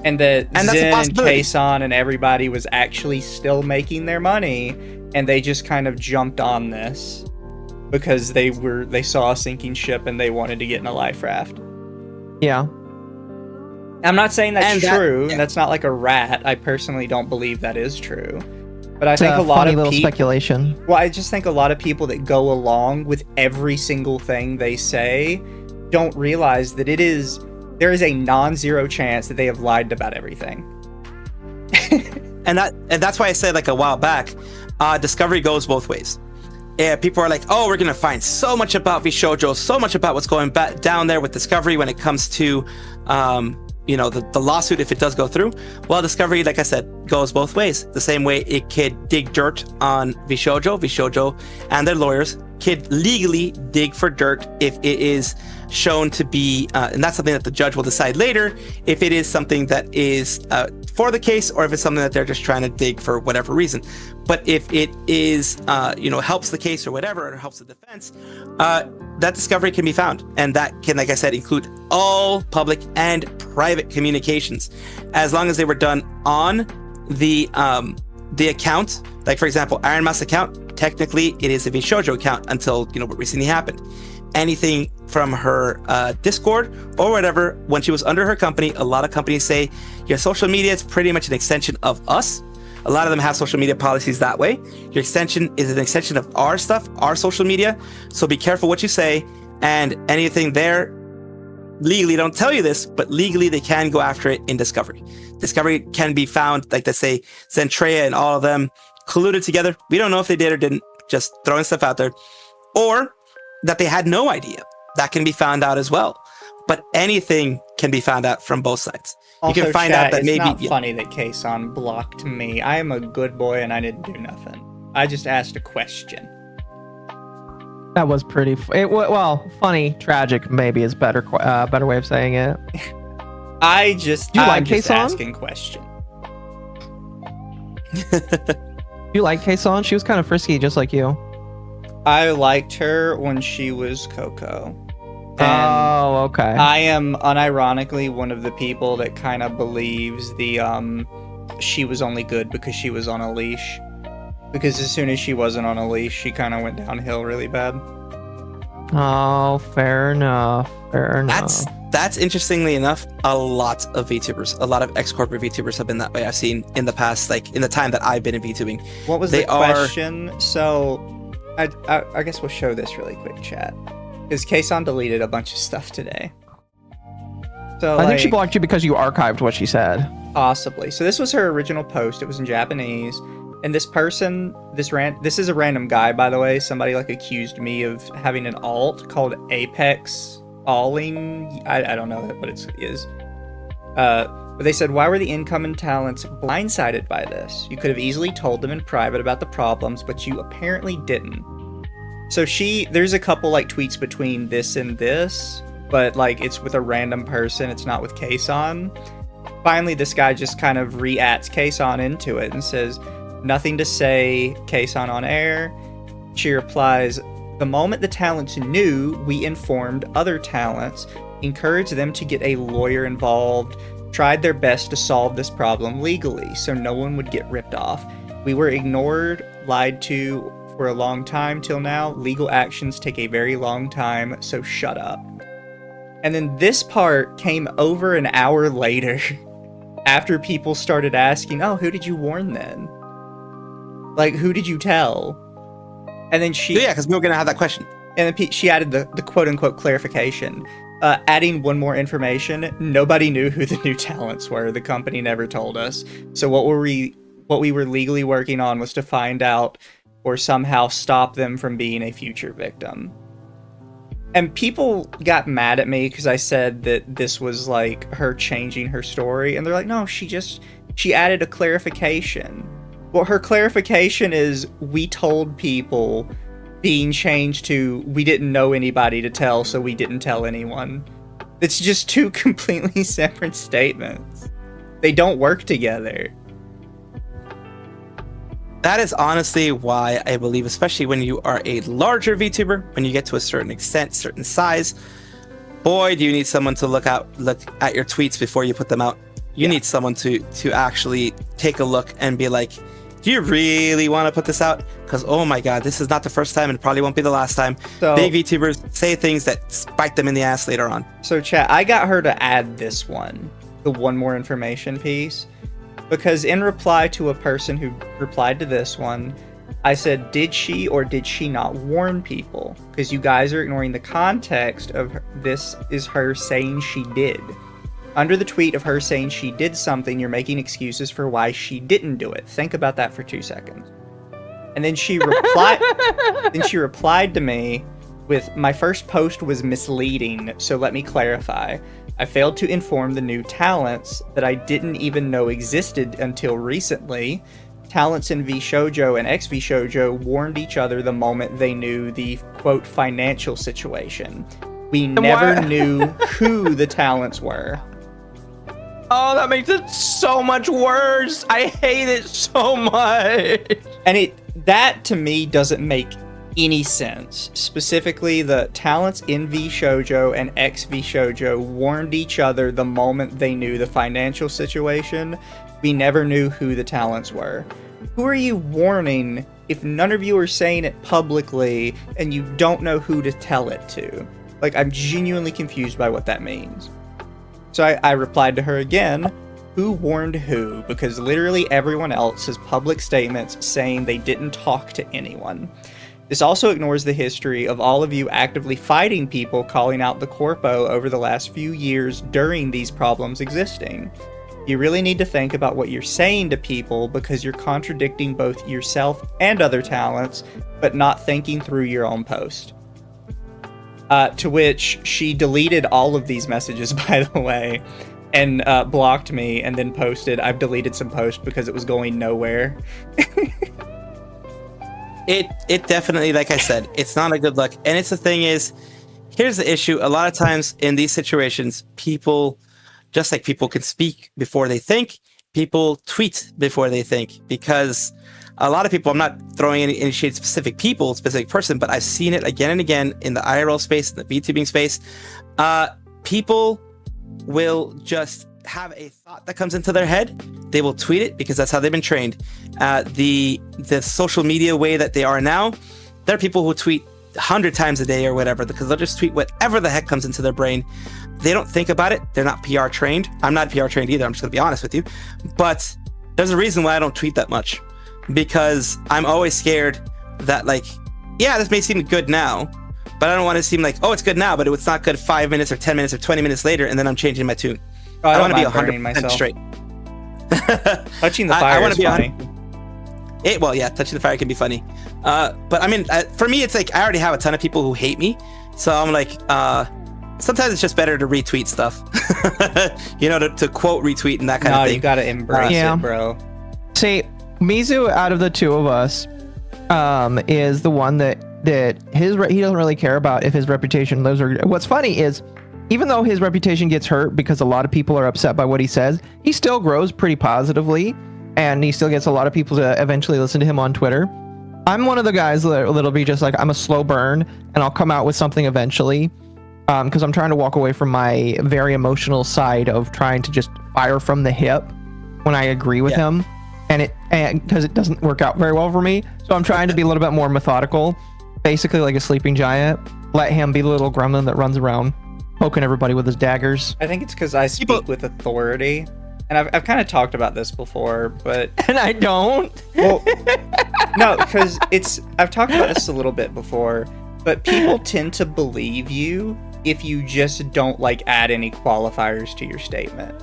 And that Zen and Kason and everybody was actually still making their money, and they just kind of jumped on this because they saw a sinking ship and they wanted to get in a life raft. Yeah. I'm not saying that's true. That's not like a rat. I personally don't believe that is true. But I think a lot of people, speculation. Well, I just think a lot of people that go along with every single thing they say don't realize that there is a non-zero chance that they have lied about everything. and that's why I said like a while back, discovery goes both ways. People are like, oh, we're gonna find so much about VShoujo, so much about what's going down there with discovery when it comes to the lawsuit, if it does go through. Well, discovery, like I said, goes both ways. The same way it could dig dirt on VShoujo and their lawyers could legally dig for dirt if it is shown to be, and that's something that the judge will decide later, if it is something that is for the case or if it's something that they're just trying to dig for whatever reason. But if it is, helps the case or whatever, or helps the defense, that discovery can be found. And that can, like I said, include all public and private communications, as long as they were done on the account. Like, for example, Iron Mouse account, technically it is a VShoujo account until, what recently happened. Anything from her Discord or whatever, when she was under her company, a lot of companies say your social media is pretty much an extension of us. A lot of them have social media policies that way. Your extension is an extension of our stuff, our social media. So be careful what you say, and anything there, legally don't tell you this, but legally they can go after it in discovery. Discovery can be found, like they say, Zentraa and all of them colluded together. We don't know if they did or didn't, just throwing stuff out there. Or that they had no idea. That can be found out as well. But anything can be found out from both sides. Also, you can find out that maybe... It's not funny that Kason blocked me. I am a good boy and I didn't do nothing. I just asked a question. That was pretty... funny, tragic maybe is better way of saying it. I'm just asking question. You like Kason? She was kind of frisky, just like you. I liked her when she was Coco. Oh, okay. I am unironically one of the people that kind of believes the she was only good because she was on a leash. Because as soon as she wasn't on a leash, she kind of went downhill really bad. Oh, fair enough. Fair enough. That's interestingly enough, a lot of VTubers, a lot of ex-corporate VTubers have been that way. I've seen in the past, like in the time that I've been in VTubing. What was the question? So, I guess we'll show this really quick, chat. Because Kaysan deleted a bunch of stuff today. So I think she blocked you because you archived what she said. Possibly. So this was her original post. It was in Japanese. And this person, this is a random guy, by the way. Somebody like accused me of having an alt called Apex Alling. I don't know what it is. But they said, why were the incoming talents blindsided by this? You could have easily told them in private about the problems, but you apparently didn't. So there's a couple like tweets between this and this, but like it's with a random person. It's not with Kaysan. Finally, this guy just kind of re-ats Kaysan into it and says, nothing to say, Kaysan on air. She replies, the moment the talents knew, we informed other talents, encouraged them to get a lawyer involved, tried their best to solve this problem legally so no one would get ripped off. We were ignored, lied to for a long time till now. Legal actions take a very long time, so shut up. And then this part came over an hour later after people started asking, oh, who did you warn then? Like, who did you tell? And then she... Yeah, because we were going to have that question. And then she added the quote-unquote clarification. Adding one more information, nobody knew who the new talents were. The company never told us. So what we were legally working on was to find out or somehow stop them from being a future victim. And people got mad at me because I said that this was like her changing her story. And they're like, no, she added a clarification. Well, her clarification is we told people, being changed to we didn't know anybody to tell, so we didn't tell anyone. It's just two completely separate statements. They don't work together. That is honestly why I believe, especially when you are a larger VTuber, when you get to a certain extent, certain size, boy, do you need someone to look at your tweets before you put them out. You need someone to actually take a look and be like, do you really want to put this out? Because, oh my god, this is not the first time and it probably won't be the last time. So, big VTubers say things that bite them in the ass later on. So chat, I got her to add this one, the one more information piece, because in reply to a person who replied to this one, I said, did she or did she not warn people? Because you guys are ignoring the context of this is her saying she did. Under the tweet of her saying she did something, you're making excuses for why she didn't do it. Think about that for 2 seconds. And then she replied to me with, my first post was misleading, so let me clarify. I failed to inform the new talents that I didn't even know existed until recently. Talents in VShoujo and ex-VShoujo warned each other the moment they knew the, quote, financial situation. We never knew who the talents were. Oh, that makes it so much worse. I hate it so much. And that to me doesn't make any sense. Specifically, the talents in VShoujo and ex-VShoujo warned each other the moment they knew the financial situation. We never knew who the talents were. Who are you warning if none of you are saying it publicly and you don't know who to tell it to? Like, I'm genuinely confused by what that means. So I replied to her again, who warned who? Because literally everyone else has public statements saying they didn't talk to anyone. This also ignores the history of all of you actively fighting people calling out the Corpo over the last few years during these problems existing. You really need to think about what you're saying to people because you're contradicting both yourself and other talents, but not thinking through your own post. To which she deleted all of these messages, by the way, and blocked me, and then posted, I've deleted some posts because it was going nowhere. It definitely, like I said, it's not a good look. And it's the thing is, here's the issue. A lot of times in these situations, people, just like people can speak before they think, people tweet before they think. Because a lot of people, I'm not throwing any shade specific people, specific person, but I've seen it again and again in the IRL space, in the VTubing space. People will just have a thought that comes into their head. They will tweet it because that's how they've been trained. The social media way that they are now, there are people who tweet 100 times a day or whatever, because they'll just tweet whatever the heck comes into their brain. They don't think about it. They're not PR trained. I'm not PR trained either. I'm just gonna be honest with you. But there's a reason why I don't tweet that much, because I'm always scared that, like, yeah, this may seem good now, but I don't want to seem like, oh, it's good now, but it's not good 5 minutes or 10 minutes or 20 minutes later, and then I'm changing my tune. I want to be 100% straight. Touching the fire is funny. Well, yeah, touching the fire can be funny. But I mean, for me, it's like I already have a ton of people who hate me, so I'm like, sometimes it's just better to retweet stuff, to quote retweet and that kind of thing. You gotta embrace it, bro. See, Mizu, out of the two of us, is the one that he doesn't really care about if his reputation lives or. What's funny is, even though his reputation gets hurt because a lot of people are upset by what he says, he still grows pretty positively, and he still gets a lot of people to eventually listen to him on Twitter. I'm one of the guys that'll be just like, I'm a slow burn, and I'll come out with something eventually, because I'm trying to walk away from my very emotional side of trying to just fire from the hip when I agree with him, and because it doesn't work out very well for me. So I'm trying to be a little bit more methodical, basically like a sleeping giant. Let him be the little gremlin that runs around poking everybody with his daggers. I think it's because I speak with authority, and I've kind of talked about this before, but and I don't. Well, no, because I've talked about this a little bit before, but people tend to believe you if you just don't like add any qualifiers to your statement.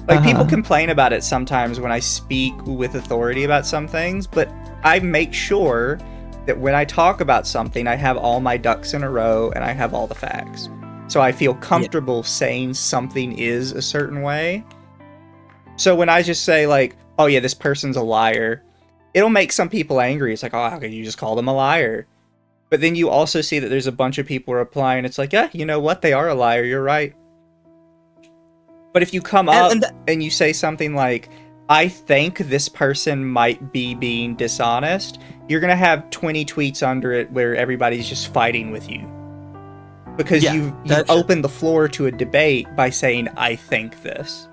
Like people complain about it sometimes when I speak with authority about some things, but I make sure that when I talk about something, I have all my ducks in a row and I have all the facts. So I feel comfortable saying something is a certain way. So when I just say like, oh yeah, this person's a liar, it'll make some people angry. It's like, oh, how could you just call them a liar? But then you also see that there's a bunch of people replying. It's like, yeah, you know what? They are a liar. You're right. But if you come up and you say something like, I think this person might be being dishonest, you're going to have 20 tweets under it where everybody's just fighting with you. Because you opened the floor to a debate by saying, I think this.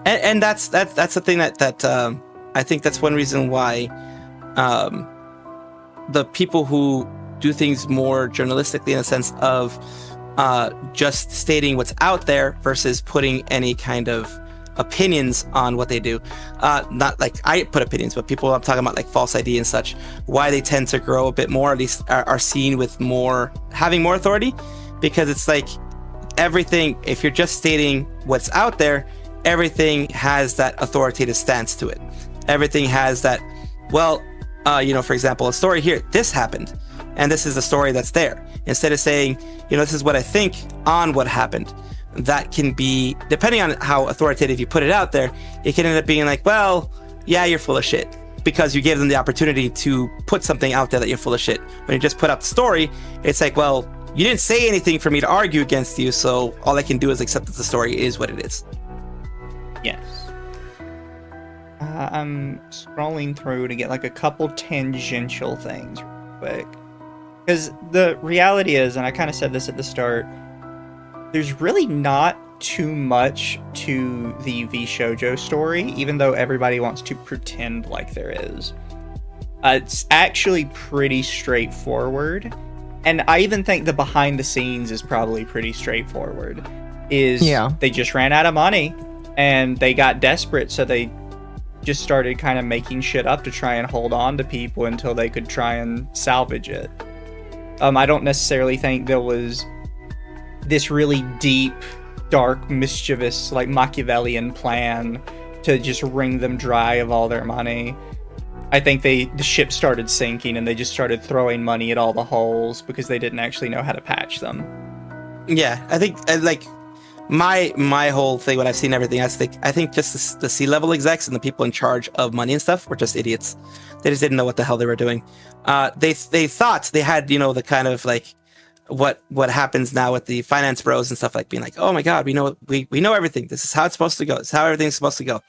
And that's the thing that I think that's one reason why the people who do things more journalistically in the sense of just stating what's out there versus putting any kind of opinions on what they do. Not like I put opinions, but people I'm talking about like false ID and such, why they tend to grow a bit more, at least are seen with having more authority, because it's like everything, if you're just stating what's out there, everything has that authoritative stance to it. Everything has that, well, for example, a story here, this happened, and this is the story that's there. Instead of saying, this is what I think on what happened, that can be, depending on how authoritative you put it out there, it can end up being like, well, yeah, you're full of shit, because you gave them the opportunity to put something out there that you're full of shit. When you just put out the story, it's like, well, you didn't say anything for me to argue against you, so all I can do is accept that the story is what it is. Yes. I'm scrolling through to get like a couple tangential things real quick. Because the reality is, and I kind of said this at the start, there's really not too much to the VShoujo story, even though everybody wants to pretend like there is. It's actually pretty straightforward. And I even think the behind the scenes is probably pretty straightforward. They just ran out of money and they got desperate, so they just started kind of making shit up to try and hold on to people until they could try and salvage it. I don't necessarily think there was this really deep, dark, mischievous, like Machiavellian plan to just wring them dry of all their money. I think the ship started sinking and they just started throwing money at all the holes because they didn't actually know how to patch them. Yeah, I think like my whole thing when I've seen everything, I think just the C-level execs and the people in charge of money and stuff were just idiots. They just didn't know what the hell they were doing. They thought they had, the kind of like what happens now with the finance bros and stuff, like being like, oh my god, we know everything. This is how it's supposed to go. This is how everything's supposed to go.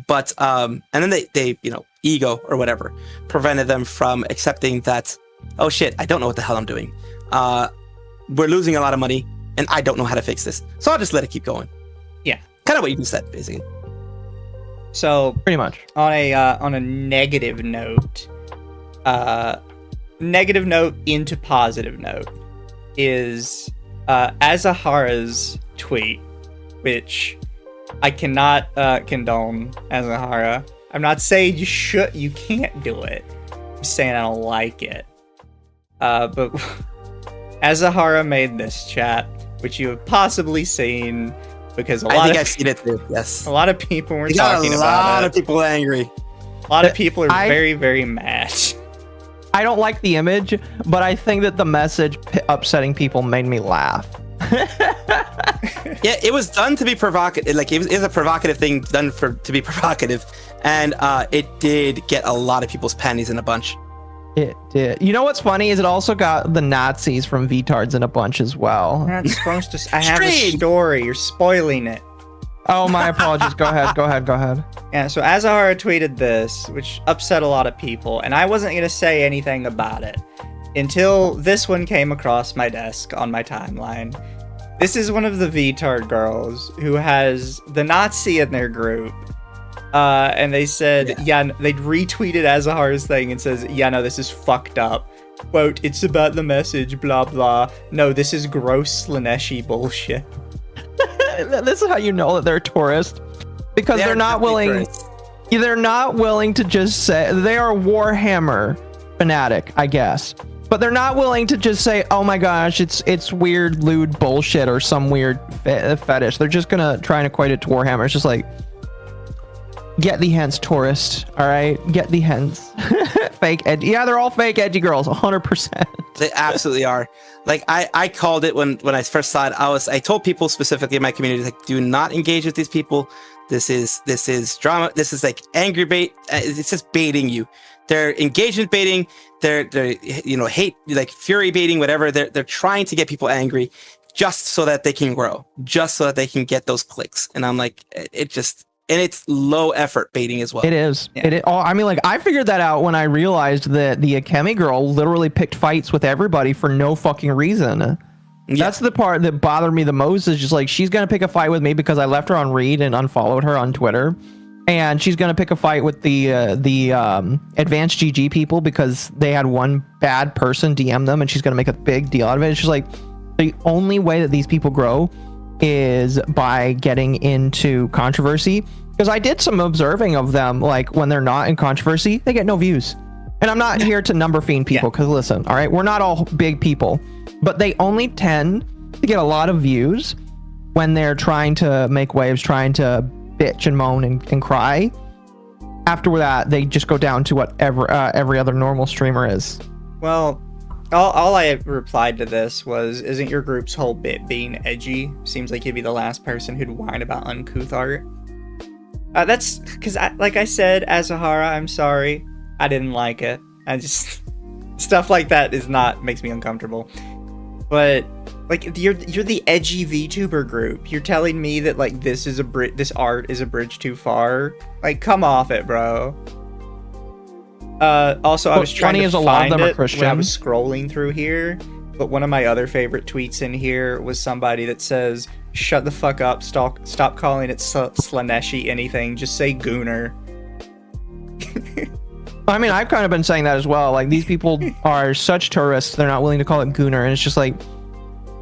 But and then they ego or whatever prevented them from accepting that, oh shit, I don't know what the hell I'm doing. We're losing a lot of money and I don't know how to fix this. So I'll just let it keep going. Yeah. Kind of what you just said, basically. So pretty much on a negative note, negative note into positive note is Azahara's tweet, which I cannot condone. Azahara, I'm not saying you can't do it. I'm saying I don't like it. But Azahara made this chat, which you have possibly seen, because I've seen it too. Yes, a lot of people were talking about it. A lot of people angry. A lot of people are very, very mad. I don't like the image, but I think that the message upsetting people made me laugh. Yeah, it was done to be provocative. Like, it is a provocative thing done to be provocative, and it did get a lot of people's panties in a bunch. It did. You know what's funny is it also got the Nazis from VTards in a bunch as well. That's supposed to. I have a story. You're spoiling it. Oh, my apologies. Go ahead. Yeah, so Azahara tweeted this, which upset a lot of people, and I wasn't going to say anything about it until this one came across my desk on my timeline. This is one of the VTard girls who has the Nazi in their group. And they said, they retweeted Azahara's thing and says, no, this is fucked up. Quote, it's about the message, blah, blah. No, this is gross Slaneshi bullshit. This is how you know that they're tourists, because they're not willing. They're not willing to just say they are Warhammer fanatic, I guess, but they're not willing to just say, "Oh my gosh, it's weird lewd bullshit" or some weird fetish. They're just gonna try and equate it to Warhammer. It's just like, get the hens, tourist. All right, get the hens. Fake edgy. Yeah, they're all fake edgy girls, 100%. They absolutely are. Like, I called it when I first saw it. I told people specifically in my community, like, do not engage with these people. This is drama. This is like angry bait. It's just baiting you. They're engagement baiting. They're hate, like fury baiting, whatever. They're trying to get people angry just so that they can grow, just so that they can get those clicks. And I'm like, and it's low effort baiting as well. It is. Yeah. I mean, like, I figured that out when I realized that the Akemi girl literally picked fights with everybody for no fucking reason. Yeah. That's the part that bothered me the most, is just like, she's going to pick a fight with me because I left her on read and unfollowed her on Twitter. And she's going to pick a fight with the advanced GG people because they had one bad person DM them, and she's going to make a big deal out of it. It's just like, the only way that these people grow is by getting into controversy, because I did some observing of them. Like, when they're not in controversy, they get no views. And I'm not here to number fiend people, because listen, all right, we're not all big people, but they only tend to get a lot of views when they're trying to make waves, trying to bitch and moan and cry. After that, they just go down to whatever every other normal streamer is. Well, all I replied to this was, isn't your group's whole bit being edgy? Seems like you'd be the last person who'd whine about uncouth art. That's because, like I said, Azahara, I'm sorry. I didn't like it. I just... stuff like that makes me uncomfortable. But, like, you're the edgy VTuber group. You're telling me that, like, this art is a bridge too far? Like, come off it, bro. Also, I was trying to find it when I was scrolling through here, but one of my other favorite tweets in here was somebody that says, shut the fuck up, stop calling it Slaneshi anything, just say Gooner. I mean, I've kind of been saying that as well. Like, these people are such tourists, they're not willing to call it Gooner, and it's just like,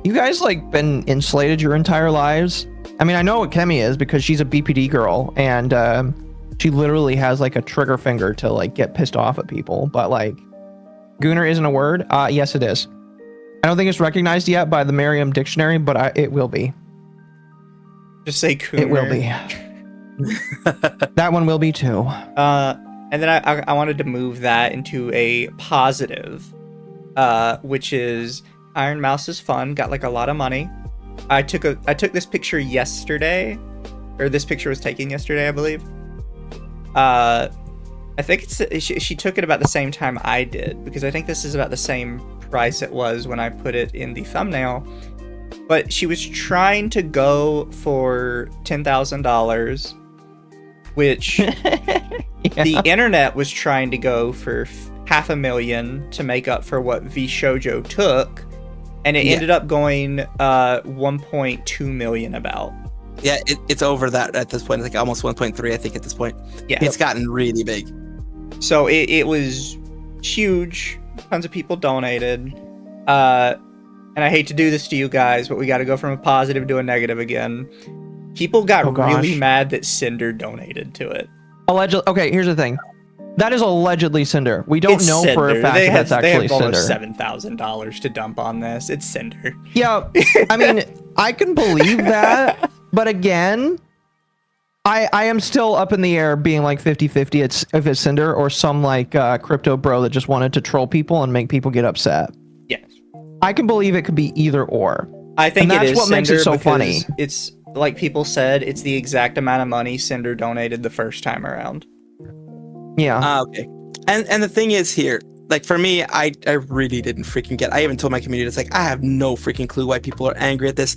you guys, like, been insulated your entire lives? I mean, I know what Kemi is because she's a BPD girl, and she literally has, like, a trigger finger to, like, get pissed off at people. But, like, Gooner isn't a word? Yes, it is. I don't think it's recognized yet by the Merriam Dictionary, but it will be. Just say Gooner. It will be. That one will be too. And then I wanted to move that into a positive, which is Iron Mouse is fun. Got, like, a lot of money. I took this picture yesterday, or this picture was taken yesterday, I believe. I think she took it about the same time I did, because I think this is about the same price it was when I put it in the thumbnail. But she was trying to go for $10,000 which the internet was trying to go for $500,000 to make up for what VShoujo took, and it ended up going 1.2 million about. Yeah, it's over that at this point. It's like almost 1.3, I think, at this point. Yeah, it's gotten really big. So it was huge. Tons of people donated. And I hate to do this to you guys, but we got to go from a positive to a negative again. People got really mad that Cinder donated to it. Allegedly. Okay, here's the thing. That is allegedly Cinder. We don't know Cinder. for a fact that that's actually Cinder. They have almost $7,000 to dump on this. It's Cinder. Yeah, I mean, I can believe that, but again, I am still up in the air being like 50-50 if it's Cinder or some like crypto bro that just wanted to troll people and make people get upset. Yes. I can believe it could be either or. I think that's what makes it so funny. It's like people said, it's the exact amount of money Cinder donated the first time around. Yeah. Okay. And the thing is here, like for me, I really didn't freaking get. I even told my community, it's like I have no freaking clue why people are angry at this.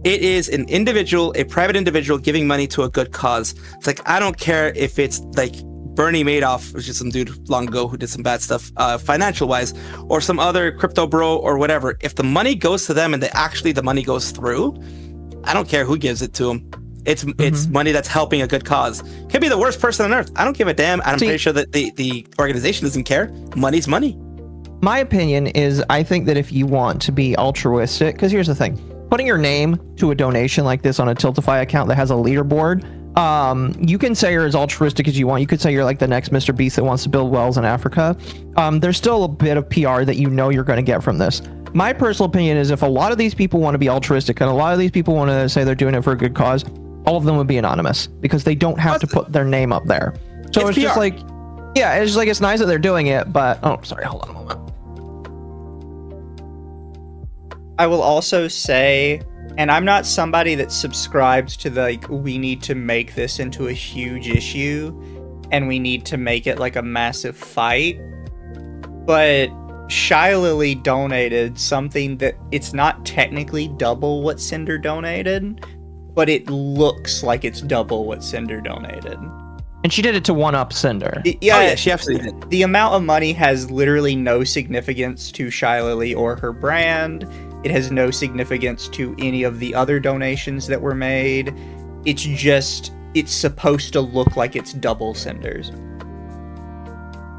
It is an individual, a private individual giving money to a good cause. It's like I don't care if it's like Bernie Madoff, which is some dude long ago who did some bad stuff financial wise, or some other crypto bro or whatever. If the money goes to them and the money goes through, I don't care who gives it to them. It's money that's helping a good cause. Could be the worst person on earth. I don't give a damn. And I'm pretty sure that the organization doesn't care. Money's money. My opinion is I think that if you want to be altruistic, because here's the thing, putting your name to a donation like this on a Tiltify account that has a leaderboard, you can say you're as altruistic as you want. You could say you're like the next Mr. Beast that wants to build wells in Africa. There's still a bit of PR that you know you're going to get from this. My personal opinion is if a lot of these people want to be altruistic and a lot of these people want to say they're doing it for a good cause, all of them would be anonymous because they don't have to put their name up there. So it's just like, yeah, it's just like, it's nice that they're doing it, but, oh, sorry, hold on a moment. I will also say, and I'm not somebody that subscribes to the, like, we need to make this into a huge issue and we need to make it like a massive fight, but Shylily donated something that it's not technically double what Cinder donated, but it looks like it's double what Cinder donated. And she did it to one-up Cinder. Yeah, she absolutely did. The amount of money has literally no significance to Shylily or her brand. It has no significance to any of the other donations that were made. It's just, it's supposed to look like it's double Cinder's.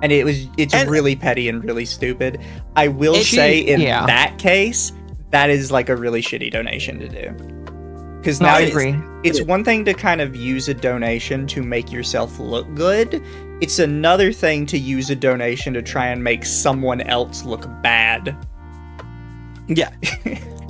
And it's really petty and really stupid. I will say in that case, that is like a really shitty donation to do. Because now it's one thing to kind of use a donation to make yourself look good. It's another thing to use a donation to try and make someone else look bad. Yeah.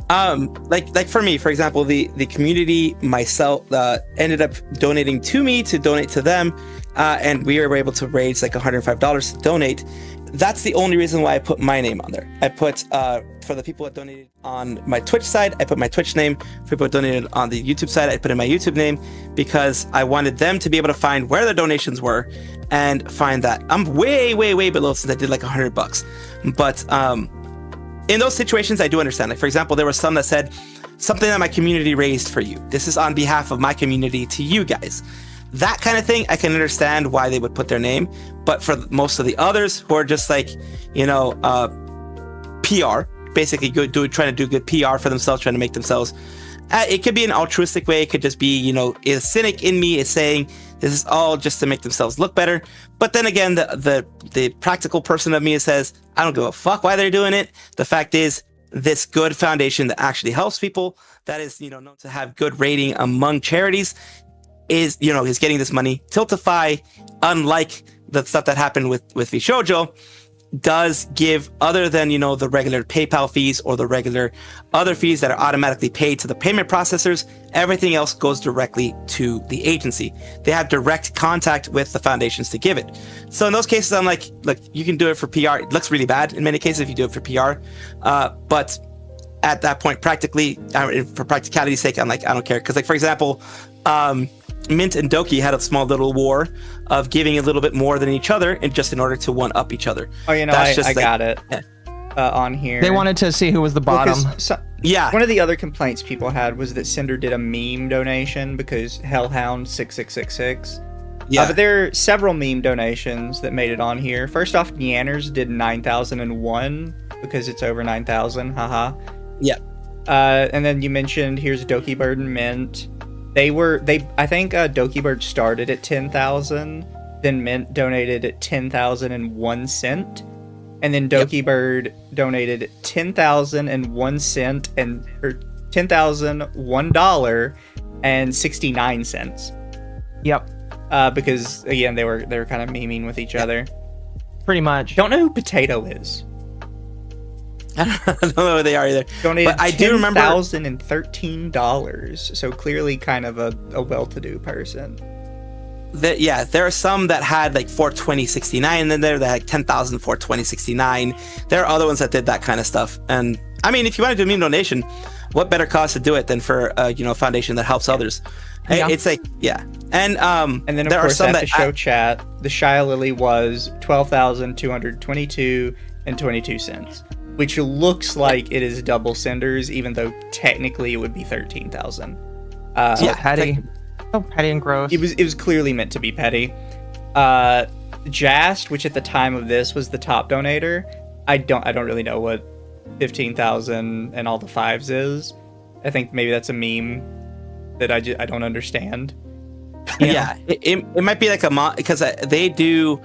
Like for me, for example, the community, myself, ended up donating to me to donate to them. And we were able to raise like $105 to donate. That's the only reason why I put my name on there. I put, for the people that donated on my Twitch side, I put my Twitch name. For people that donated on the YouTube side, I put in my YouTube name because I wanted them to be able to find where their donations were and find that. I'm way, way, way below since I did like $100. But in those situations, I do understand. Like, for example, there were some that said something that my community raised for you. This is on behalf of my community to you guys. That kind of thing, I can understand why they would put their name. But for most of the others who are just like, you know, PR, basically trying to do good PR for themselves, trying to make themselves, it could be an altruistic way. It could just be, you know, a cynic in me is saying this is all just to make themselves look better. But then again, the practical person of me says, I don't give a fuck why they're doing it. The fact is, this good foundation that actually helps people, that is, you know, known to have good rating among charities, is getting this money. Tiltify, unlike the stuff that happened with VShoujo, does give, other than, you know, the regular PayPal fees or the regular other fees that are automatically paid to the payment processors, everything else goes directly to the agency. They have direct contact with the foundations to give it. So in those cases, I'm like, look, you can do it for PR. It looks really bad in many cases if you do it for PR. But at that point, practically, for practicality's sake, I'm like, I don't care. Because, like, for example, Mint and Doki had a small little war of giving a little bit more than each other, and just in order to one up each other. Oh, you know, I got it on here. They wanted to see who was the bottom. Yeah. One of the other complaints people had was that Cinder did a meme donation because Hellhound 6666 Yeah. But there are several meme donations that made it on here. First off, Nyanners did 9,001 because it's over 9,000. Haha. Yeah. And then you mentioned here's Dokibird and Mint. I think Dokibird started at 10,000. Then Mint donated at 10,001 cent. And then Dokibird donated 10,001 cent or $10,001.69. Yep. Because again, they were kind of memeing with each other. Pretty much. Don't know who Potato is. I don't know who they are either. Donated but I do remember $10,013. So clearly, kind of a well-to-do person. There are some that had like 420.69, and then there that had 10,000 420.69. There are other ones that did that kind of stuff. And I mean, if you want to do a meme donation, what better cause to do it than for a foundation that helps others? Yeah. It's like and then of there course are some at that the show chat, the Shylily was 12,222.22 which looks like it is double Cinder's, even though technically it would be 13,000. Petty. So petty and gross. It was clearly meant to be petty. Jast, which at the time of this was the top donator, I don't really know what 15,000 and all the fives is. I think maybe that's a meme that I don't understand. Yeah, it might be like a because they do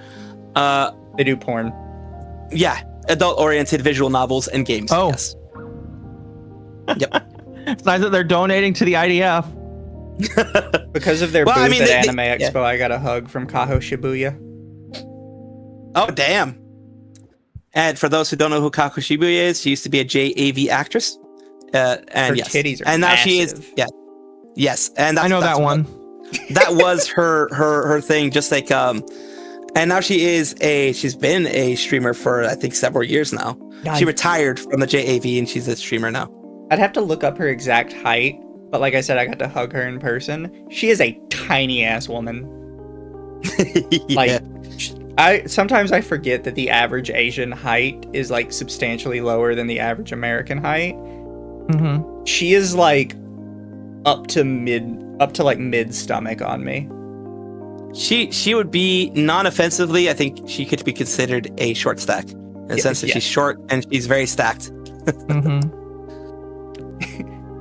porn. Yeah, adult-oriented visual novels and games. Oh. Yes. Yep. It's nice that they're donating to the IDF. Because of their booth at Anime Expo, I got a hug from Kaho Shibuya. Oh, damn. And for those who don't know who Kaho Shibuya is, she used to be a JAV actress. And her yes. titties are and now massive. she is. Yeah. Yes. And I know that one. That was her thing, just like and now she's been a streamer for I think several years now. She retired from the JAV and she's a streamer now. I'd have to look up her exact height, but like I said, I got to hug her in person. She is a tiny ass woman. Yeah. Like sometimes I forget that the average Asian height is like substantially lower than the average American height. Mm-hmm. She is like up to mid stomach on me. She would be non-offensively, I think she could be considered a short stack in the sense that she's short and she's very stacked. Mm-hmm.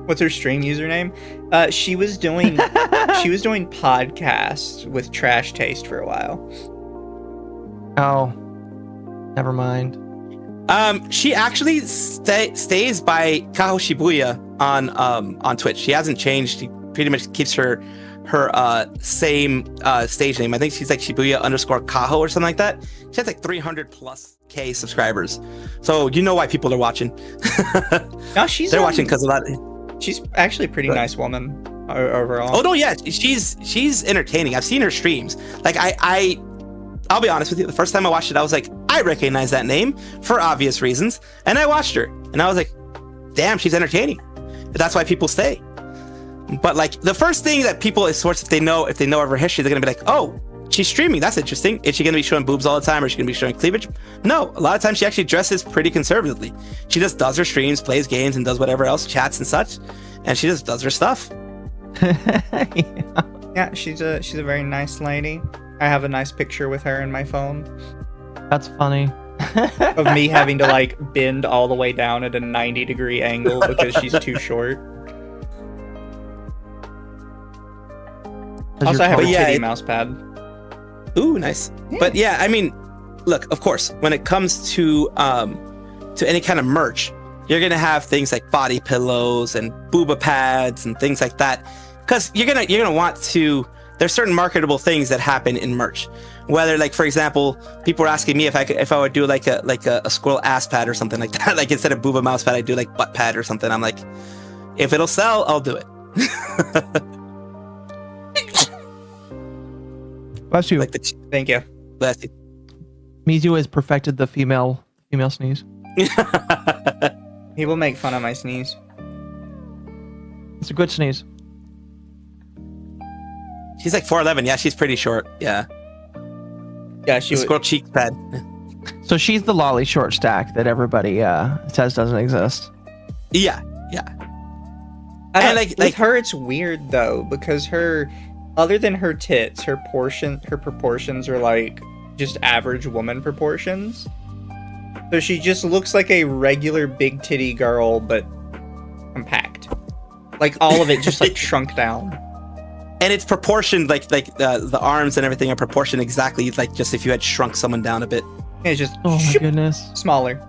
What's her stream username? She was doing podcasts with Trash Taste for a while. Oh, never mind. She actually stays by Kaho Shibuya on Twitch. She hasn't changed. She pretty much keeps her same stage name. I think she's like Shibuya_Kaho or something like that. She has like 300+ subscribers. So you know why people are watching. No, they're watching because of that. She's actually a pretty nice woman overall. Oh no, yeah, she's entertaining. I've seen her streams. Like I'll be honest with you. The first time I watched it, I was like, I recognize that name for obvious reasons, and I watched her, and I was like, damn, she's entertaining. That's why people stay. But like the first thing that people if they know of her history, they're gonna be like, oh, she's streaming. That's interesting. Is she gonna be showing boobs all the time, or is she gonna be showing cleavage? No, a lot of times she actually dresses pretty conservatively. She just does her streams, plays games, and does whatever else, chats and such, and she just does her stuff. Yeah, she's a very nice lady. I have a nice picture with her in my phone. That's funny. Of me having to like bend all the way down at a 90-degree angle because she's too short. Also, I have a kitty mouse pad. Ooh, nice. Yeah. But yeah, I mean, look, of course, when it comes to any kind of merch, you're gonna have things like body pillows and booba pads and things like that, because you're gonna want to. There's certain marketable things that happen in merch. Whether, like, for example, people were asking me if I would do like a squirrel ass pad or something like that. Like instead of booba mouse pad, I'd do like butt pad or something. I'm like, if it'll sell, I'll do it. Bless you. Thank you. Bless you. Mizu has perfected the female sneeze. He will make fun of my sneeze. It's a good sneeze. She's like 4'11". Yeah, she's pretty short. Yeah. Yeah, she squirrel cheek pad. So she's the lolly short stack that everybody says doesn't exist. Yeah. With her, it's weird though, because her other than her tits, her proportions are like just average woman proportions. So she just looks like a regular big titty girl, but compact. Like all of it just like shrunk down. And it's proportioned like the arms and everything are proportioned exactly like just if you had shrunk someone down a bit. It's just oh my goodness, smaller.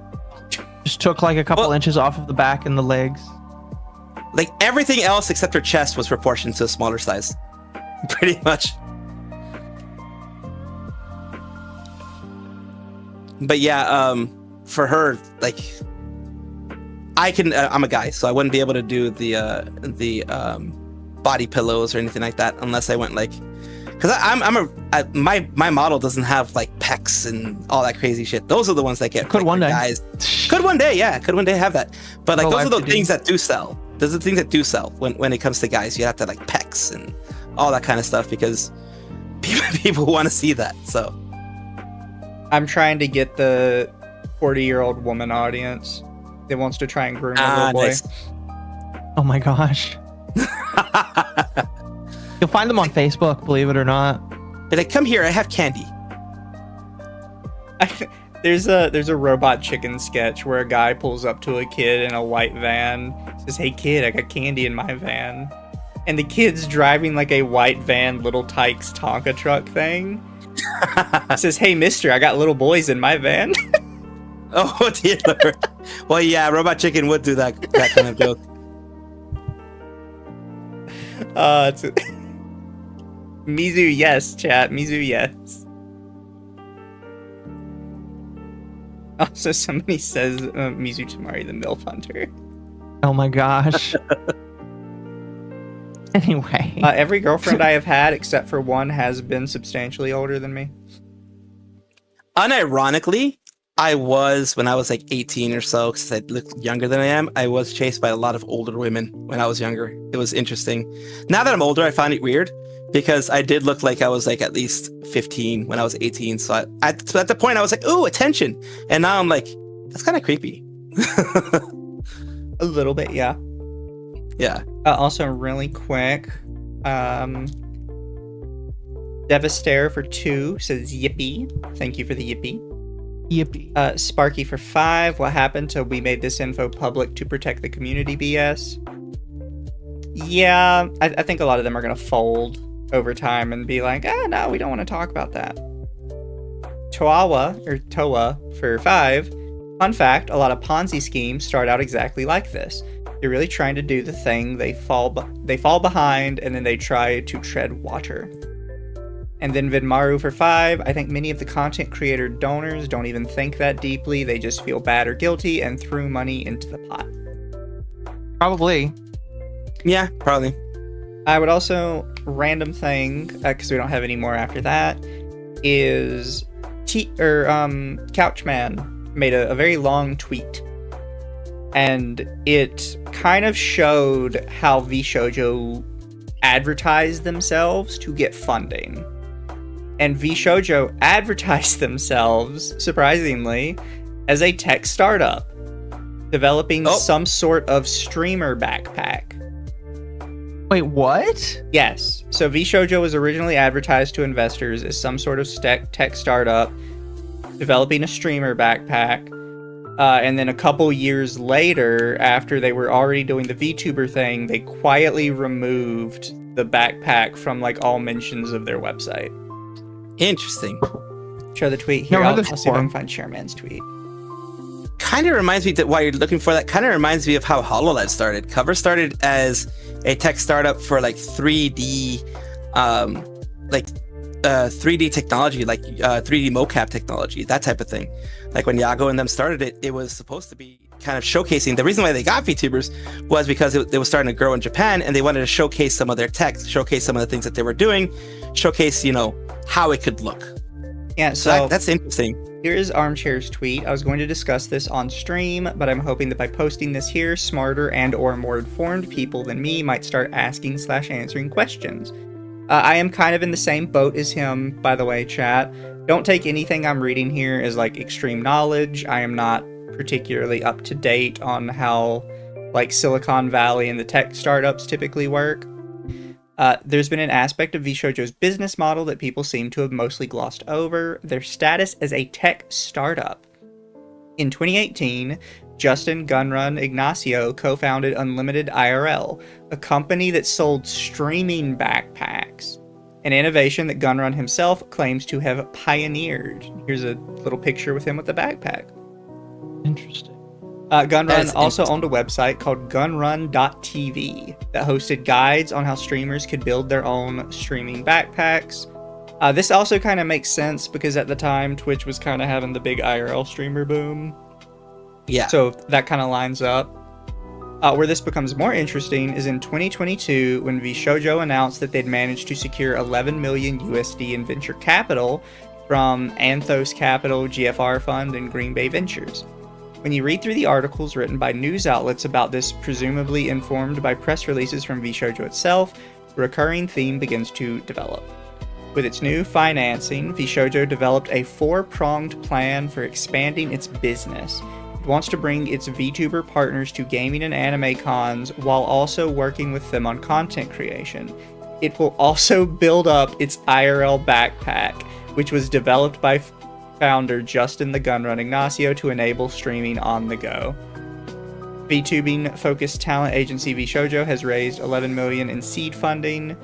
Just took like a couple inches off of the back and the legs. Like everything else except her chest was proportioned to a smaller size. Pretty much. But yeah, for her, like, I can. I'm a guy, so I wouldn't be able to do the body pillows or anything like that unless I went like, because my model doesn't have like pecs and all that crazy shit. Those are the ones that get could like, one day guys. Could one day, yeah, could one day have that. But like those are the things that do sell. Those are the things that do sell when it comes to guys. You have to like pecs and all that kind of stuff because people want to see that. So I'm trying to get the 40-year-old woman audience that wants to try and groom a little boy. Nice. Oh my gosh. You'll find them on Facebook, believe it or not. Be like, come here, I have candy. There's a robot chicken sketch where a guy pulls up to a kid in a white van, says, "Hey kid, I got candy in my van." And the kid's driving like a white van Little Tykes Tonka truck thing. Says, "Hey mister, I got little boys in my van." Oh dear Lord. Well, yeah, Robot Chicken would do that kind of joke. Mizu, yes, chat. Mizu, yes. Also, somebody says Mizu Tamari, the MILF Hunter. Oh my gosh. Anyway. Every girlfriend I have had, except for one, has been substantially older than me. Unironically, I was, when I was like 18 or so, because I look younger than I am, I was chased by a lot of older women when I was younger. It was interesting. Now that I'm older, I find it weird because I did look like I was like at least 15 when I was 18. So at the point I was like, ooh, attention. And now I'm like, that's kind of creepy. A little bit, yeah. Yeah. Also, really quick, Devastator for 2 says yippee. Thank you for the yippee. Yippee. Sparky for 5. What happened to we made this info public to protect the community BS? Yeah, I think a lot of them are going to fold over time and be like, no, we don't want to talk about that. Toa for 5. Fun fact, a lot of Ponzi schemes start out exactly like this. They're really trying to do the thing, they fall behind, and then they try to tread water. And then Vidmaru for 5, I think many of the content creator donors don't even think that deeply, they just feel bad or guilty and threw money into the pot. Probably. Yeah, probably. I would also, random thing, because we don't have any more after that, is Couchman made a very long tweet. And it kind of showed how VShoujo advertised themselves to get funding. And VShoujo advertised themselves, surprisingly, as a tech startup, developing some sort of streamer backpack. Wait, what? Yes. So VShoujo was originally advertised to investors as some sort of tech startup, developing a streamer backpack. And then a couple years later, after they were already doing the VTuber thing, they quietly removed the backpack from like all mentions of their website. Interesting. Show the tweet here. I'll see if I can find Chairman's tweet. Kind of reminds me that while you're looking for that, kind of reminds me of how HoloLens started. Cover started as a tech startup for like 3D, 3D technology, like 3D mocap technology, that type of thing. Like when Yago and them started it, it was supposed to be kind of showcasing. The reason why they got VTubers was because it was starting to grow in Japan, and they wanted to showcase some of their tech, showcase some of the things that they were doing, showcase, how it could look. Yeah, so that's interesting. Here is Armchair's tweet. I was going to discuss this on stream, but I'm hoping that by posting this here, smarter and or more informed people than me might start asking/answering questions. I am kind of in the same boat as him, by the way, chat. Don't take anything I'm reading here as like extreme knowledge. I am not particularly up to date on how like Silicon Valley and the tech startups typically work. There's been an aspect of VShoujo's business model that people seem to have mostly glossed over: their status as a tech startup. In 2018, Justin Gunrun Ignacio co-founded Unlimited IRL, a company that sold streaming backpacks, an innovation that Gunrun himself claims to have pioneered. Here's a little picture with him with the backpack. Interesting. Gunrun also owned a website called gunrun.tv that hosted guides on how streamers could build their own streaming backpacks. This also kind of makes sense because at the time Twitch was kind of having the big IRL streamer boom. Yeah. So that kind of lines up. Where this becomes more interesting is in 2022 when VShoujo announced that they'd managed to secure 11 million USD in venture capital from Anthos Capital, GFR Fund, and Green Bay Ventures. When you read through the articles written by news outlets about this, presumably informed by press releases from VShoujo itself, a recurring theme begins to develop. With its new financing, VShoujo developed a four-pronged plan for expanding its business. It wants to bring its VTuber partners to gaming and anime cons while also working with them on content creation. It will also build up its IRL backpack, which was developed by founder Justin the Gunrun Ignacio to enable streaming on the go. VTubing-focused talent agency VShoujo has raised $11 million in seed funding.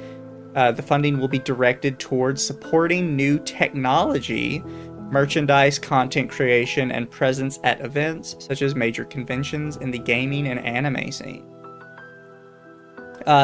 The funding will be directed towards supporting new technology, merchandise, content creation, and presence at events such as major conventions in the gaming and anime scene.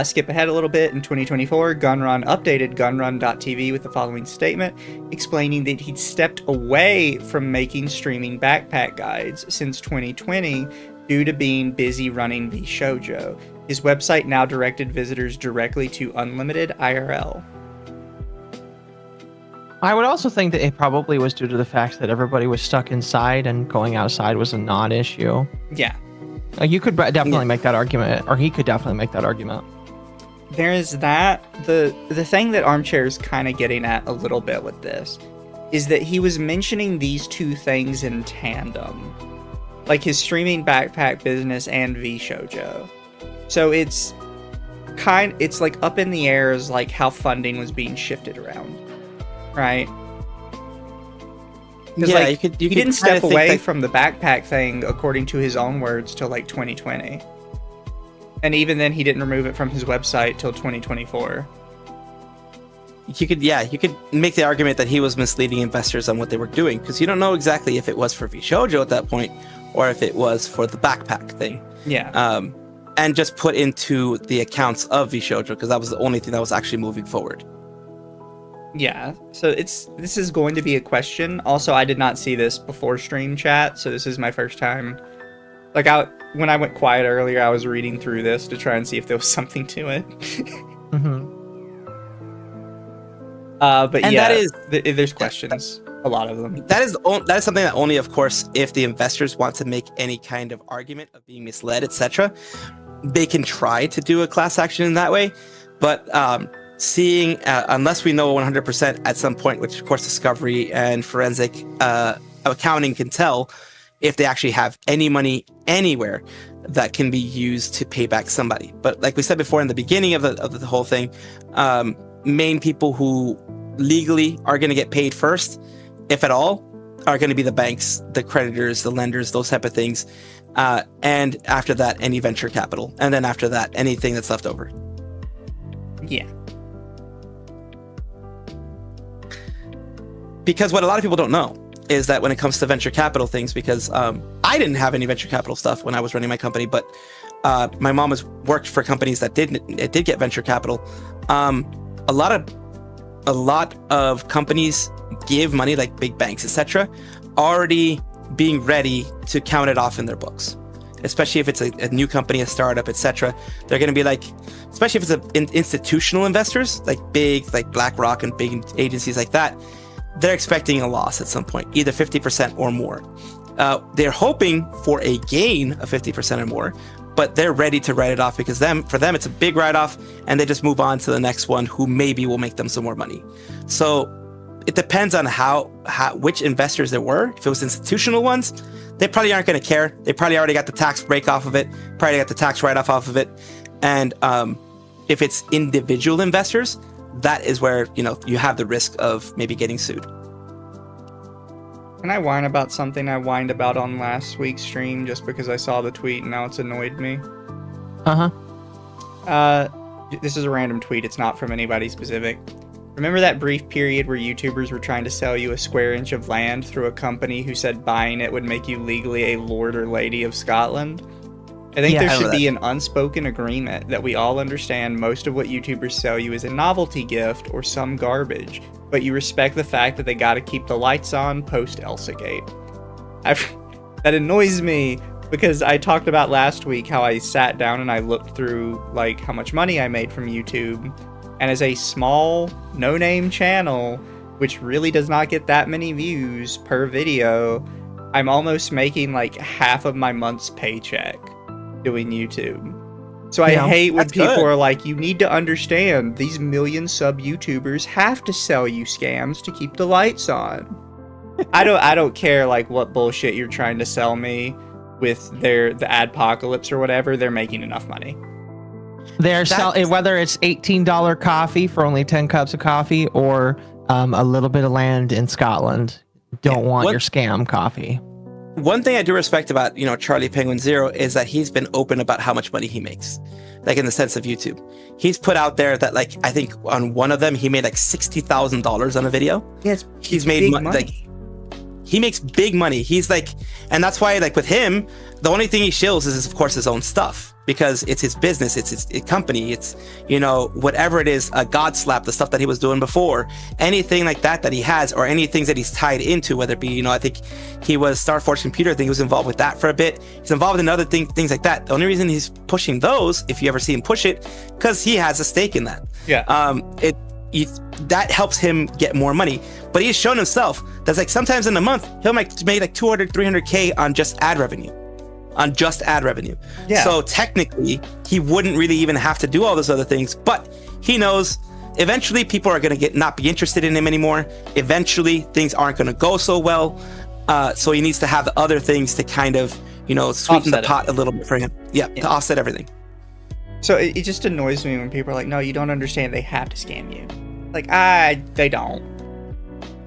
Skip ahead a little bit. In 2024, Gunrun updated Gunrun.tv with the following statement, explaining that he'd stepped away from making streaming backpack guides since 2020 due to being busy running VShoujo. His website now directed visitors directly to Unlimited IRL. I would also think that it probably was due to the fact that everybody was stuck inside and going outside was a non-issue. Yeah. You could definitely make that argument, or he could definitely make that argument. There is that. The thing that Armchair is kind of getting at a little bit with this is that he was mentioning these two things in tandem, like his streaming backpack business and VShoujo. So it's like up in the air as like how funding was being shifted around, right? Yeah, like, you he didn't step away from the backpack thing, according to his own words, till like 2020. And even then, he didn't remove it from his website till 2024. You could make the argument that he was misleading investors on what they were doing, because you don't know exactly if it was for VShoujo at that point, or if it was for the backpack thing. Yeah. And just put into the accounts of VShoujo, because that was the only thing that was actually moving forward. Yeah, so this is going to be a question. Also, I did not see this before stream chat, so this is my first time. Like, when I went quiet earlier, I was reading through this to try and see if there was something to it. But and yeah, there's questions, a lot of them. That is something that only, of course, if the investors want to make any kind of argument of being misled, etc., they can try to do a class action in that way. But seeing, unless we know 100% at some point, which of course discovery and forensic accounting can tell, if they actually have any money anywhere that can be used to pay back somebody. But like we said before in the beginning of the whole thing, main people who legally are going to get paid first, if at all, are going to be the banks, the creditors, the lenders, those type of things. And after that, any venture capital. And then after that, anything that's left over. Yeah. Because what a lot of people don't know is that when it comes to venture capital things, because I didn't have any venture capital stuff when I was running my company, but my mom has worked for companies that did get venture capital. A lot of companies give money, like big banks, etc., already being ready to count it off in their books. Especially if it's a new company, a startup, etc. They're going to be like, especially if it's institutional investors, like big, like BlackRock and big agencies like that, they're expecting a loss at some point, either 50% or more. They're hoping for a gain of 50% or more, but they're ready to write it off because for them, it's a big write-off, and they just move on to the next one who maybe will make them some more money. So it depends on which investors there were. If it was institutional ones, they probably aren't going to care. They probably already got the tax break off of it, probably got the tax write-off off of it. And if it's individual investors, that is where, you know, you have the risk of maybe getting sued. Can I whine about something I whined about on last week's stream just because I saw the tweet and now it's annoyed me? This is a random tweet. It's not from anybody specific. Remember that brief period where YouTubers were trying to sell you a square inch of land through a company who said buying it would make you legally a lord or lady of Scotland? I think there should be an unspoken agreement that we all understand most of what YouTubers sell you is a novelty gift or some garbage, but you respect the fact that they gotta keep the lights on post Elsagate. That annoys me because I talked about last week how I sat down and I looked through like how much money I made from YouTube, and as a small no-name channel which really does not get that many views per video, I'm almost making like half of my month's paycheck doing YouTube. So I hate when people are like, you need to understand these million sub YouTubers have to sell you scams to keep the lights on. I don't care like what bullshit you're trying to sell me with the adpocalypse or whatever. They're making enough money. They're selling, whether it's $18 coffee for only 10 cups of coffee or a little bit of land in Scotland. Don't want your scam coffee. One thing I do respect about, you know, Charlie Penguin Zero is that he's been open about how much money he makes, like in the sense of YouTube. He's put out there that, like, I think on one of them he made like $60,000 on a video. Yes, he's made money. Like, he makes big money. He's like, and that's why, like, with him, the only thing he shills is of course his own stuff, because it's his business, it's his company, it's, you know, whatever it is, a God slap, the stuff that he was doing before, anything like that he has, or any things that he's tied into, whether it be, you know, I think he was Starforge Computer, I think he was involved with that for a bit. He's involved in other things like that. The only reason he's pushing those, if you ever see him push it, because he has a stake in that. Yeah. That helps him get more money. But he's shown himself that's like sometimes in a month he'll make like 200, 300K on just ad revenue. Yeah. So technically he wouldn't really even have to do all those other things, but he knows eventually people are going to not be interested in him anymore. Eventually things aren't going to go so well. So he needs to have the other things to kind of, you know, sweeten the pot a little bit for him. Yeah, to offset everything. So it just annoys me when people are like, no, you don't understand, they have to scam you. Like, they don't.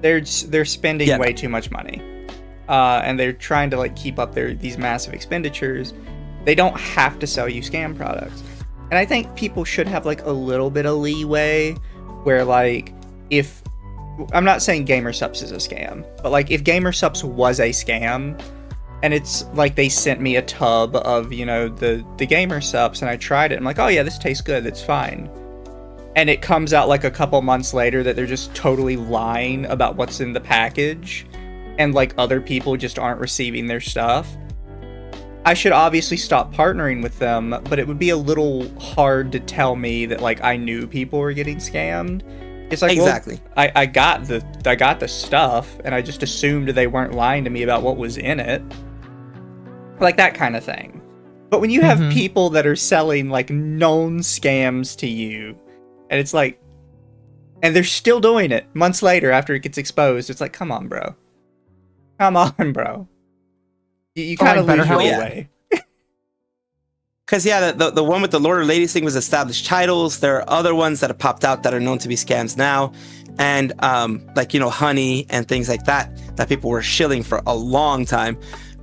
They're spending way too much money. And they're trying to like keep up these massive expenditures. They don't have to sell you scam products. And I think people should have like a little bit of leeway where, like, if I'm not saying GamerSupps is a scam, but like if GamerSupps was a scam and it's like they sent me a tub of, you know, the GamerSupps and I tried it, I'm like, oh yeah, this tastes good, it's fine. And it comes out like a couple months later that they're just totally lying about what's in the package, and like other people just aren't receiving their stuff, I should obviously stop partnering with them, but it would be a little hard to tell me that like I knew people were getting scammed. It's like, exactly. Well, I got the stuff and I just assumed they weren't lying to me about what was in it. Like that kind of thing. But when you have people that are selling like known scams to you, and it's like, and they're still doing it months later after it gets exposed, it's like, come on, bro. Come on, bro. You kind of lose your way. Because, yeah, the one with the Lord or Ladies thing was established titles. There are other ones that have popped out that are known to be scams now. And, like, you know, Honey and things like that people were shilling for a long time.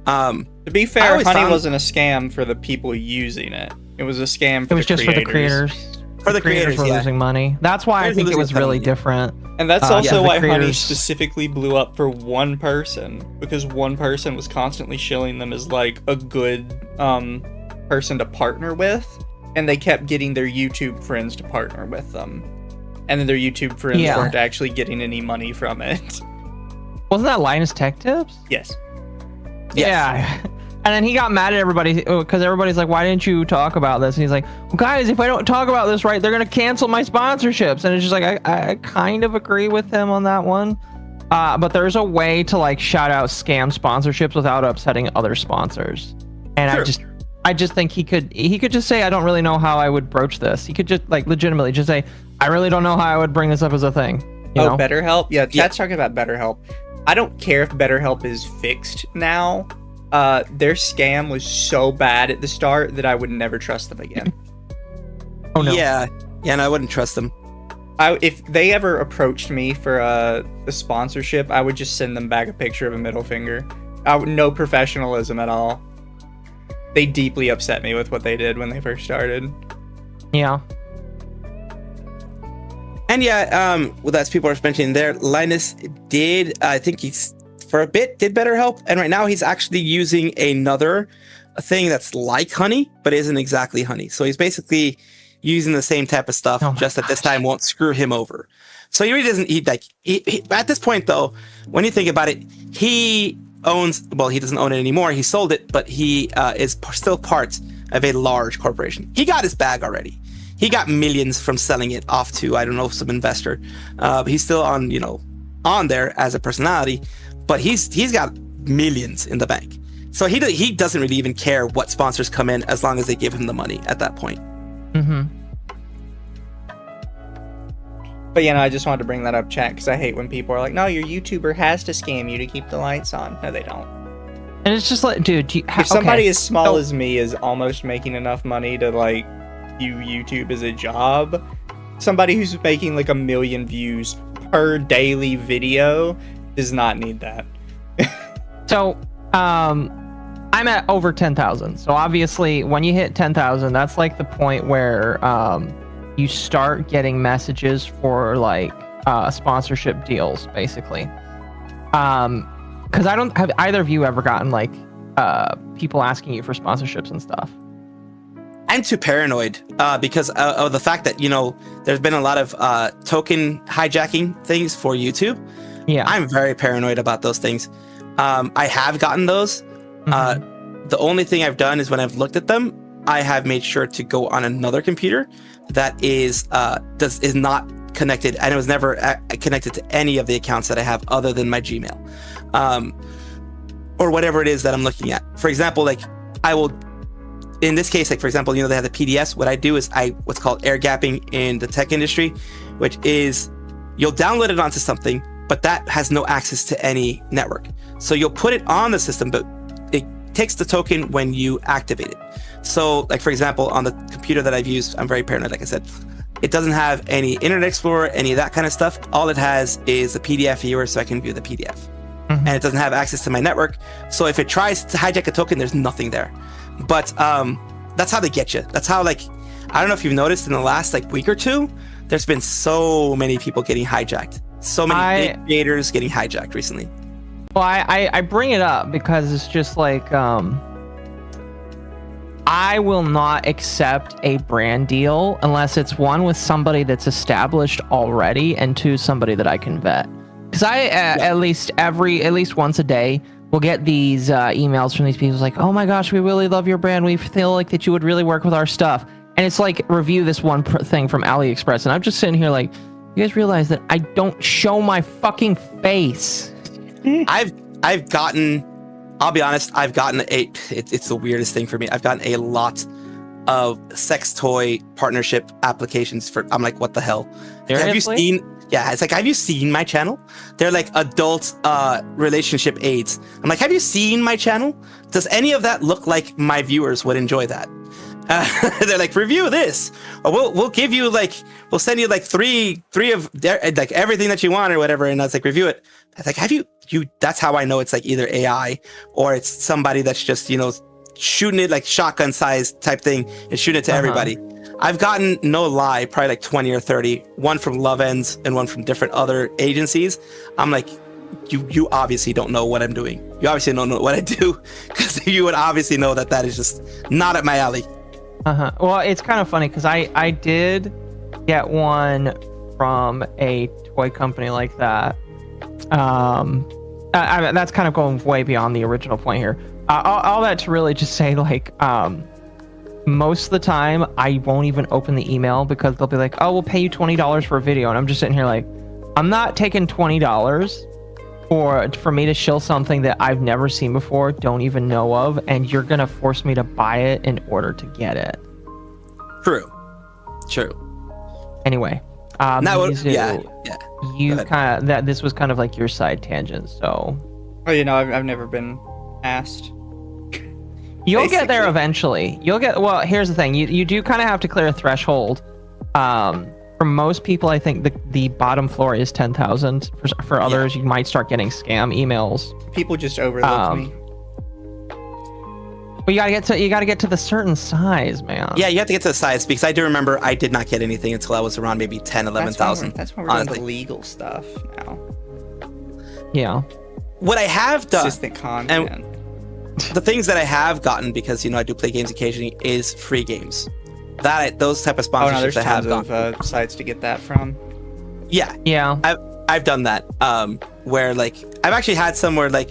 To be fair, Honey wasn't a scam for the people using it. It was a scam for the creators. It was just for the creators. For the creators were losing money. That's why I think it was really different. And that's also why Honey specifically blew up for one person, because one person was constantly shilling them as like a good person to partner with, and they kept getting their YouTube friends to partner with them, and then their YouTube friends weren't actually getting any money from it. Wasn't that Linus Tech Tips? Yes. Yeah. And then he got mad at everybody because everybody's like, why didn't you talk about this? And he's like, well, guys, if I don't talk about this right, they're going to cancel my sponsorships. And it's just like, I kind of agree with him on that one. But there's a way to like shout out scam sponsorships without upsetting other sponsors. And I just think he could just say, I don't really know how I would broach this. He could just like legitimately just say, I really don't know how I would bring this up as a thing. You know? BetterHelp? Yeah, Chad's talking about BetterHelp. I don't care if BetterHelp is fixed now. Their scam was so bad at the start that I would never trust them again. Oh no. Yeah, Yeah, and I wouldn't trust them. If they ever approached me for a sponsorship, I would just send them back a picture of a middle finger. No professionalism at all. They deeply upset me with what they did when they first started. Yeah. And yeah, well, that's people are mentioning there. Linus did, I think he's for a bit did BetterHelp, and right now he's actually using another thing that's like Honey, but isn't exactly Honey. So he's basically using the same type of stuff, just that this time won't screw him over. So he really doesn't. He at this point though, when you think about it, he owns. Well, he doesn't own it anymore. He sold it, but he is still part of a large corporation. He got his bag already. He got millions from selling it off to, I don't know, some investor. He's still on, on there as a personality, but he's got millions in the bank. So he doesn't really even care what sponsors come in as long as they give him the money at that point. Mm-hmm. But I just wanted to bring that up, chat, because I hate when people are like, no, your YouTuber has to scam you to keep the lights on. No, they don't. And it's just like, dude, if somebody as small as me is almost making enough money to view YouTube as a job, somebody who's making 1 million views per daily video does not need that. So, I'm at over 10,000. So obviously, when you hit 10,000, that's the point where you start getting messages for sponsorship deals, basically. Because I don't have either of you ever gotten people asking you for sponsorships and stuff. I'm too paranoid because of the fact that, there's been a lot of token hijacking things for YouTube. Yeah. I'm very paranoid about those things. I have gotten those. The only thing I've done is when I've looked at them, I have made sure to go on another computer that is not connected, and it was never connected to any of the accounts that I have other than my Gmail, or whatever it is that I'm looking at. For example, I will, in this case, for example, they have the PDFs. What I do is what's called air gapping in the tech industry, which is you'll download it onto something, but that has no access to any network. So you'll put it on the system, but it takes the token when you activate it. So for example, on the computer that I've used, I'm very paranoid, like I said, it doesn't have any Internet Explorer, any of that kind of stuff. All it has is a PDF viewer so I can view the PDF. Mm-hmm. And it doesn't have access to my network. So if it tries to hijack a token, there's nothing there. But that's how they get you. That's how I don't know if you've noticed in the last week or two, there's been so many people getting hijacked. So many big creators getting hijacked recently. Well, I bring it up because it's just I will not accept a brand deal unless it's one with somebody that's established already, and two, somebody that I can vet. Because at least once a day will get these emails from these people oh my gosh, we really love your brand. We feel that you would really work with our stuff. And it's review this one thing from AliExpress. And I'm just sitting here you guys realize that I don't show my fucking face. I've gotten, I'll be honest, it's the weirdest thing for me. I've gotten a lot of sex toy partnership applications I'm what the hell? Have you seen? Yeah, it's have you seen my channel? They're adult relationship aids. I'm have you seen my channel? Does any of that look like my viewers would enjoy that? They're review this, or we'll give you we'll send you three of everything that you want or whatever, and I was review it. I was have you that's how I know it's either AI or it's somebody that's just shooting it shotgun size type thing and shooting it to everybody. I've gotten, no lie, probably 20 or 30, one from Love Ends and one from different other agencies. I'm you obviously don't know what I'm doing. You obviously don't know what I do, because you would obviously know that is just not up my alley. Well, it's kind of funny because I did get one from a toy company like that. That's kind of going way beyond the original point here. All that to really just say most of the time I won't even open the email because they'll be oh, we'll pay you $20 for a video, and I'm just sitting here I'm not taking $20 for me to shill something that I've never seen before, don't even know of, and you're gonna force me to buy it in order to get it. True. Anyway, Mizu, you kind of this was kind of your side tangent, so. Oh, I've never been asked. You'll get there eventually. Well, here's the thing. You do kind of have to clear a threshold For most people, I think the bottom floor is 10,000. For others, you might start getting scam emails. People just overlook me. But you gotta get to the certain size, man. Yeah, you have to get to the size, because I do remember I did not get anything until I was around maybe 10, 11,000. That's why we're doing the legal stuff now. Yeah. What I have done, consistent content. And the things that I have gotten, because I do play games occasionally, is free games. Those type of sponsorships there's I have tons gotten. of sites to get that from. Yeah. I've done that. Where like I've actually had some where like,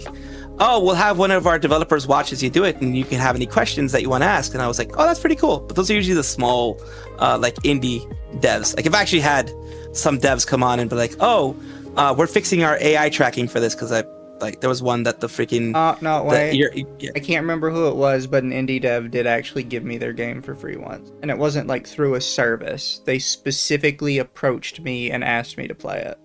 oh, we'll have one of our developers watch as you do it, and you can have any questions that you want to ask. And I was like, oh, that's pretty cool. But those are usually the small, like indie devs. Like I've actually had some devs come on and be like, oh, we're fixing our AI tracking for this, because there was one that the freaking I can't remember who it was, but an indie dev did actually give me their game for free once, and it wasn't like through a service. They specifically approached me and asked me to play it.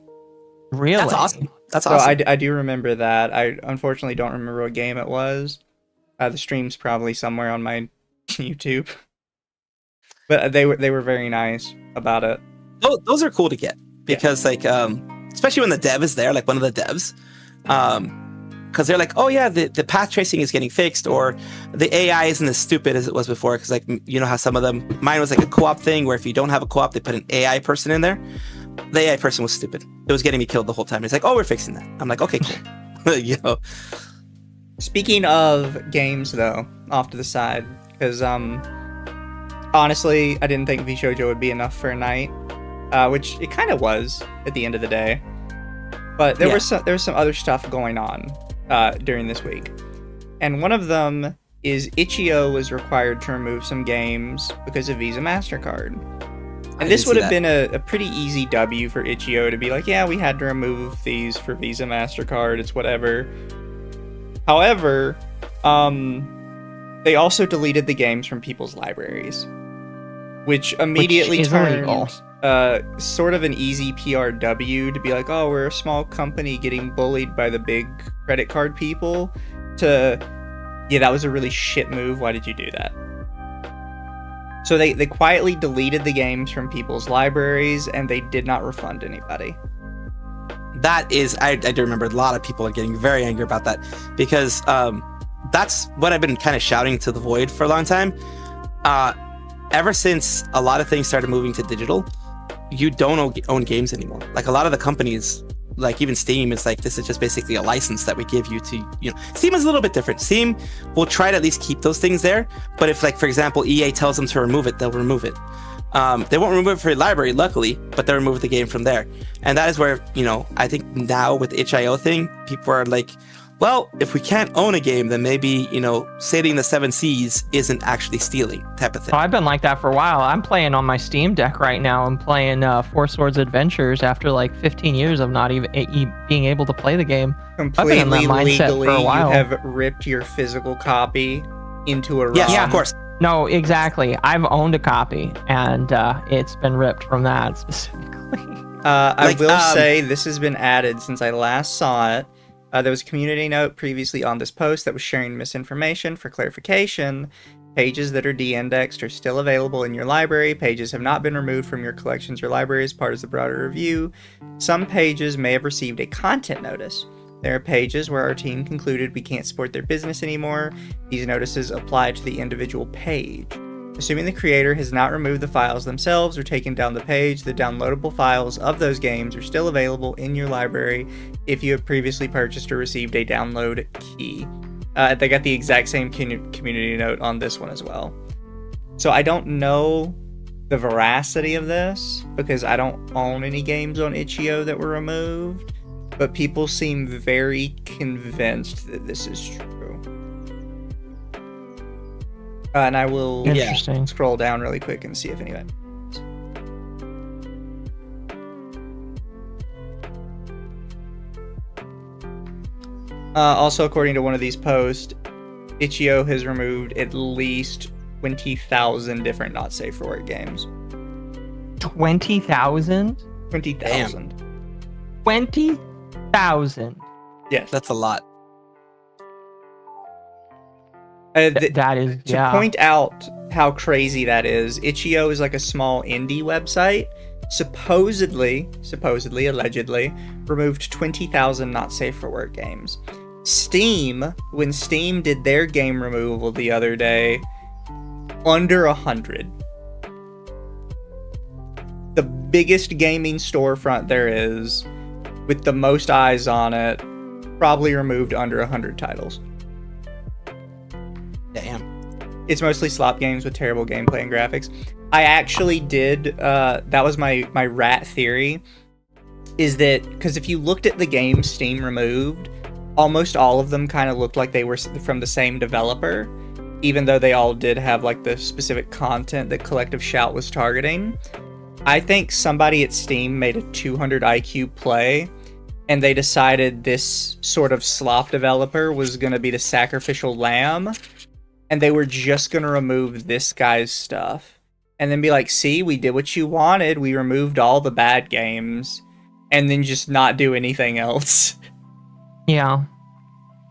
Really? That's awesome. That's so awesome. I do remember that. I unfortunately don't remember what game it was. The stream's probably somewhere on my YouTube, but they were very nice about it. Those are cool to get, because especially when the dev is there, like one of the devs, because they're like, oh yeah, the path tracing is getting fixed, or the AI isn't as stupid as it was before. Because like, how some of them, mine was like a co-op thing where if you don't have a co-op, they put an AI person in there. The AI person was stupid. It was getting me killed the whole time. It's like, oh, we're fixing that. I'm like, okay, cool. Speaking of games, though, off to the side, because honestly, I didn't think VShoujo would be enough for a night, which it kind of was at the end of the day. But there was some other stuff going on during this week, and one of them is Ichio was required to remove some games because of Visa MasterCard. And this would have been a pretty easy W for Ichio to be like, yeah, we had to remove these for Visa MasterCard, it's whatever. However, they also deleted the games from people's libraries, which immediately turned sort of an easy PRW to be like, oh, we're a small company getting bullied by the big credit card people, to, yeah, that was a really shit move, why did you do that? So they quietly deleted the games from people's libraries, and they did not refund anybody. That is, I do remember a lot of people are getting very angry about that, because that's what I've been kind of shouting to the void for a long time. Ever since a lot of things started moving to digital, you don't own games anymore. Like a lot of the companies, like even Steam, is like, this is just basically a license that we give you to, Steam is a little bit different. Steam will try to at least keep those things there, but if, like, for example, EA tells them to remove it, they'll remove it. They won't remove it for your library, luckily, but they'll remove the game from there. And that is where, I think now with the itch.io thing, people are like, well, if we can't own a game, then maybe, sailing the 7 seas isn't actually stealing, type of thing. Oh, I've been like that for a while. I'm playing on my Steam Deck right now. I'm playing Four Swords Adventures after like 15 years of not even being able to play the game. Completely I've been in that mindset legally, for a while. You have ripped your physical copy into a ROM. Yes, yeah, of course. No, exactly. I've owned a copy, and it's been ripped from that specifically. I will say this has been added since I last saw it. There was a community note previously on this post that was sharing misinformation. For clarification, pages that are de-indexed are still available in your library. Pages have not been removed from your collections or library as part of the broader review. Some pages may have received a content notice. There are pages where our team concluded we can't support their business anymore. These notices apply to the individual page. Assuming the creator has not removed the files themselves or taken down the page, the downloadable files of those games are still available in your library if you have previously purchased or received a download key. They got the exact same community note on this one as well. So I don't know the veracity of this, because I don't own any games on Ichio that were removed, but people seem very convinced that this is true. And I will scroll down really quick and see if anybody. Also, according to one of these posts, Ichio has removed at least 20,000 different not safe for work games. 20,000? 20,000. 20,000. Yes. That's a lot. That is to point out how crazy that is. Ichio is like a small indie website. Supposedly, allegedly, removed 20,000 not safe for work games. Steam, when Steam did their game removal the other day, under 100. The biggest gaming storefront there is, with the most eyes on it, probably removed under 100 titles. Damn. It's mostly slop games with terrible gameplay and graphics. I actually did, that was my rat theory, is that, because if you looked at the games Steam removed, almost all of them kind of looked like they were from the same developer, even though they all did have like the specific content that Collective Shout was targeting. I think somebody at Steam made a 200 IQ play, and they decided this sort of slop developer was going to be the sacrificial lamb, and they were just going to remove this guy's stuff. And then be like, see, we did what you wanted, we removed all the bad games, and then just not do anything else. Yeah.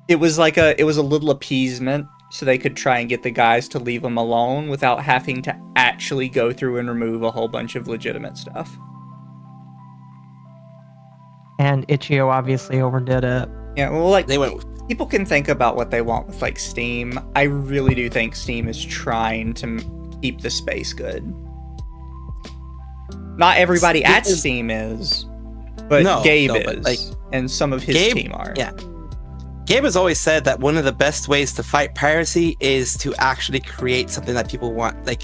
It was like a little appeasement, so they could try and get the guys to leave them alone without having to actually go through and remove a whole bunch of legitimate stuff. And Ichio obviously overdid it. Yeah, well, like, They went. people can think about what they want with, like, Steam. I really do think Steam is trying to keep the space good. Not everybody at Steam is, but Gabe is, but, like, and some of his team are. Yeah. Gabe has always said that one of the best ways to fight piracy is to actually create something that people want, like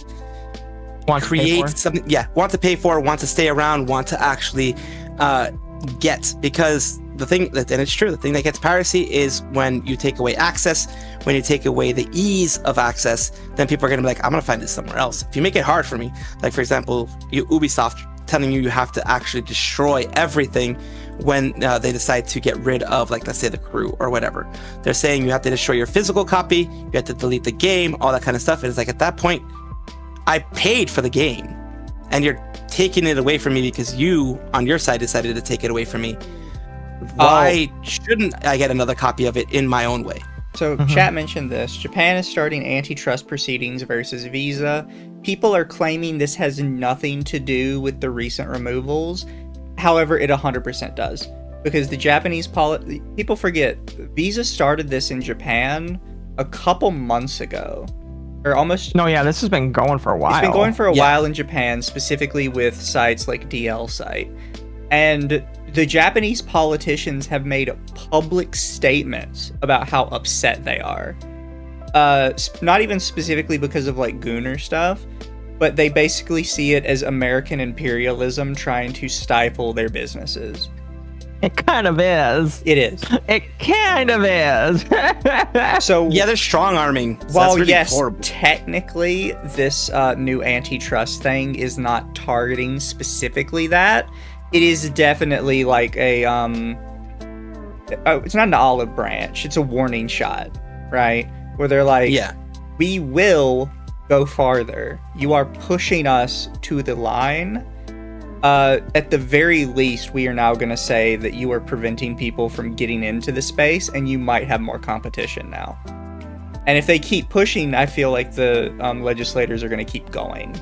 want to pay for, want to stay around, want to actually get. Because the thing that, and it's true, the thing that gets piracy is when you take away access, when you take away the ease of access, then people are going to be like, I'm going to find this somewhere else. If you make it hard for me, like for example, Ubisoft telling you have to actually destroy everything when they decide to get rid of, like, let's say the crew or whatever. They're saying you have to destroy your physical copy, you have to delete the game, all that kind of stuff. And it's like, at that point, I paid for the game and you're taking it away from me because you, on your side, decided to take it away from me. Why shouldn't I get another copy of it in my own way? So chat mentioned this. Japan is starting antitrust proceedings versus Visa. People are claiming this has nothing to do with the recent removals. However, it 100% does. Because the Japanese people forget, Visa started this in Japan a couple months ago. Or almost... No, yeah, this has been going for a while. It's been going for a while in Japan, specifically with sites like DL Site. And the Japanese politicians have made public statements about how upset they are. Not even specifically because of, like, Gooner stuff, but they basically see it as American imperialism trying to stifle their businesses. It kind of is. It is. It kind of is. So yeah, they're strong arming. So while really yes, horrible. technically this new antitrust thing is not targeting specifically that, it is definitely like a it's not an olive branch, it's a warning shot, right? Where they're like, yeah, we will go farther. You are pushing us to the line. At the very least, we are now going to say that you are preventing people from getting into the space, and you might have more competition now. And if they keep pushing, I feel like the legislators are going to keep going,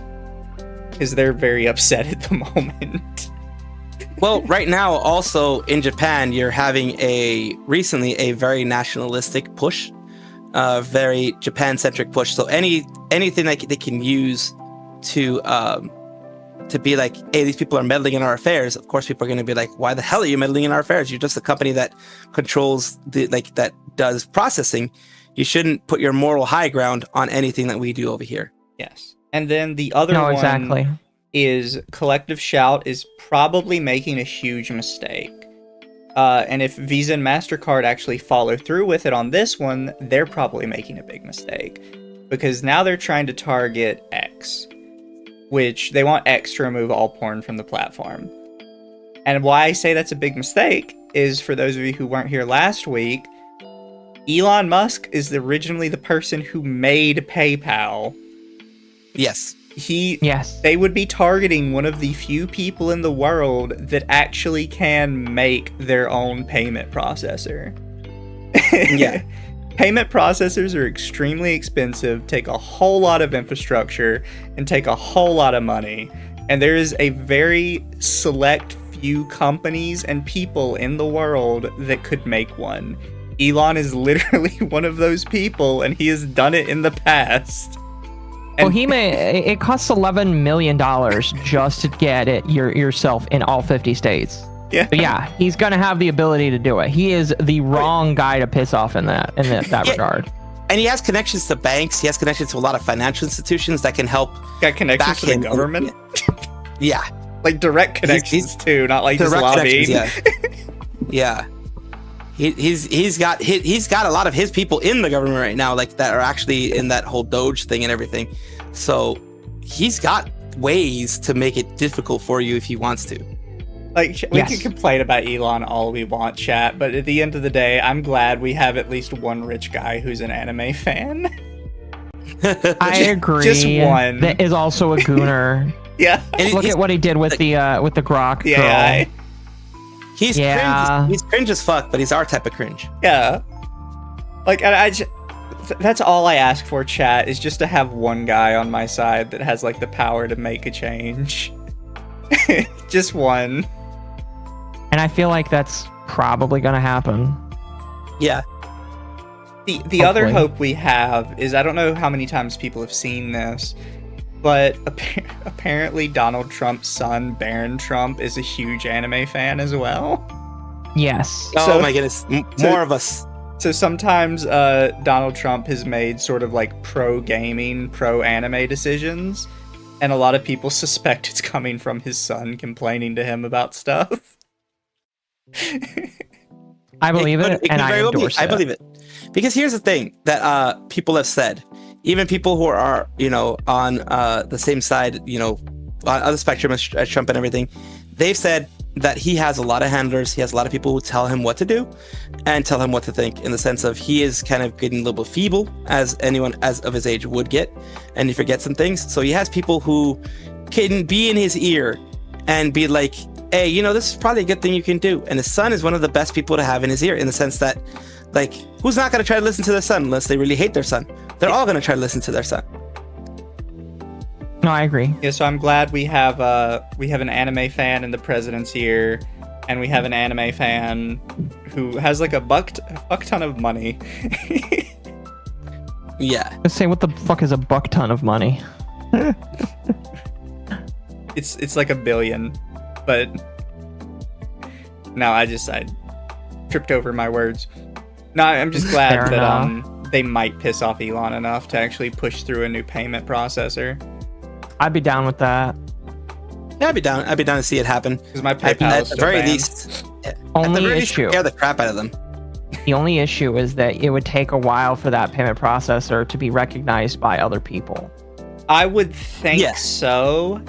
because they're very upset at the moment. Well, right now, also in Japan, you're having recently a very nationalistic push, very Japan-centric push. So anything that they can use to be like, hey, these people are meddling in our affairs. Of course, people are going to be like, why the hell are you meddling in our affairs? You're just a company that controls that does processing. You shouldn't put your moral high ground on anything that we do over here. Yes. And then the other one is Collective Shout is probably making a huge mistake. And if Visa and MasterCard actually follow through with it on this one, they're probably making a big mistake. Because now they're trying to target X, which they want X to remove all porn from the platform. And why I say that's a big mistake is, for those of you who weren't here last week, Elon Musk is originally the person who made PayPal. Yes. They would be targeting one of the few people in the world that actually can make their own payment processor. Yeah. Payment processors are extremely expensive, take a whole lot of infrastructure, and take a whole lot of money. And there is a very select few companies and people in the world that could make one. Elon is literally one of those people, and he has done it in the past. Well, it costs $11 million just to get it yourself in all 50 states. Yeah. So yeah, he's gonna have the ability to do it. He is the wrong guy to piss off in that regard. And he has connections to banks. He has connections to a lot of financial institutions that can help. Got connections to the government. Yeah, like direct connections too, not like just lobbying. Yeah. He's got a lot of his people in the government right now, like that are actually in that whole Doge thing and everything. So he's got ways to make it difficult for you if he wants to. Like, we can complain about Elon all we want, chat, but at the end of the day, I'm glad we have at least one rich guy who's an anime fan. I agree. Just one. That is also a gooner. Yeah. And look at what he did with the Grok girl. Yeah. He's cringe. He's cringe as fuck, but he's our type of cringe. Yeah. Like, that's all I ask for, chat, is just to have one guy on my side that has, like, the power to make a change. Just one. And I feel like that's probably going to happen. Yeah. The other hope we have is, I don't know how many times people have seen this, but apparently Donald Trump's son, Barron Trump, is a huge anime fan as well. Yes. Oh my goodness. More of us. So sometimes Donald Trump has made sort of like pro-gaming, pro-anime decisions, and a lot of people suspect it's coming from his son complaining to him about stuff. I believe it, and I endorse it. I believe it. Because here's the thing that people have said, even people who are, on the same side, on the spectrum as Trump and everything, they've said that he has a lot of handlers. He has a lot of people who tell him what to do and tell him what to think, in the sense of he is kind of getting a little bit feeble, as anyone as of his age would get, and he forgets some things. So he has people who can be in his ear and be like, hey, this is probably a good thing you can do. And his son is one of the best people to have in his ear, in the sense that, like, who's not going to try to listen to their son unless they really hate their son? They're all going to try to listen to their son. No, I agree. Yeah, so I'm glad we have an anime fan in the president's ear, and we have an anime fan who has like a buck ton of money. Yeah. Let's say, what the fuck is a buck ton of money? It's like $1 billion, but no, I tripped over my words. No, I'm just glad that they might piss off Elon enough to actually push through a new payment processor. I'd be down with that. Yeah, I'd be down to see it happen. Because my PayPal at is the still very banned. least, Scare the crap out of them. The only issue is that it would take a while for that payment processor to be recognized by other people. I would think so.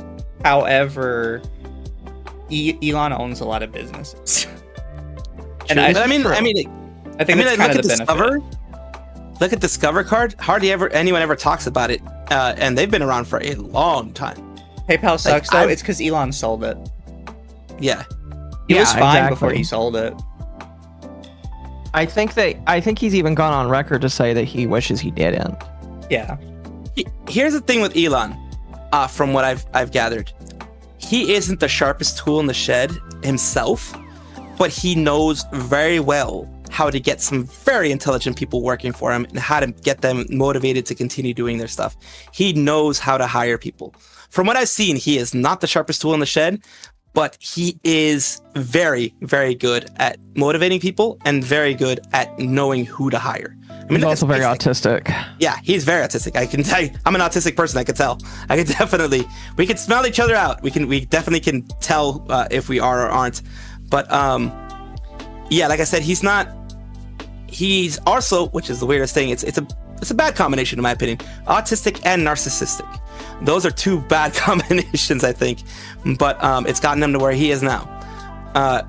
However, Elon owns a lot I think that's kind of the benefit. Look at Discover card. Hardly anyone ever talks about it, and they've been around for a long time. PayPal sucks though. It's because Elon sold it. Yeah, he was fine before he sold it. I think he's even gone on record to say that he wishes he didn't. Yeah. Here's the thing with Elon, from what I've gathered, he isn't the sharpest tool in the shed himself, but he knows very well how to get some very intelligent people working for him and how to get them motivated to continue doing their stuff. He knows how to hire people. From what I've seen, he is not the sharpest tool in the shed, but he is very, very good at motivating people and very good at knowing who to hire. He's also very autistic. Yeah, he's very autistic. I can tell you, I'm an autistic person. I could tell. I could definitely. We can smell each other out. We definitely can tell if we are or aren't. But yeah, like I said, he's not. He's also, which is the weirdest thing. It's a bad combination in my opinion. Autistic and narcissistic. Those are two bad combinations, I think. But it's gotten him to where he is now.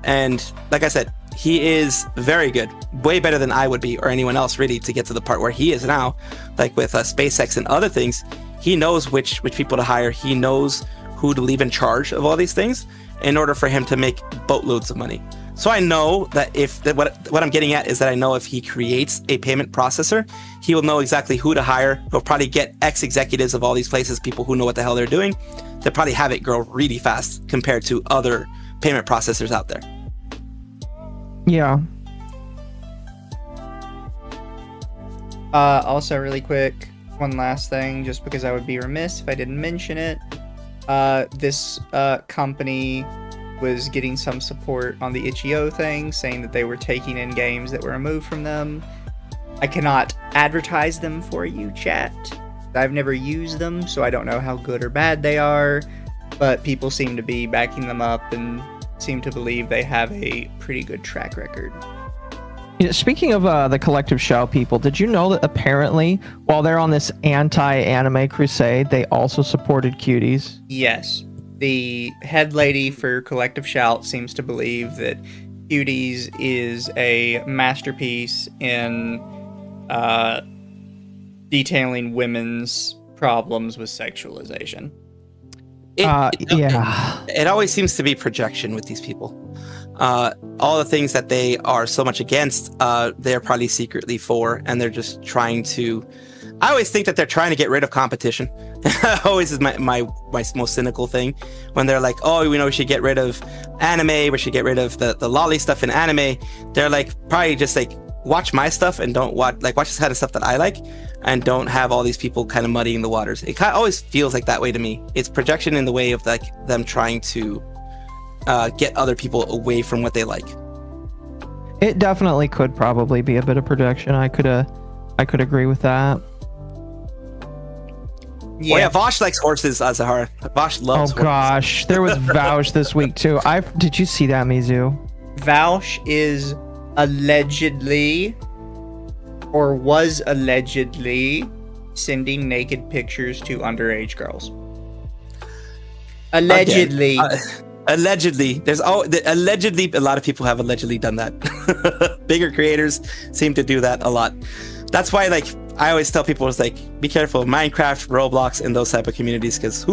And like I said, he is very good, way better than I would be or anyone else really to get to the part where he is now. Like with SpaceX and other things, he knows which people to hire. He knows who to leave in charge of all these things in order for him to make boatloads of money. So I know that what I'm getting at is that I know if he creates a payment processor, he will know exactly who to hire. He'll probably get ex-executives of all these places, people who know what the hell they're doing. They'll probably have it grow really fast compared to other payment processors out there. Yeah. Also, really quick, one last thing, just because I would be remiss if I didn't mention it. This company was getting some support on the Ichio thing, saying that they were taking in games that were removed from them. I cannot advertise them for you, chat. I've never used them, so I don't know how good or bad they are, but people seem to be backing them up and seem to believe they have a pretty good track record. Speaking of the Collective Shell people, did you know that apparently, while they're on this anti-anime crusade, they also supported cuties? Yes. The head lady for Collective Shout seems to believe that Cuties is a masterpiece in detailing women's problems with sexualization. It always seems to be projection with these people. All the things that they are so much against, they're probably secretly for, and they're just trying to... I always think that they're trying to get rid of competition. Always is my most cynical thing, when they're like, oh, we should get rid of anime, we should get rid of the lolly stuff in anime. They're like, probably just like, watch my stuff and don't watch this kind of stuff that I like, and don't have all these people kind of muddying the waters. It kind of always feels like that way to me. It's projection in the way of like them trying to get other people away from what they like. It definitely could probably be a bit of projection. I could agree with that. Yeah, well, yeah, Vosh likes horses, Zahara. Vosh loves horses. Oh gosh, there was Vouch this week too. Did you see that, Mizu? Vouch is allegedly, or was allegedly, sending naked pictures to underage girls. Allegedly. Allegedly. Allegedly, a lot of people have allegedly done that. Bigger creators seem to do that a lot. That's why, like, I always tell people, it's like, be careful of Minecraft, Roblox, and those type of communities, because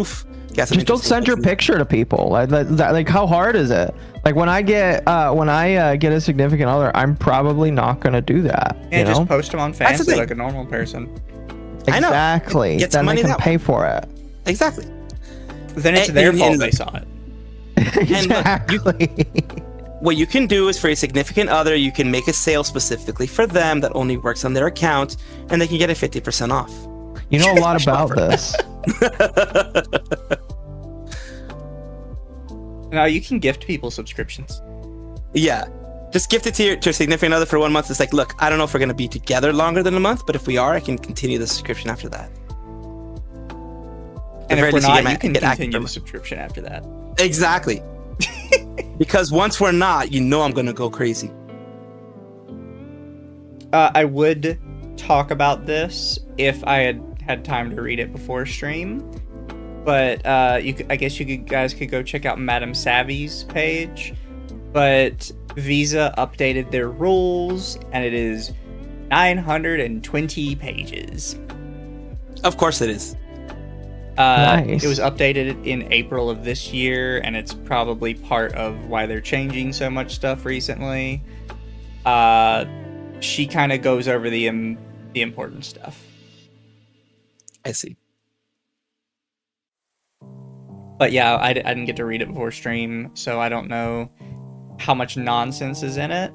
just don't send your picture to people. Like, how hard is it? Like, when I get a significant other, I'm probably not gonna do that. And just post them on Fancy like a normal person. Exactly. I know. Then they can pay for it. Exactly. Then it's their fault they saw it. Exactly. What you can do is, for a significant other, you can make a sale specifically for them that only works on their account, and they can get a 50% off. You know a lot about this. Now you can gift people subscriptions. Yeah. Just gift it to your significant other for 1 month. It's like, look, I don't know if we're going to be together longer than a month, but if we are, I can continue the subscription after that. And if we're not, you can continue the subscription after that. Exactly. Because once we're not, I'm going to go crazy. I would talk about this if I had time to read it before stream. But I guess you guys could go check out Madame Savvy's page. But Visa updated their rules, and it is 920 pages. Of course it is. Nice. It was updated in April of this year, and it's probably part of why they're changing so much stuff recently. She kind of goes over the important stuff. I see. But yeah, I didn't get to read it before stream, so I don't know how much nonsense is in it.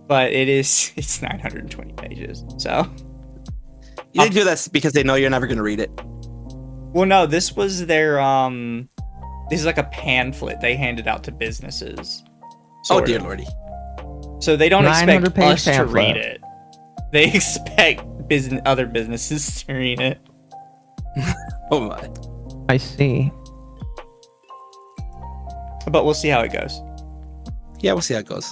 But it's 920 pages, so... They do that because they know you're never going to read it. Well, no, this was their, this is like a pamphlet they handed out to businesses. Oh, dear lordy. So they don't expect us to pamphlet. read it. They expect other businesses to read it. Oh my. I see. But we'll see how it goes. Yeah, we'll see how it goes.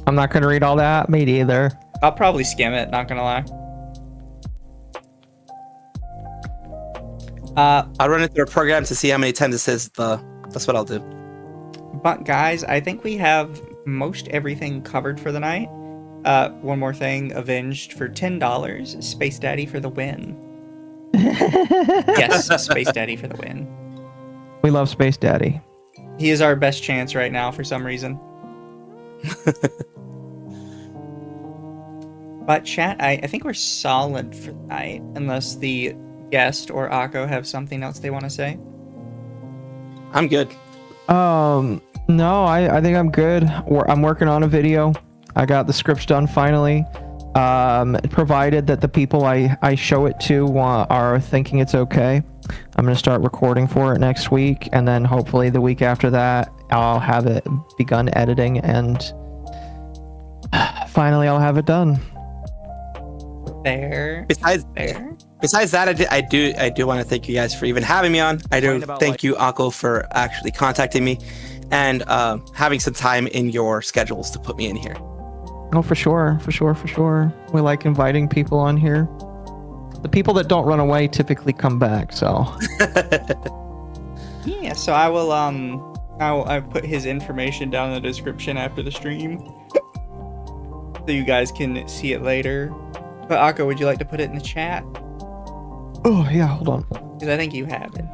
I'm not gonna read all that. Me either. I'll probably skim it, not gonna lie. I'll run it through a program to see how many times it says that's what I'll do. But guys, I think we have most everything covered for the night. One more thing, Avenged for $10. Space Daddy for the win. Yes, Space Daddy for the win. We love Space Daddy. He is our best chance right now for some reason. But chat, I think we're solid for tonight, unless the guest or Occo have something else they want to say. I'm good. No, I think I'm good. I'm working on a video. I got the scripts done finally. Provided that the people I show it to are thinking it's okay, I'm gonna start recording for it next week, and then hopefully the week after that I'll have it begun editing, and finally I'll have it done. Fair. Besides that, I do want to thank you guys for even having me on. I do thank you, Occo, for actually contacting me and having some time in your schedules to put me in here. Oh, for sure. We like inviting people on here. The people that don't run away typically come back, so. Yeah, so I will I put his information down in the description after the stream, so you guys can see it later. But Occo, would you like to put it in the chat? Oh yeah, hold on. Because I think you have it.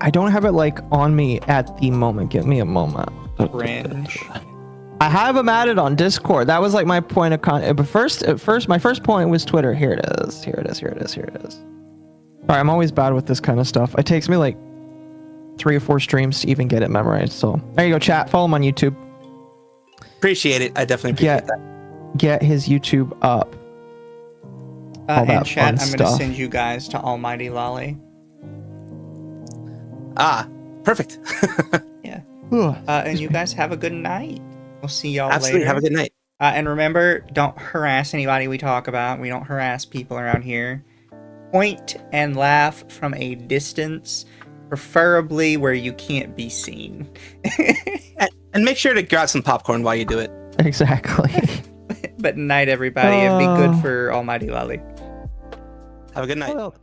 I don't have it like on me at the moment. Give me a moment. Cringe. I have them added on Discord. That was like my point of contact. But at first, my first point was Twitter. Here it is. Sorry, I'm always bad with this kind of stuff. It takes me like 3 or 4 streams to even get it memorized. So there you go, chat. Follow him on YouTube. Appreciate it. I definitely appreciate that. Get his YouTube up. And chat, I'm going to send you guys to Almighty Lolly. Ah, perfect. Yeah. And you guys have a good night. We'll see y'all Absolutely. later. Have a good night. And remember, don't harass anybody we talk about. We don't harass people around here. Point and laugh from a distance, preferably where you can't be seen. And make sure to grab some popcorn while you do it. Exactly. But night, everybody, and be good for Almighty Lolly. Have a good night. Well,